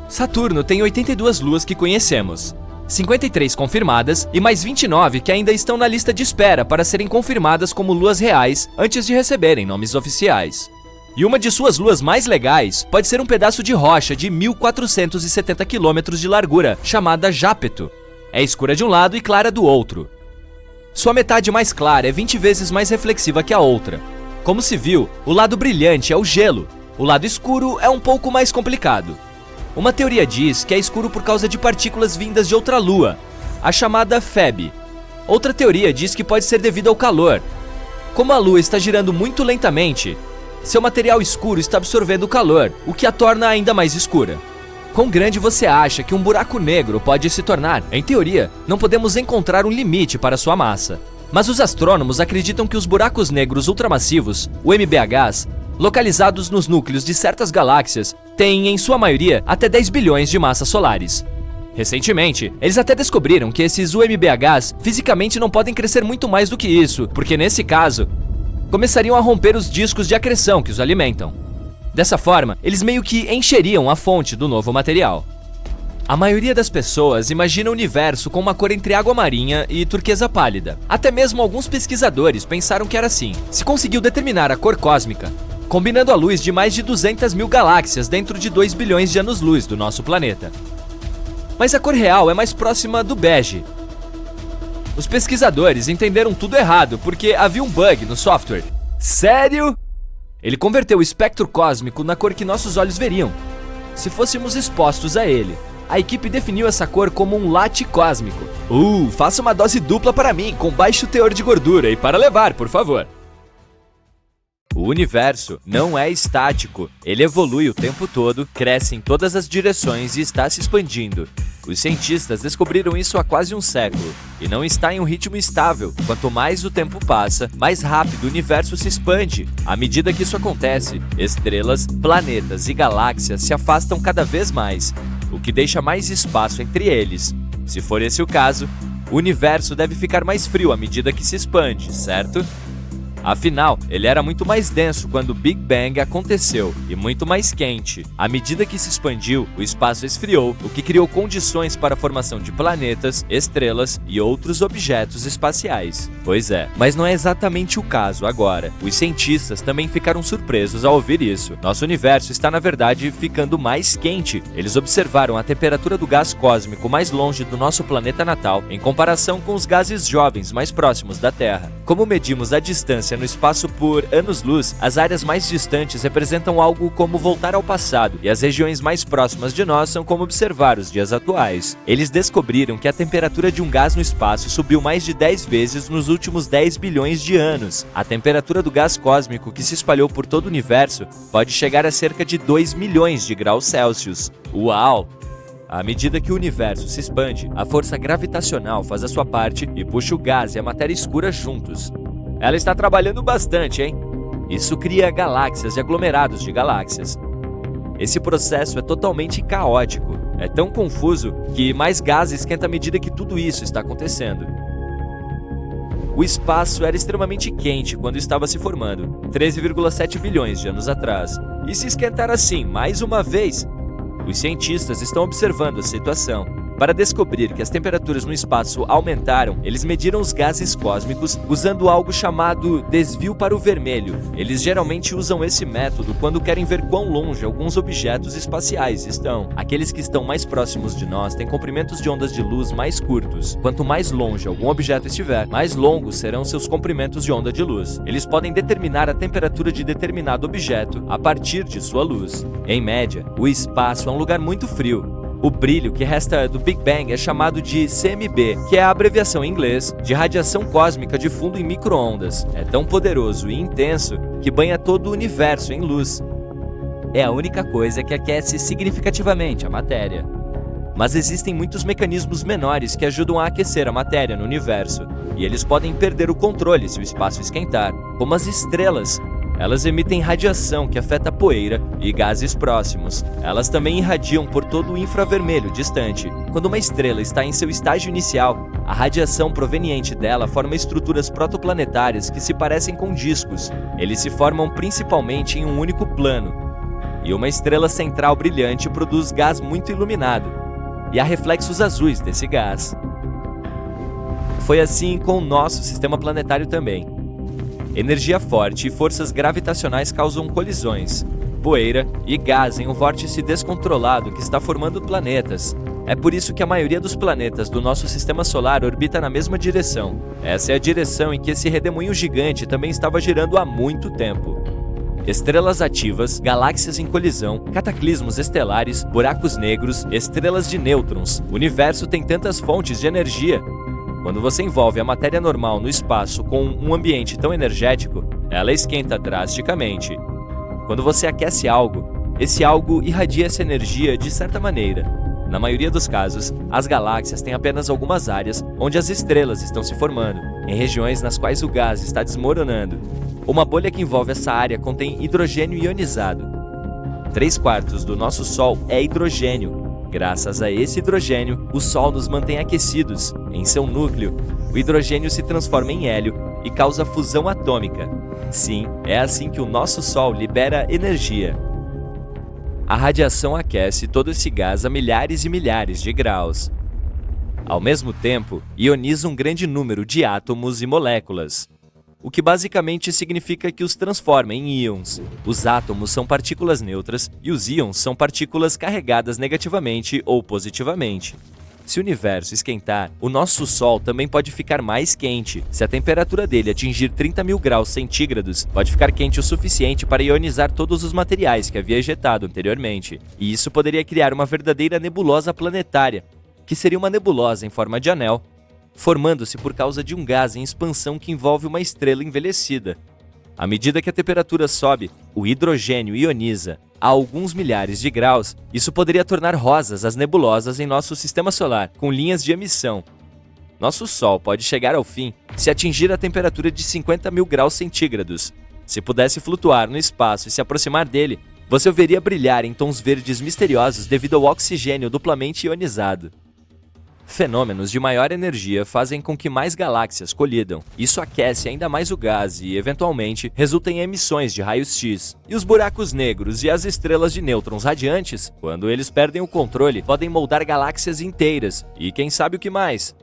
Saturno tem 82 luas que conhecemos, 53 confirmadas e mais 29 que ainda estão na lista de espera para serem confirmadas como luas reais antes de receberem nomes oficiais. E uma de suas luas mais legais pode ser um pedaço de rocha de 1.470 quilômetros de largura, chamada Jápeto. É escura de um lado e clara do outro. Sua metade mais clara é 20 vezes mais reflexiva que a outra. Como se viu, o lado brilhante é o gelo, o lado escuro é um pouco mais complicado. Uma teoria diz que é escuro por causa de partículas vindas de outra lua, a chamada Feb. Outra teoria diz que pode ser devido ao calor. Como a lua está girando muito lentamente, seu material escuro está absorvendo o calor, o que a torna ainda mais escura. Quão grande você acha que um buraco negro pode se tornar? Em teoria, não podemos encontrar um limite para sua massa. Mas os astrônomos acreditam que os buracos negros ultramassivos, o MBHs, localizados nos núcleos de certas galáxias, têm, em sua maioria, até 10 bilhões de massas solares. Recentemente, eles até descobriram que esses UMBHs fisicamente não podem crescer muito mais do que isso, porque nesse caso, começariam a romper os discos de acreção que os alimentam. Dessa forma, eles meio que encheriam a fonte do novo material. A maioria das pessoas imagina o universo com uma cor entre água marinha e turquesa pálida. Até mesmo alguns pesquisadores pensaram que era assim. Se conseguiu determinar a cor cósmica, combinando a luz de mais de 200 mil galáxias dentro de 2 bilhões de anos-luz do nosso planeta. Mas a cor real é mais próxima do bege. Os pesquisadores entenderam tudo errado porque havia um bug no software. Sério? Ele converteu o espectro cósmico na cor que nossos olhos veriam, se fôssemos expostos a ele. A equipe definiu essa cor como um latte cósmico. Faça uma dose dupla para mim, com baixo teor de gordura e para levar, por favor. O universo não é estático, ele evolui o tempo todo, cresce em todas as direções e está se expandindo. Os cientistas descobriram isso há quase um século, e não está em um ritmo estável. Quanto mais o tempo passa, mais rápido o universo se expande. À medida que isso acontece, estrelas, planetas e galáxias se afastam cada vez mais, o que deixa mais espaço entre eles. Se for esse o caso, o universo deve ficar mais frio à medida que se expande, certo? Afinal, ele era muito mais denso quando o Big Bang aconteceu e muito mais quente. À medida que se expandiu, o espaço esfriou, o que criou condições para a formação de planetas, estrelas e outros objetos espaciais. Pois é, mas não é exatamente o caso agora. Os cientistas também ficaram surpresos ao ouvir isso. Nosso universo está, na verdade, ficando mais quente. Eles observaram a temperatura do gás cósmico mais longe do nosso planeta natal em comparação com os gases jovens mais próximos da Terra. Como medimos a distância no espaço por anos-luz, as áreas mais distantes representam algo como voltar ao passado, e as regiões mais próximas de nós são como observar os dias atuais. Eles descobriram que a temperatura de um gás no espaço subiu mais de 10 vezes nos últimos 10 bilhões de anos. A temperatura do gás cósmico que se espalhou por todo o universo pode chegar a cerca de 2 milhões de graus Celsius. Uau! À medida que o universo se expande, a força gravitacional faz a sua parte e puxa o gás e a matéria escura juntos. Ela está trabalhando bastante, hein? Isso cria galáxias e aglomerados de galáxias. Esse processo é totalmente caótico. É tão confuso que mais gás esquenta à medida que tudo isso está acontecendo. O espaço era extremamente quente quando estava se formando, 13,7 bilhões de anos atrás. E se esquentar assim mais uma vez? Os cientistas estão observando a situação. Para descobrir que as temperaturas no espaço aumentaram, eles mediram os gases cósmicos usando algo chamado desvio para o vermelho. Eles geralmente usam esse método quando querem ver quão longe alguns objetos espaciais estão. Aqueles que estão mais próximos de nós têm comprimentos de ondas de luz mais curtos. Quanto mais longe algum objeto estiver, mais longos serão seus comprimentos de onda de luz. Eles podem determinar a temperatura de determinado objeto a partir de sua luz. Em média, o espaço é um lugar muito frio. O brilho que resta do Big Bang é chamado de CMB, que é a abreviação em inglês de radiação cósmica de fundo em micro-ondas. É tão poderoso e intenso que banha todo o universo em luz. É a única coisa que aquece significativamente a matéria. Mas existem muitos mecanismos menores que ajudam a aquecer a matéria no universo, e eles podem perder o controle se o espaço esquentar, como as estrelas. Elas emitem radiação que afeta poeira e gases próximos. Elas também irradiam por todo o infravermelho distante. Quando uma estrela está em seu estágio inicial, a radiação proveniente dela forma estruturas protoplanetárias que se parecem com discos. Eles se formam principalmente em um único plano. E uma estrela central brilhante produz gás muito iluminado. E há reflexos azuis desse gás. Foi assim com o nosso sistema planetário também. Energia forte e forças gravitacionais causam colisões, poeira e gás em um vórtice descontrolado que está formando planetas. É por isso que a maioria dos planetas do nosso sistema solar orbita na mesma direção. Essa é a direção em que esse redemoinho gigante também estava girando há muito tempo. Estrelas ativas, galáxias em colisão, cataclismos estelares, buracos negros, estrelas de nêutrons. O universo tem tantas fontes de energia. Quando você envolve a matéria normal no espaço com um ambiente tão energético, ela esquenta drasticamente. Quando você aquece algo, esse algo irradia essa energia de certa maneira. Na maioria dos casos, as galáxias têm apenas algumas áreas onde as estrelas estão se formando, em regiões nas quais o gás está desmoronando. Uma bolha que envolve essa área contém hidrogênio ionizado. 3/4 do nosso Sol é hidrogênio. Graças a esse hidrogênio, o Sol nos mantém aquecidos. Em seu núcleo, o hidrogênio se transforma em hélio e causa fusão atômica. Sim, é assim que o nosso Sol libera energia. A radiação aquece todo esse gás a milhares e milhares de graus. Ao mesmo tempo, ioniza um grande número de átomos e moléculas, o que basicamente significa que os transforma em íons. Os átomos são partículas neutras e os íons são partículas carregadas negativamente ou positivamente. Se o universo esquentar, o nosso Sol também pode ficar mais quente. Se a temperatura dele atingir 30 mil graus centígrados, pode ficar quente o suficiente para ionizar todos os materiais que havia ejetado anteriormente. E isso poderia criar uma verdadeira nebulosa planetária, que seria uma nebulosa em forma de anel, formando-se por causa de um gás em expansão que envolve uma estrela envelhecida. À medida que a temperatura sobe, o hidrogênio ioniza a alguns milhares de graus. Isso poderia tornar rosas as nebulosas em nosso sistema solar, com linhas de emissão. Nosso Sol pode chegar ao fim se atingir a temperatura de 50 mil graus centígrados. Se pudesse flutuar no espaço e se aproximar dele, você o veria brilhar em tons verdes misteriosos devido ao oxigênio duplamente ionizado. Fenômenos de maior energia fazem com que mais galáxias colidam. Isso aquece ainda mais o gás e, eventualmente, resulta em emissões de raios-x. E os buracos negros e as estrelas de nêutrons radiantes, quando eles perdem o controle, podem moldar galáxias inteiras. E quem sabe o que mais?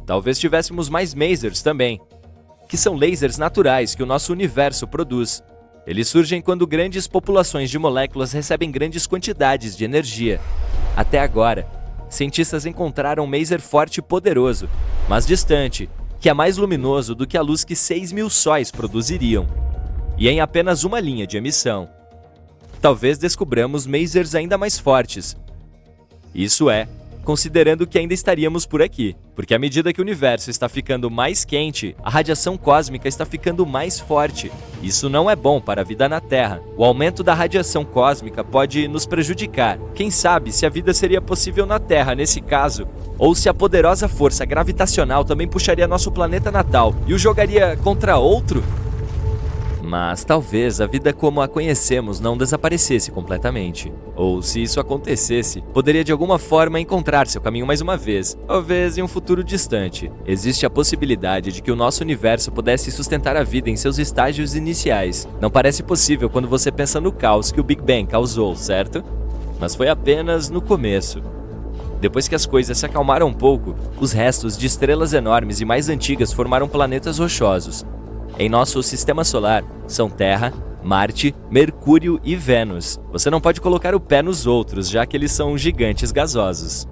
Talvez tivéssemos mais masers também, que são lasers naturais que o nosso universo produz. Eles surgem quando grandes populações de moléculas recebem grandes quantidades de energia. Até agora, cientistas encontraram um maser forte e poderoso, mas distante, que é mais luminoso do que a luz que 6.000 sóis produziriam, e em apenas uma linha de emissão. Talvez descobramos masers ainda mais fortes. Isso é, considerando que ainda estaríamos por aqui, porque à medida que o universo está ficando mais quente, a radiação cósmica está ficando mais forte. Isso não é bom para a vida na Terra. O aumento da radiação cósmica pode nos prejudicar. Quem sabe se a vida seria possível na Terra nesse caso, ou se a poderosa força gravitacional também puxaria nosso planeta natal e o jogaria contra outro? Mas talvez a vida como a conhecemos não desaparecesse completamente. Ou se isso acontecesse, poderia de alguma forma encontrar seu caminho mais uma vez, talvez em um futuro distante. Existe a possibilidade de que o nosso universo pudesse sustentar a vida em seus estágios iniciais. Não parece possível quando você pensa no caos que o Big Bang causou, certo? Mas foi apenas no começo. Depois que as coisas se acalmaram um pouco, os restos de estrelas enormes e mais antigas formaram planetas rochosos. Em nosso sistema solar, são Terra, Marte, Mercúrio e Vênus. Você não pode colocar o pé nos outros, já que eles são gigantes gasosos.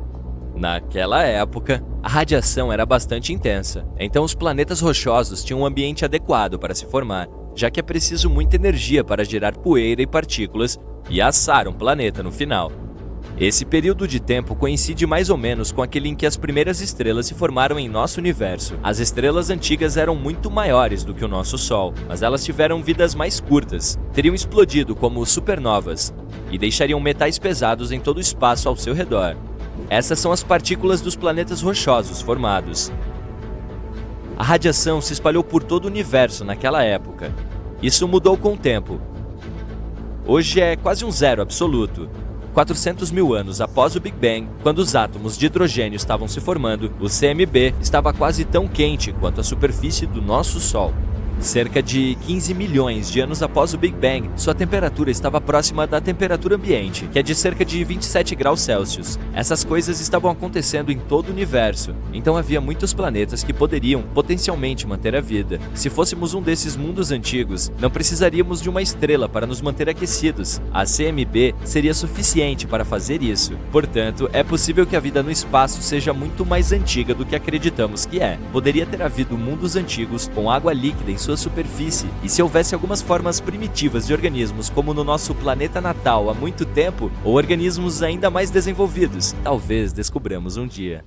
Naquela época, a radiação era bastante intensa, então os planetas rochosos tinham um ambiente adequado para se formar, já que é preciso muita energia para gerar poeira e partículas e assar um planeta no final. Esse período de tempo coincide mais ou menos com aquele em que as primeiras estrelas se formaram em nosso universo. As estrelas antigas eram muito maiores do que o nosso Sol, mas elas tiveram vidas mais curtas, teriam explodido como supernovas e deixariam metais pesados em todo o espaço ao seu redor. Essas são as partículas dos planetas rochosos formados. A radiação se espalhou por todo o universo naquela época. Isso mudou com o tempo. Hoje é quase um zero absoluto. 400 mil anos após o Big Bang, quando os átomos de hidrogênio estavam se formando, o CMB estava quase tão quente quanto a superfície do nosso Sol. Cerca de 15 milhões de anos após o Big Bang, sua temperatura estava próxima da temperatura ambiente, que é de cerca de 27 graus Celsius. Essas coisas estavam acontecendo em todo o universo, então havia muitos planetas que poderiam potencialmente manter a vida. Se fôssemos um desses mundos antigos, não precisaríamos de uma estrela para nos manter aquecidos. A CMB seria suficiente para fazer isso. Portanto, é possível que a vida no espaço seja muito mais antiga do que acreditamos que é. Poderia ter havido mundos antigos com água líquida em sua superfície, e se houvesse algumas formas primitivas de organismos como no nosso planeta natal há muito tempo, ou organismos ainda mais desenvolvidos, talvez descobramos um dia.